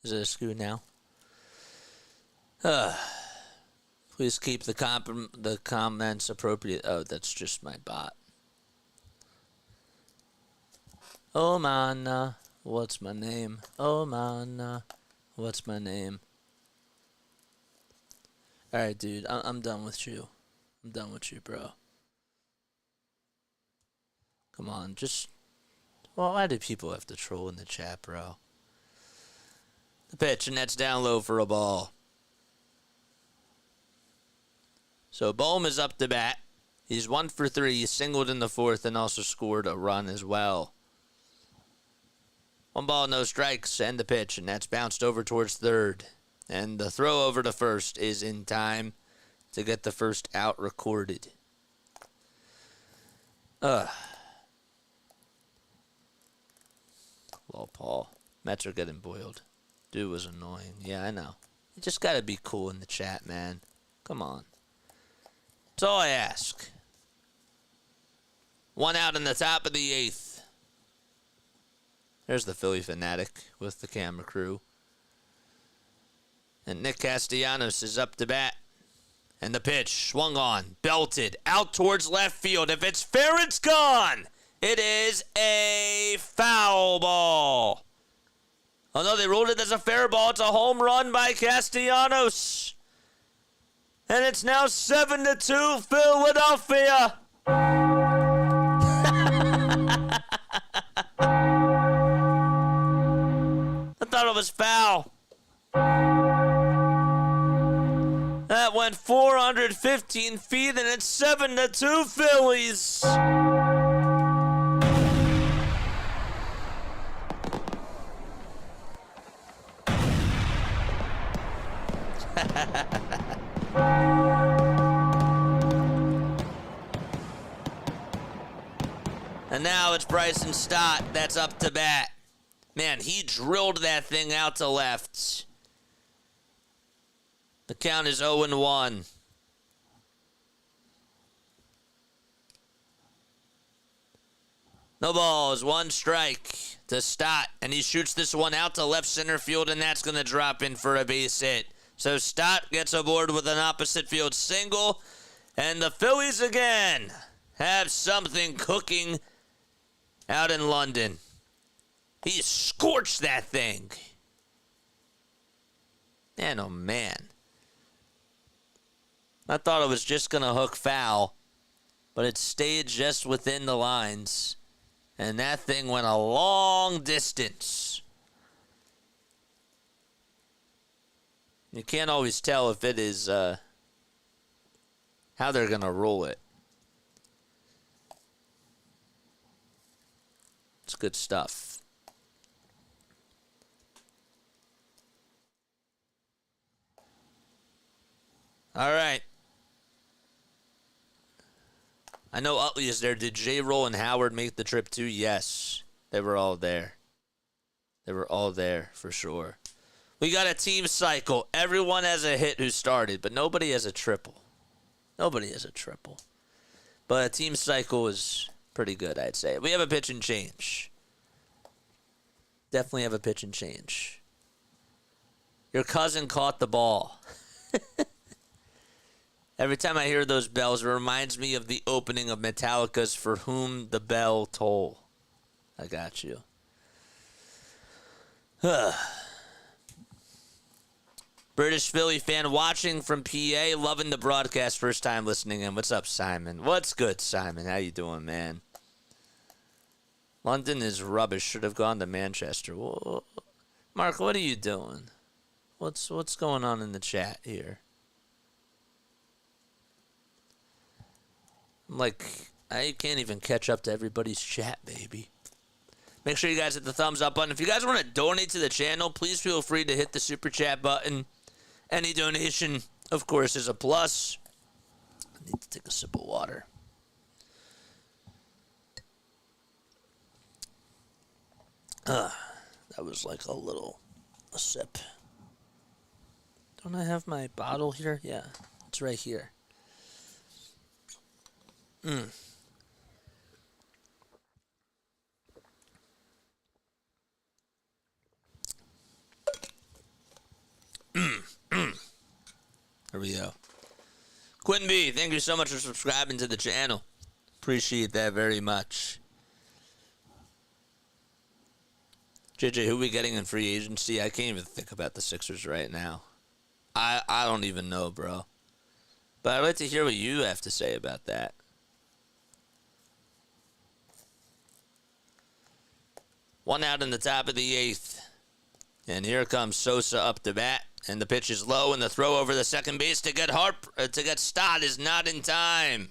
Is it askew now? Please keep the comments appropriate. Oh, that's just my bot. Oh, man, what's my name? Oh, man, what's my name? All right, dude, I'm done with you. I'm done with you, bro. Come on, just... Well, why do people have to troll in the chat, bro? The pitch, and that's down low for a ball. So Bohm is up to bat. He's 1 for 3. He singled in the 4th and also scored a run as well. 1 ball, no strikes, and the pitch, and that's bounced over towards 3rd. And the throw over to 1st is in time to get the first out recorded. Well, Paul. Mets are getting boiled. Dude was annoying. Yeah, I know. You just gotta be cool in the chat, man. Come on. That's all I ask. 1 out in the top of the 8th. There's the Philly fanatic with the camera crew. And Nick Castellanos is up to bat. And the pitch, swung on, belted, out towards left field. If it's fair, it's gone. It is a foul ball. Oh, no, they ruled it as a fair ball. It's a home run by Castellanos. And it's now 7-2 Philadelphia. I thought it was foul. That went 415 feet, and it's 7-2 Phillies. And now it's Bryson Stott that's up to bat. Man, he drilled that thing out to left. The count is 0-1. No balls, 1 strike to Stott. And he shoots this one out to left center field, and that's going to drop in for a base hit. So Stott gets aboard with an opposite field single. And the Phillies again have something cooking out in London. He scorched that thing. Man, oh man. I thought it was just going to hook foul, but it stayed just within the lines. And that thing went a long distance. You can't always tell if it is how they're going to roll it. It's good stuff. All right. I know Utley is there. Did J-Roll and Howard make the trip too? Yes. They were all there. They were all there for sure. We got a team cycle. Everyone has a hit who started, but nobody has a triple. Nobody has a triple. But a team cycle is pretty good, I'd say. We have a pitch and change. Definitely have a pitch and change. Your cousin caught the ball. Every time I hear those bells, it reminds me of the opening of Metallica's For Whom the Bell Toll. I got you. British Philly fan watching from PA, loving the broadcast, first time listening in. What's up, Simon? What's good, Simon? How you doing, man? London is rubbish. Should have gone to Manchester. Whoa. Mark, what are you doing? What's going on in the chat here? I can't even catch up to everybody's chat, baby. Make sure you guys hit the thumbs up button. If you guys want to donate to the channel, please feel free to hit the super chat button. Any donation, of course, is a plus. I need to take a sip of water. That was like a sip. Don't I have my bottle here? Yeah, it's right here. Here we go. Quinn B, thank you so much for subscribing to the channel. Appreciate that very much. JJ, who are we getting in free agency? I can't even think about the Sixers right now. I don't even know, bro. But I'd like to hear what you have to say about that. One out in the top of the 8th. And here comes Sosa up to bat. And the pitch is low, and the throw over the second base to get Stott is not in time.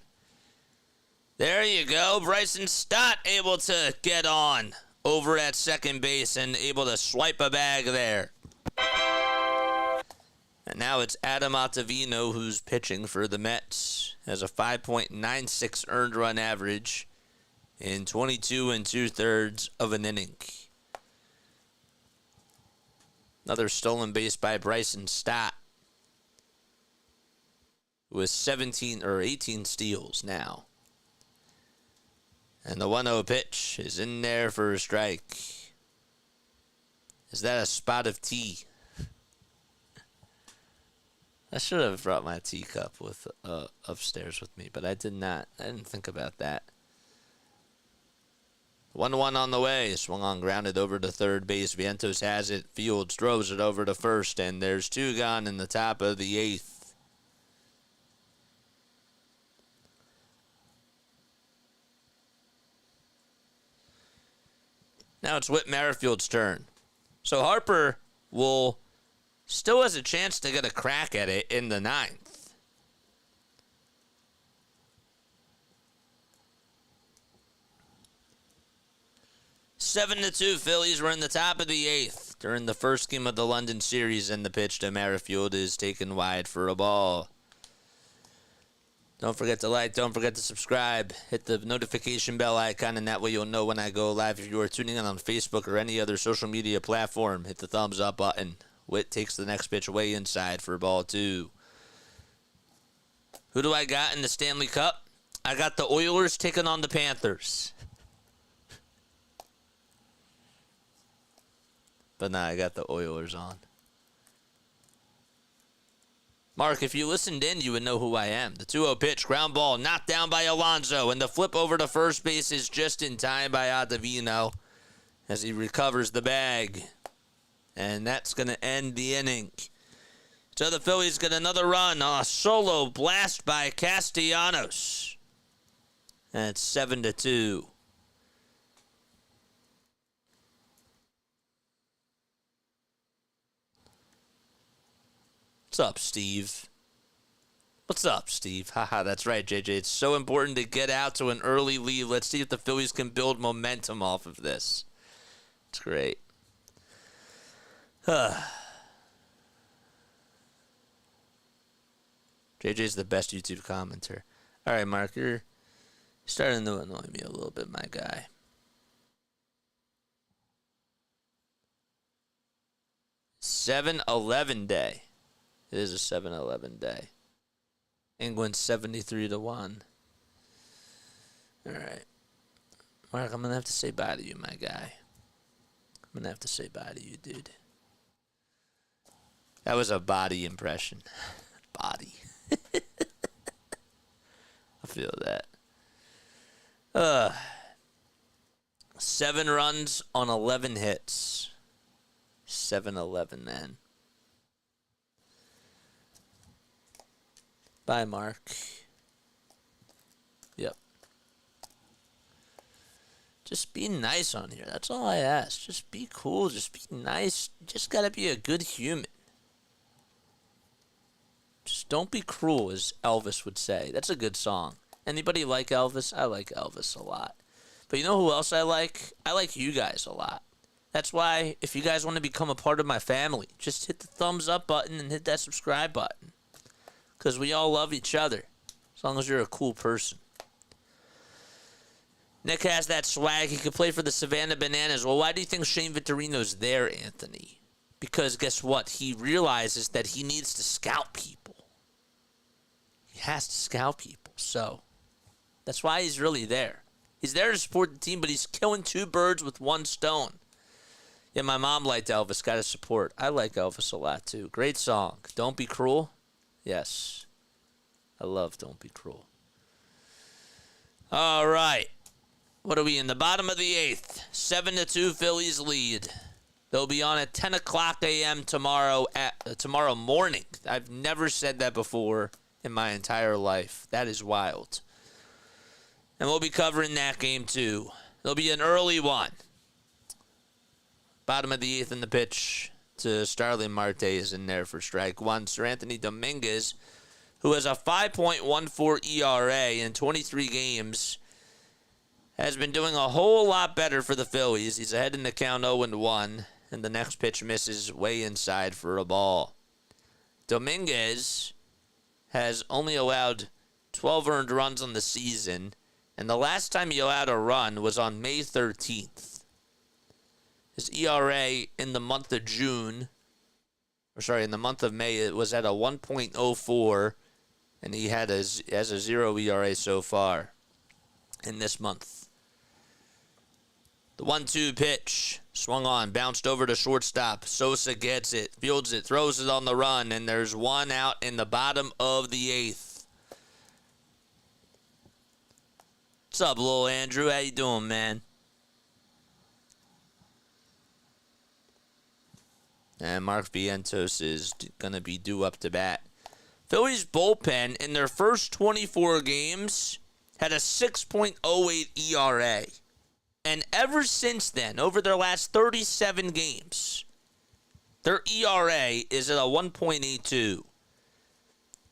There you go. Bryson Stott able to get on over at second base and able to swipe a bag there. And now it's Adam Ottavino who's pitching for the Mets. Has a 5.96 earned run average in 22 2/3 of an inning. Another stolen base by Bryson Stott with 17 or 18 steals now. And the 1-0 pitch is in there for a strike. Is that a spot of tea? I should have brought my teacup with upstairs with me, but I did not. I didn't think about that. 1-1 on the way. Swung on, grounded over to third base. Vientos has it. Fields throws it over to first, and there's 2 gone in the top of the 8th. Now it's Whit Merrifield's turn. So Harper still has a chance to get a crack at it in the 9th. Seven to 2 Phillies were in the top of the 8th during the first game of the London series, and the pitch to Merrifield is taken wide for a ball. Don't forget to like, don't forget to subscribe, hit the notification bell icon, and that way you'll know when I go live. If you are tuning in on Facebook or any other social media platform, hit the thumbs up button. Witt takes the next pitch way inside for ball 2. Who do I got in the Stanley Cup? I got the Oilers taking on the Panthers. But nah, I got the Oilers on. Mark, if you listened in, you would know who I am. The 2-0 pitch, ground ball, knocked down by Alonso, and the flip over to first base is just in time by Ottavino as he recovers the bag. And that's going to end the inning. So the Phillies get another run on a solo blast by Castellanos. And it's 7 to 2. What's up, Steve? What's up, Steve? Haha, that's right, JJ. It's so important to get out to an early lead. Let's see if the Phillies can build momentum off of this. It's great. JJ's the best YouTube commenter. All right, Mark, you're starting to annoy me a little bit, my guy. (7-11) day. It is a 7-11 day. England 73 to 1. All right. Mark, I'm going to have to say bye to you, my guy. I'm going to have to say bye to you, dude. That was a body impression. Body. I feel that. 7 runs on 11 hits. 7-11, man. Bye, Mark. Yep. Just be nice on here. That's all I ask. Just be cool. Just be nice. You just gotta be a good human. Just don't be cruel, as Elvis would say. That's a good song. Anybody like Elvis? I like Elvis a lot. But you know who else I like? I like you guys a lot. That's why, if you guys want to become a part of my family, just hit the thumbs up button and hit that subscribe button. Because we all love each other, as long as you're a cool person. Nick has that swag. He could play for the Savannah Bananas. Well, why do you think Shane Victorino's there, Anthony? Because guess what? He realizes that he needs to scout people. He has to scout people. So that's why he's really there. He's there to support the team, but he's killing 2 birds with 1 stone. Yeah, my mom liked Elvis. Got to support. I like Elvis a lot, too. Great song. Don't Be Cruel. Yes. I love Don't Be Cruel. All right. What are we in the bottom of the 8th? 7-2 Phillies lead. They'll be on at 10 o'clock a.m. tomorrow morning. I've never said that before in my entire life. That is wild. And we'll be covering that game too. There'll be an early one. Bottom of the 8th in the pitch to Starling Marte is in there for strike one. Sir Anthony Dominguez, who has a 5.14 ERA in 23 games, has been doing a whole lot better for the Phillies. He's ahead in the count 0-1, and the next pitch misses way inside for a ball. Dominguez has only allowed 12 earned runs on the season, and the last time he allowed a run was on May 13th. His ERA in the month of May, it was at a 1.04, and he has a 0 ERA so far in this month. The 1-2 pitch, swung on, bounced over to shortstop. Sosa gets it, fields it, throws it on the run, and there's one out in the bottom of the 8th. What's up, little Andrew? How you doing, man? And Mark Vientos is going to be due up to bat. Phillies bullpen in their first 24 games had a 6.08 ERA. And ever since then, over their last 37 games, their ERA is at a 1.82.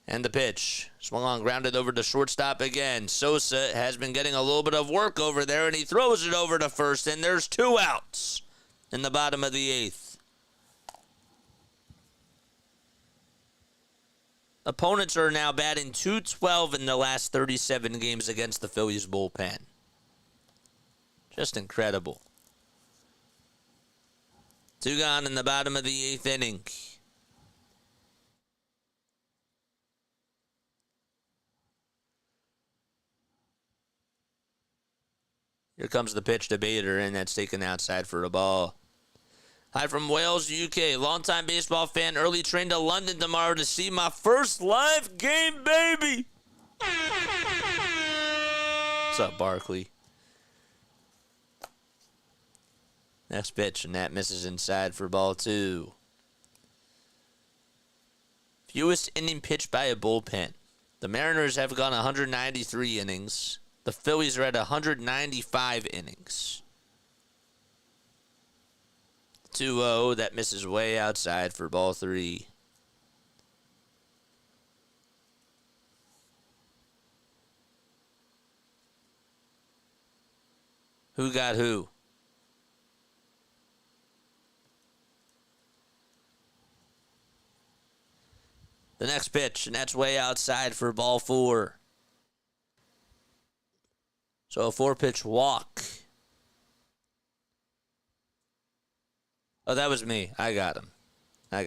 And the pitch, swung on, grounded over to shortstop again. Sosa has been getting a little bit of work over there, and he throws it over to first, and there's 2 outs in the bottom of the 8th. Opponents are now batting .212 in the last 37 games against the Phillies bullpen. Just incredible. 2 gone in the bottom of the 8th inning. Here comes the pitch to Bader, and that's taken outside for a ball. Hi from Wales, UK. Longtime baseball fan. Early train to London tomorrow to see my first live game, baby. What's up, Barkley? Next pitch, and that misses inside for ball 2. Fewest inning pitched by a bullpen. The Mariners have gone 193 innings. The Phillies are at 195 innings. 2-0, that misses way outside for ball 3. Who got who? The next pitch, and that's way outside for ball 4. So a 4-pitch walk. Oh, that was me. I got him. I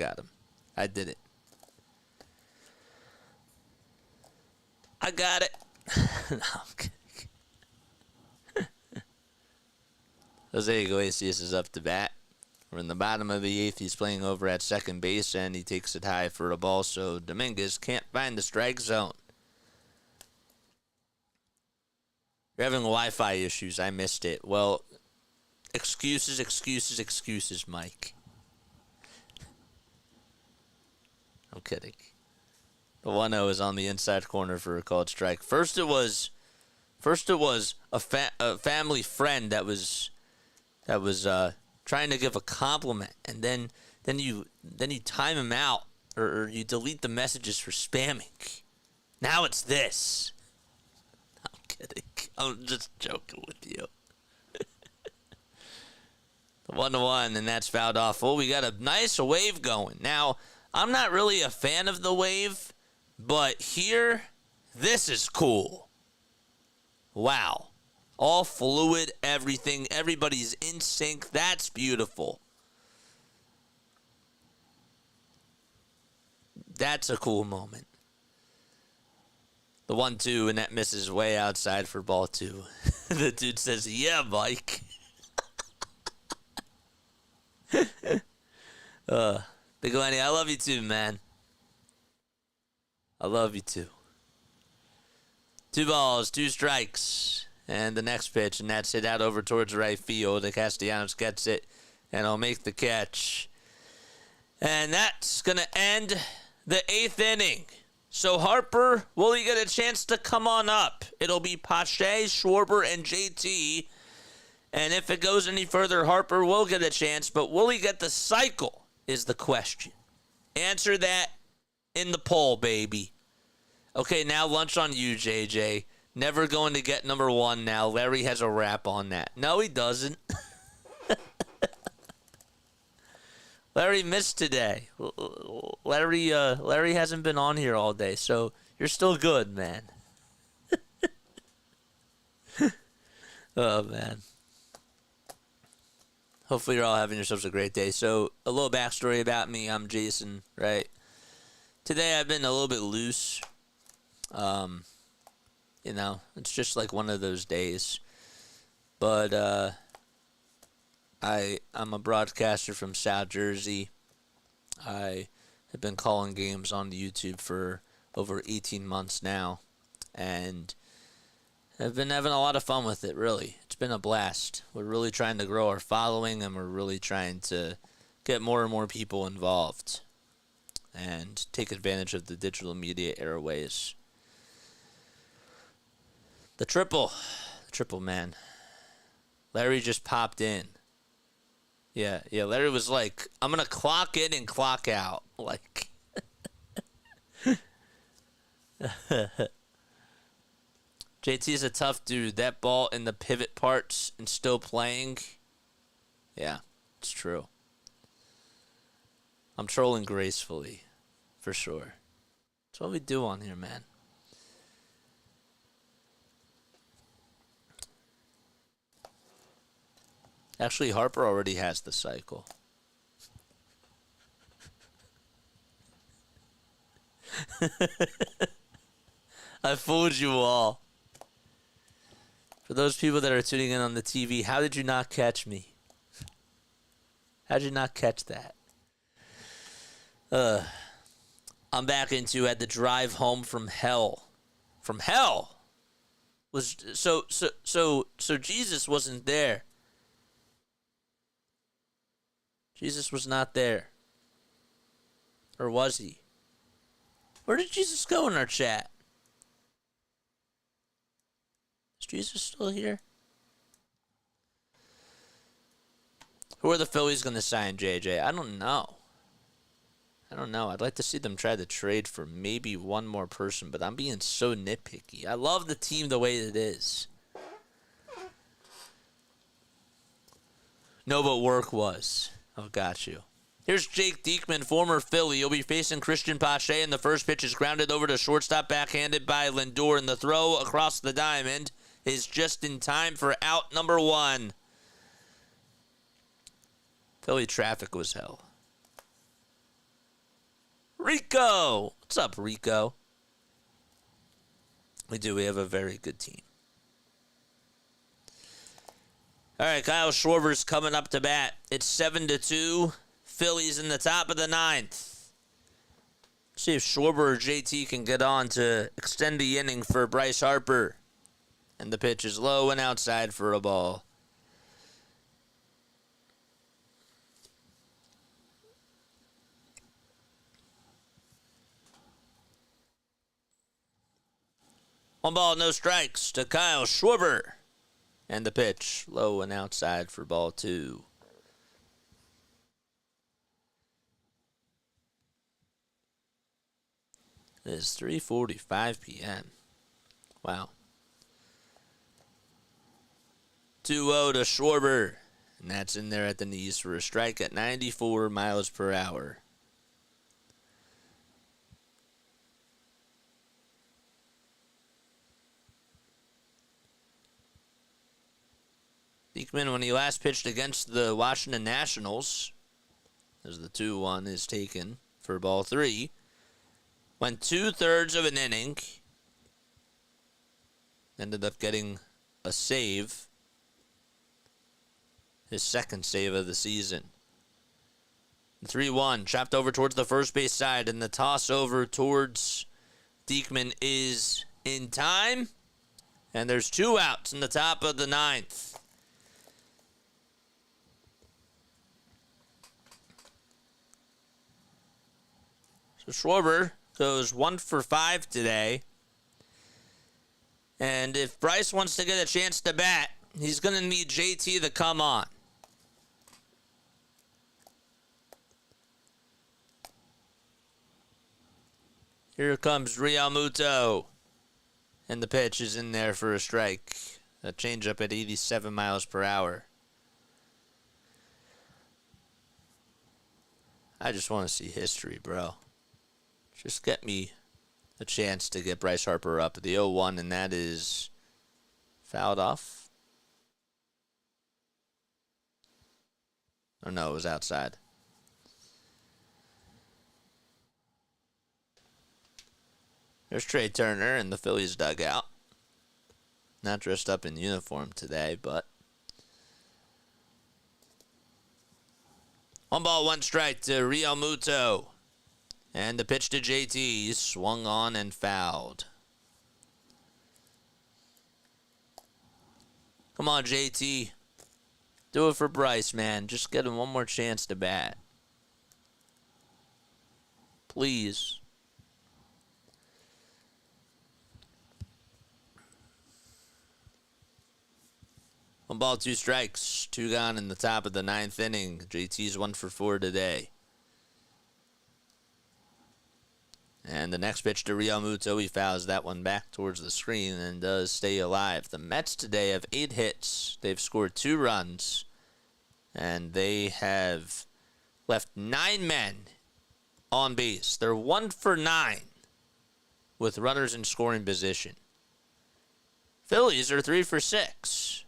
did it. I got it. No, I'm kidding. Jose Iglesias is up to bat. We're in the bottom of the 8th. He's playing over at second base, and he takes it high for a ball, so Dominguez can't find the strike zone. You're having Wi-Fi issues. I missed it. Well, excuses, Mike. I'm kidding. The 1-0 is on the inside corner for a called strike. First it was a family friend that was trying to give a compliment, and then you time him out, or you delete the messages for spamming. Now it's this. I'm kidding. I'm just joking with you. 1-1, and that's fouled off. Well, we got a nice wave going. Now, I'm not really a fan of the wave, but here, this is cool. Wow. All fluid, everything. Everybody's in sync. That's beautiful. That's a cool moment. The 1-2, and that misses way outside for ball 2. The dude says, yeah, Mike. Big Lenny, I love you too, man. I love you too. 2 balls, 2 strikes. And the next pitch, and that's hit out over towards right field. And Castellanos gets it, and he'll make the catch. And that's going to end the 8th inning. So Harper, will he get a chance to come on up? It'll be Pache, Schwarber, and JT. And if it goes any further, Harper will get a chance. But will he get the cycle is the question. Answer that in the poll, baby. Okay, now lunch on you, JJ. Never going to get number 1 now. Larry has a rap on that. No, he doesn't. Larry missed today. Larry hasn't been on here all day, so you're still good, man. Oh, man. Hopefully you're all having yourselves a great day. So, a little backstory about me. I'm Jason, right? Today I've been a little bit loose. You know, it's just like one of those days. But, I'm a broadcaster from South Jersey. I have been calling games on YouTube for over 18 months now. And I've been having a lot of fun with it, really. It's been a blast. We're really trying to grow our following, and we're really trying to get more and more people involved and take advantage of the digital media airways. The triple, man. Larry just popped in. Yeah, Larry was like, I'm going to clock in and clock out. Like, JT's a tough dude. That ball in the pivot parts and still playing. Yeah, it's true. I'm trolling gracefully, for sure. That's what we do on here, man. Actually, Harper already has the cycle. I fooled you all. For those people that are tuning in on the TV, how did you not catch me? How did you not catch that? I'm back into at the drive home from hell. From hell? Was so Jesus wasn't there. Jesus was not there. Or was he? Where did Jesus go in our chat? Is Jesus still here? Who are the Phillies going to sign, JJ? I don't know. I'd like to see them try to trade for maybe one more person, but I'm being so nitpicky. I love the team the way it is. No, but work was. Oh, got you. Here's Jake Diekman, former Philly. He'll be facing Christian Pache, and the first pitch is grounded over to shortstop, backhanded by Lindor, and the throw across the diamond is just in time for out number 1. Philly traffic was hell. Rico! What's up, Rico? We have a very good team. All right, Kyle Schwarber's coming up to bat. It's 7-2. Phillies in the top of the 9th. See if Schwarber or JT can get on to extend the inning for Bryce Harper. And the pitch is low and outside for a ball. One ball, no strikes to Kyle Schwarber. And the pitch, low and outside for ball 2. It is 3:45 p.m. Wow. 2-0 to Schwarber. And that's in there at the knees for a strike at 94 miles per hour. Diekman, when he last pitched against the Washington Nationals, as the 2-1 is taken for ball 3, went 2/3 of an inning, ended up getting a save, his second save of the season. 3-1, chopped over towards the first base side, and the toss over towards Diekman is in time. And there's 2 outs in the top of the 9th. So Schwarber goes 1 for 5 today. And if Bryce wants to get a chance to bat, he's going to need JT to come on. Here comes Realmuto. And the pitch is in there for a strike. A changeup at 87 miles per hour. I just want to see history, bro. Just get me a chance to get Bryce Harper up at the 0-1, and that is fouled off. Oh, no, it was outside. There's Trey Turner in the Phillies dugout. Not dressed up in uniform today, but 1 ball, 1 strike to Realmuto. And the pitch to JT, swung on and fouled. Come on, JT. Do it for Bryce, man. Just get him one more chance to bat. Please. 1 ball, 2 strikes. 2 gone in the top of the 9th inning. JT's 1 for 4 today. And the next pitch to Realmuto, he fouls that one back towards the screen and does stay alive. The Mets today have 8 hits. They've scored 2 runs. And they have left 9 men on base. They're 1 for 9 with runners in scoring position. Phillies are 3 for 6.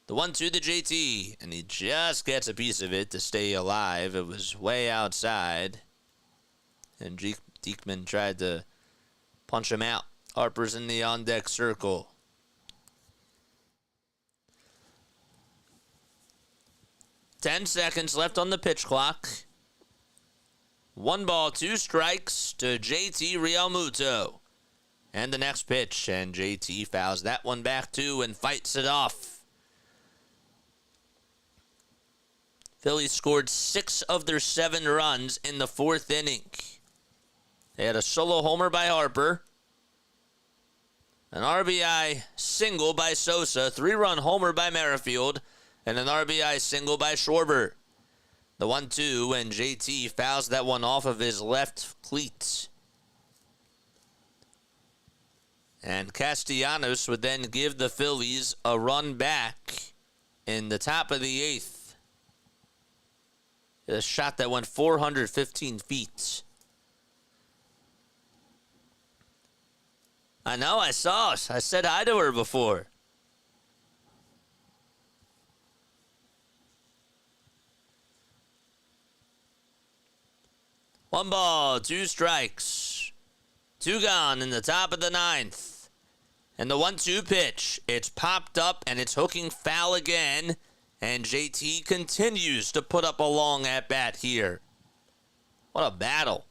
The 1-2 to JT, and he just gets a piece of it to stay alive. It was way outside, and Diekman tried to punch him out. Harper's in the on-deck circle. Ten seconds left on the pitch clock. 1 ball, 2 strikes to JT Realmuto. And the next pitch, and JT fouls that one back too and fights it off. Phillies scored 6 of their 7 runs in the 4th inning. They had a solo homer by Harper, an RBI single by Sosa, 3-run homer by Merrifield, and an RBI single by Schwarber. The 1-2, and JT fouls that one off of his left cleat. And Castellanos would then give the Phillies a run back in the top of the 8th. A shot that went 415 feet. I know, I saw it. I said hi to her before. One ball, 2 strikes. 2 gone in the top of the 9th. And the 1-2 pitch. It's popped up and it's hooking foul again. And JT continues to put up a long at-bat here. What a battle.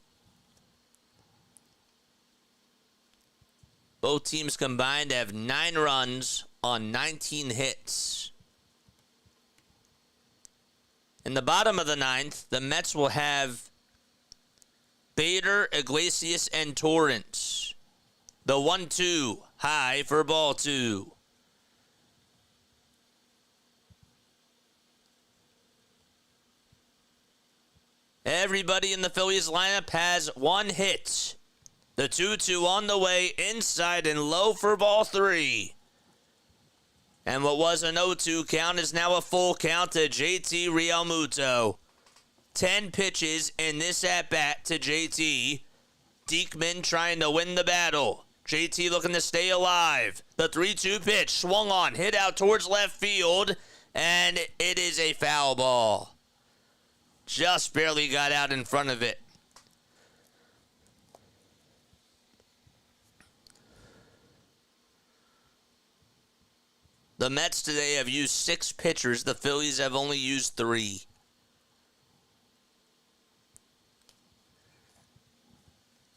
Both teams combined have 9 runs on 19 hits. In the bottom of the 9th, the Mets will have Bader, Iglesias, and Torrance. The 1-2, high for ball 2. Everybody in the Phillies lineup has 1 hit. The 2-2 on the way, inside and low for ball 3. And what was an 0-2 count is now a full count to JT Realmuto. 10 pitches in this at-bat to JT. Diekman trying to win the battle. JT looking to stay alive. The 3-2 pitch swung on, hit out towards left field, and it is a foul ball. Just barely got out in front of it. The Mets today have used 6 pitchers. The Phillies have only used 3.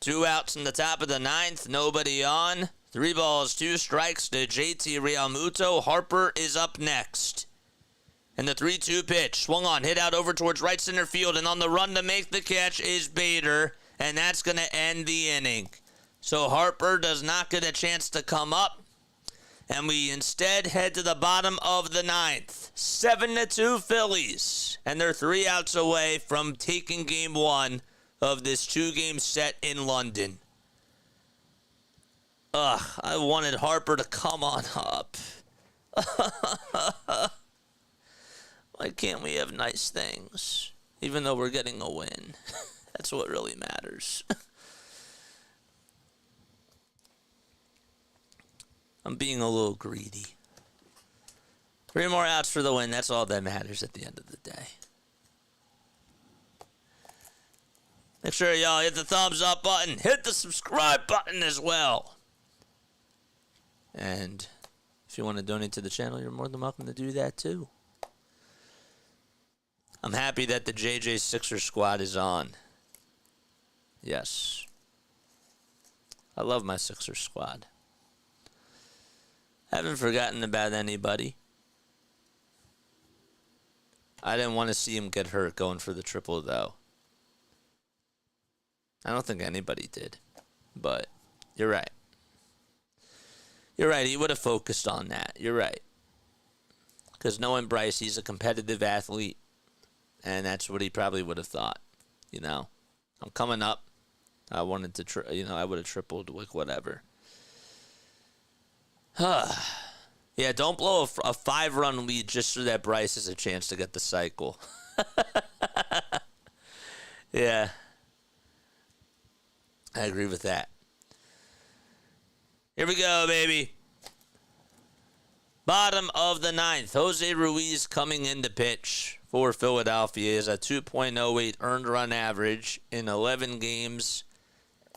2 outs in the top of the 9th. Nobody on. 3 balls, 2 strikes to JT Realmuto. Harper is up next. And the 3-2 pitch. Swung on. Hit out over towards right center field. And on the run to make the catch is Bader. And that's going to end the inning. So Harper does not get a chance to come up. And we instead head to the bottom of the 9th. 7-2 Phillies. And they're 3 outs away from taking game 1 of this 2-game set in London. I wanted Harper to come on up. Why can't we have nice things? Even though we're getting a win. That's what really matters. I'm being a little greedy. 3 more outs for the win. That's all that matters at the end of the day. Make sure y'all hit the thumbs up button. Hit the subscribe button as well. And if you want to donate to the channel, you're more than welcome to do that too. I'm happy that the JJ Sixer squad is on. Yes. I love my Sixer squad. Haven't forgotten about anybody. I didn't want to see him get hurt going for the triple, though. I don't think anybody did. But you're right. You're right. He would have focused on that. You're right. Because knowing Bryce, he's a competitive athlete. And that's what he probably would have thought. You know, I'm coming up. I wanted to, I would have tripled, like, whatever. Yeah, don't blow a 5-run lead just so that Bryce has a chance to get the cycle. Yeah. I agree with that. Here we go, baby. Bottom of the 9th. Jose Ruiz coming in to pitch for Philadelphia. Is a 2.08 earned run average in 11 games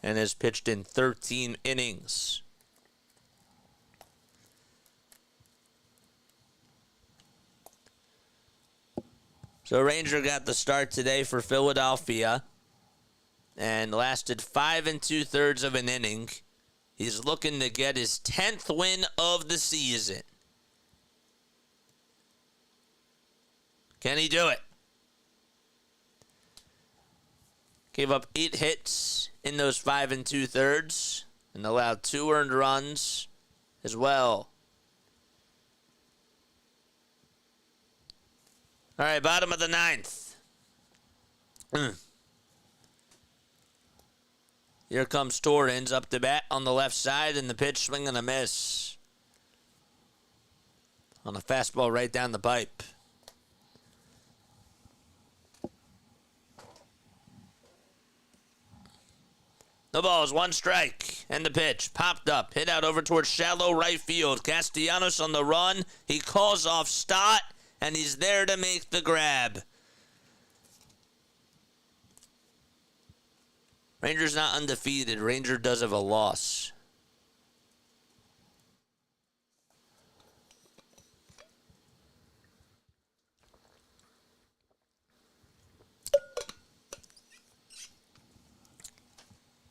and has pitched in 13 innings. So Ranger got the start today for Philadelphia and lasted 5 2/3 of an inning. He's looking to get his 10th win of the season. Can he do it? Gave up 8 hits in those 5 2/3 and allowed 2 earned runs as well. All right, bottom of the 9th. Here comes Torrens up to bat on the left side, and the pitch swing and a miss. On a fastball right down the pipe. No balls, 1 strike, and the pitch popped up, hit out over towards shallow right field. Castellanos on the run. He calls off Stott, and he's there to make the grab. Ranger's not undefeated. Ranger does have a loss.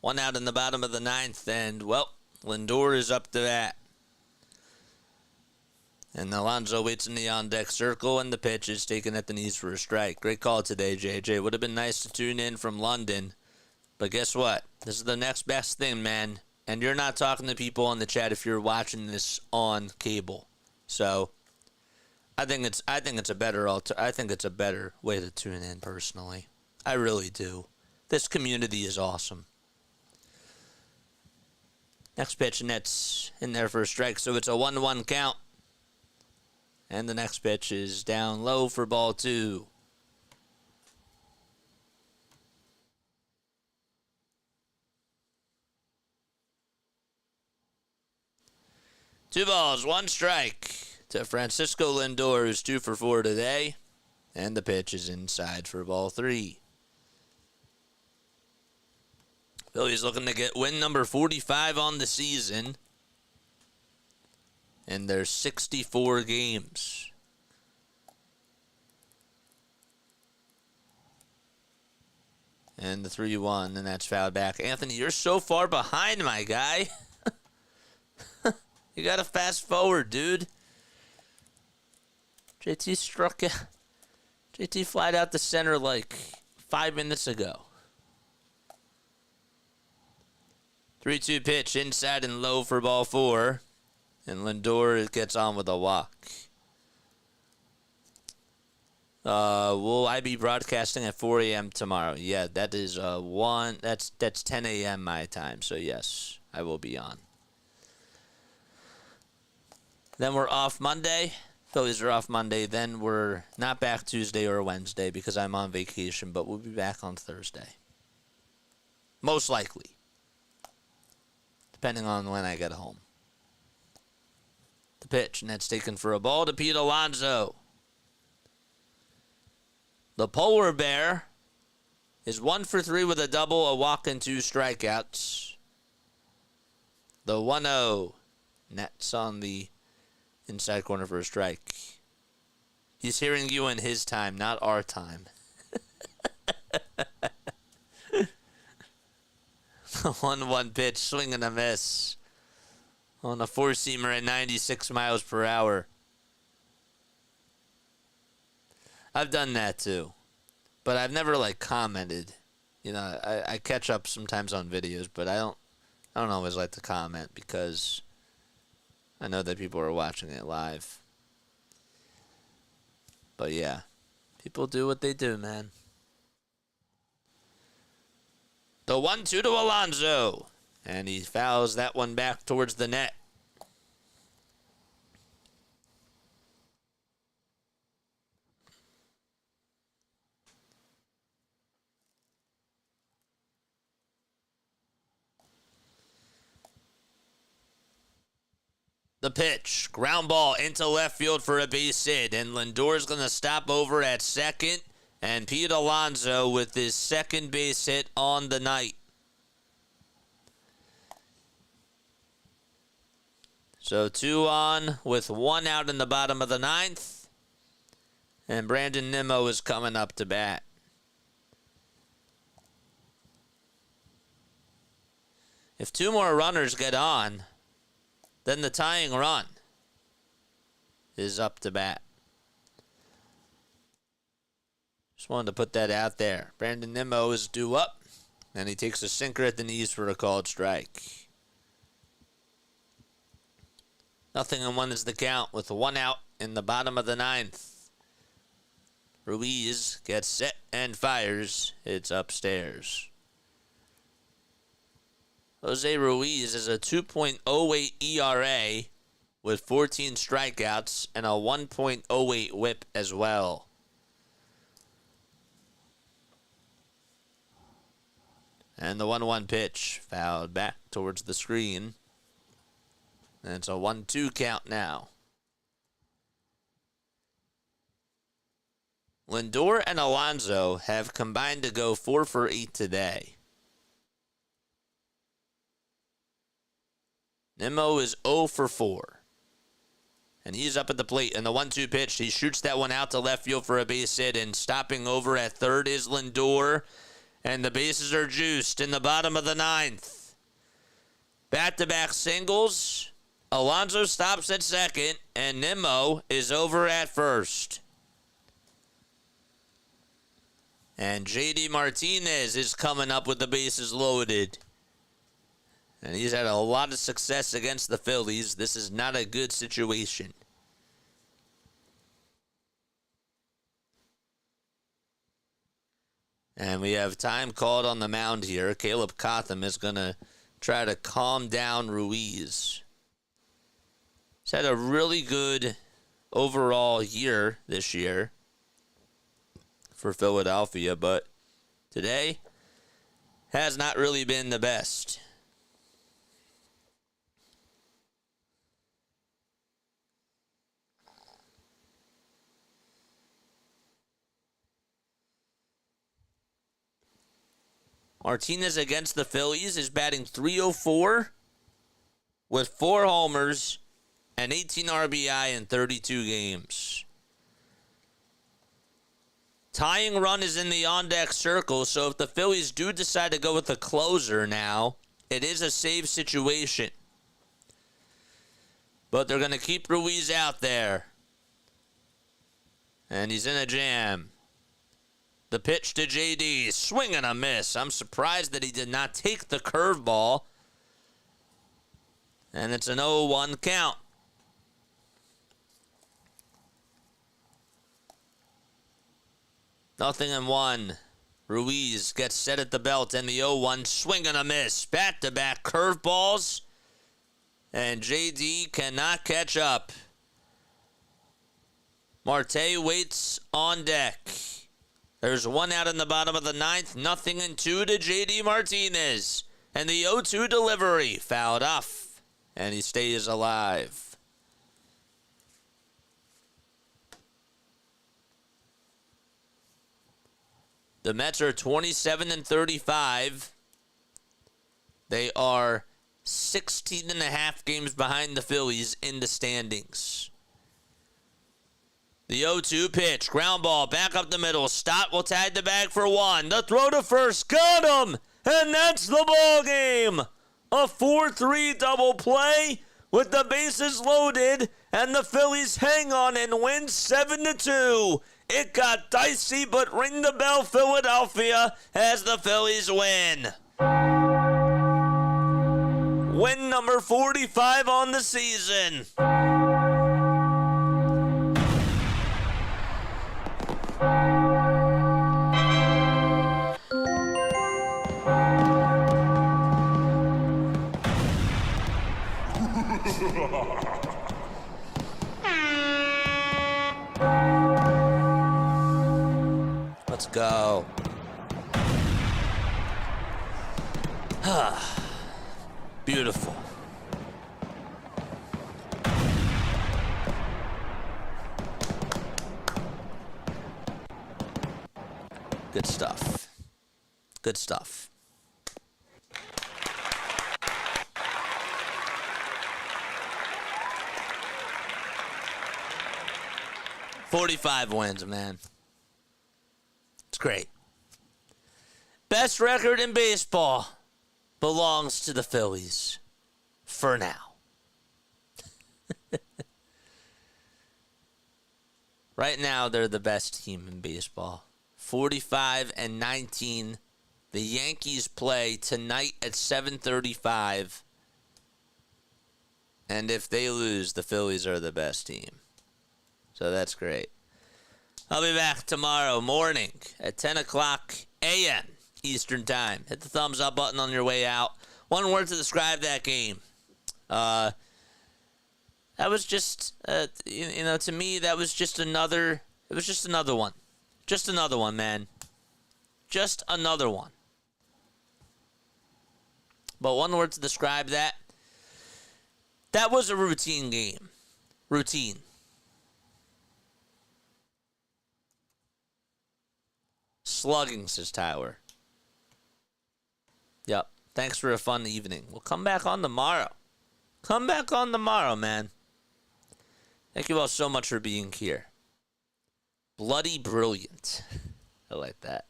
One out in the bottom of the 9th, and, well, Lindor is up to bat. And Alonso waits in the on-deck circle, and the pitch is taken at the knees for a strike. Great call today, JJ. Would have been nice to tune in from London. But guess what? This is the next best thing, man. And you're not talking to people on the chat if you're watching this on cable. So I think it's a better way to tune in personally. I really do. This community is awesome. Next pitch, and that's in there for a strike. So it's a 1-1 count. And the next pitch is down low for ball 2. Two balls, 1 strike to Francisco Lindor, who's 2 for 4 today. And the pitch is inside for ball 3. Phillies looking to get win number 45 on the season. And there's 64 games. And the 3-1, and that's fouled back. Anthony, you're so far behind, my guy. You got to fast forward, dude. JT struck out. JT flied out the center like 5 minutes ago. 3-2 pitch, inside and low for ball 4. And Lindor gets on with a walk. Will I be broadcasting at 4 a.m. tomorrow? Yeah, that is that's 10 a.m. my time. So yes, I will be on. Then we're off Monday. Phillies are off Monday. Then we're not back Tuesday or Wednesday because I'm on vacation, but we'll be back on Thursday. Most likely. Depending on when I get home. The pitch, and that's taken for a ball to Pete Alonso. The Polar Bear is 1 for 3 with a double, a walk, and 2 strikeouts. The 1-0. Nets on the inside corner for a strike. He's hearing you in his time, not our time. 1-1 pitch, swing and a miss. On a 4-seamer at 96 miles per hour. I've done that too. But I've never commented. You know, I catch up sometimes on videos, but I don't always like to comment because I know that people are watching it live. But yeah, people do what they do, man. The 1-2 to Alonso. And he fouls that one back towards the net. The pitch, ground ball into left field for a base hit, and Lindor's going to stop over at second, and Pete Alonso with his second base hit on the night. So 2 on with 1 out in the bottom of the 9th, and Brandon Nimmo is coming up to bat. If 2 more runners get on, then the tying run is up to bat. Just wanted to put that out there. Brandon Nimmo is due up, and he takes a sinker at the knees for a called strike. 0-1 is the count with 1 out in the bottom of the 9th. Ruiz gets set and fires. It's upstairs. Jose Ruiz is a 2.08 ERA with 14 strikeouts and a 1.08 whip as well. And the 1-1 pitch fouled back towards the screen. And it's a 1-2 count now. Lindor and Alonso have combined to go 4 for 8 today. Nimmo is 0 for 4. And he's up at the plate. And the 1-2 pitch, he shoots that one out to left field for a base hit. And stopping over at third is Lindor. And the bases are juiced in the bottom of the 9th. Back-to-back singles. Alonso stops at second, and Nimmo is over at first. And J.D. Martinez is coming up with the bases loaded. And he's had a lot of success against the Phillies. This is not a good situation. And we have time called on the mound here. Caleb Cotham is going to try to calm down Ruiz. He's had a really good overall year this year for Philadelphia, but today has not really been the best. Martinez against the Phillies is batting .304 with 4 homers and 18 RBI in 32 games. Tying run is in the on-deck circle, so if the Phillies do decide to go with a closer now, it is a save situation. But they're going to keep Ruiz out there. And he's in a jam. The pitch to JD. Swing and a miss. I'm surprised that he did not take the curveball. And it's an 0-1 count. Nothing in one. Ruiz gets set at the belt and the 0-1. Swing and a miss. Back-to-back curveballs. And JD cannot catch up. Marte waits on deck. There's one out in the bottom of the ninth. Nothing in two to JD Martinez. And the 0-2 delivery fouled off. And he stays alive. The Mets are 27-35. They are 16 and a half games behind the Phillies in the standings. The 0-2 pitch. Ground ball. Back up the middle. Stott will tag the bag for one. The throw to first. Got him! And that's the ball game. A 4-3 double play with the bases loaded. And the Phillies hang on and win 7-2. It got dicey, but ring the bell, Philadelphia, as the Phillies win. Win number 45 on the season. Let's go. Beautiful. Good stuff. Good stuff. "45 wins, man. It's great. Best record in baseball belongs to the Phillies for now. Right now, they're the best team in baseball. 45-19. The Yankees play tonight at 7:35. And if they lose, the Phillies are the best team. So that's great. I'll be back tomorrow morning at 10 o'clock a.m. Eastern Time. Hit the thumbs up button on your way out. One word to describe that game. That was just, to me, that was just another, it was just another one. Just another one, man. Just another one. But one word to describe that. That was a routine game. Routine. Slugging, says Tyler. Yep. Thanks for a fun evening. We'll come back on tomorrow. Come back on tomorrow, man. Thank you all so much for being here. Bloody brilliant. I like that.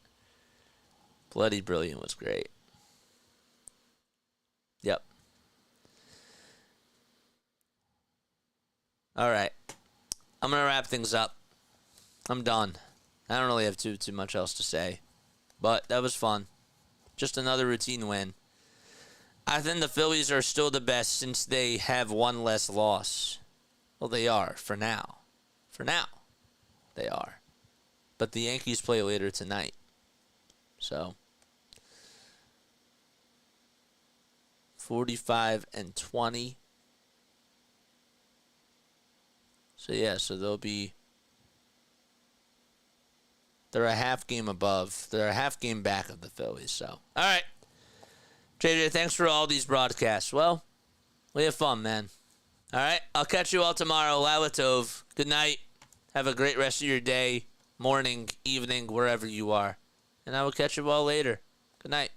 Bloody brilliant was great. Yep. All right. I'm going to wrap things up. I'm done. I don't really have too much else to say. But that was fun. Just another routine win. I think the Phillies are still the best since they have one less loss. Well, they are for now. For now, they are. But the Yankees play later tonight. So 45-20. So yeah, so they're a half game above. They're a half game back of the Phillies. So, all right. JJ, thanks for all these broadcasts. Well, we have fun, man. All right. I'll catch you all tomorrow. Lila Tov. Good night. Have a great rest of your day, morning, evening, wherever you are. And I will catch you all later. Good night.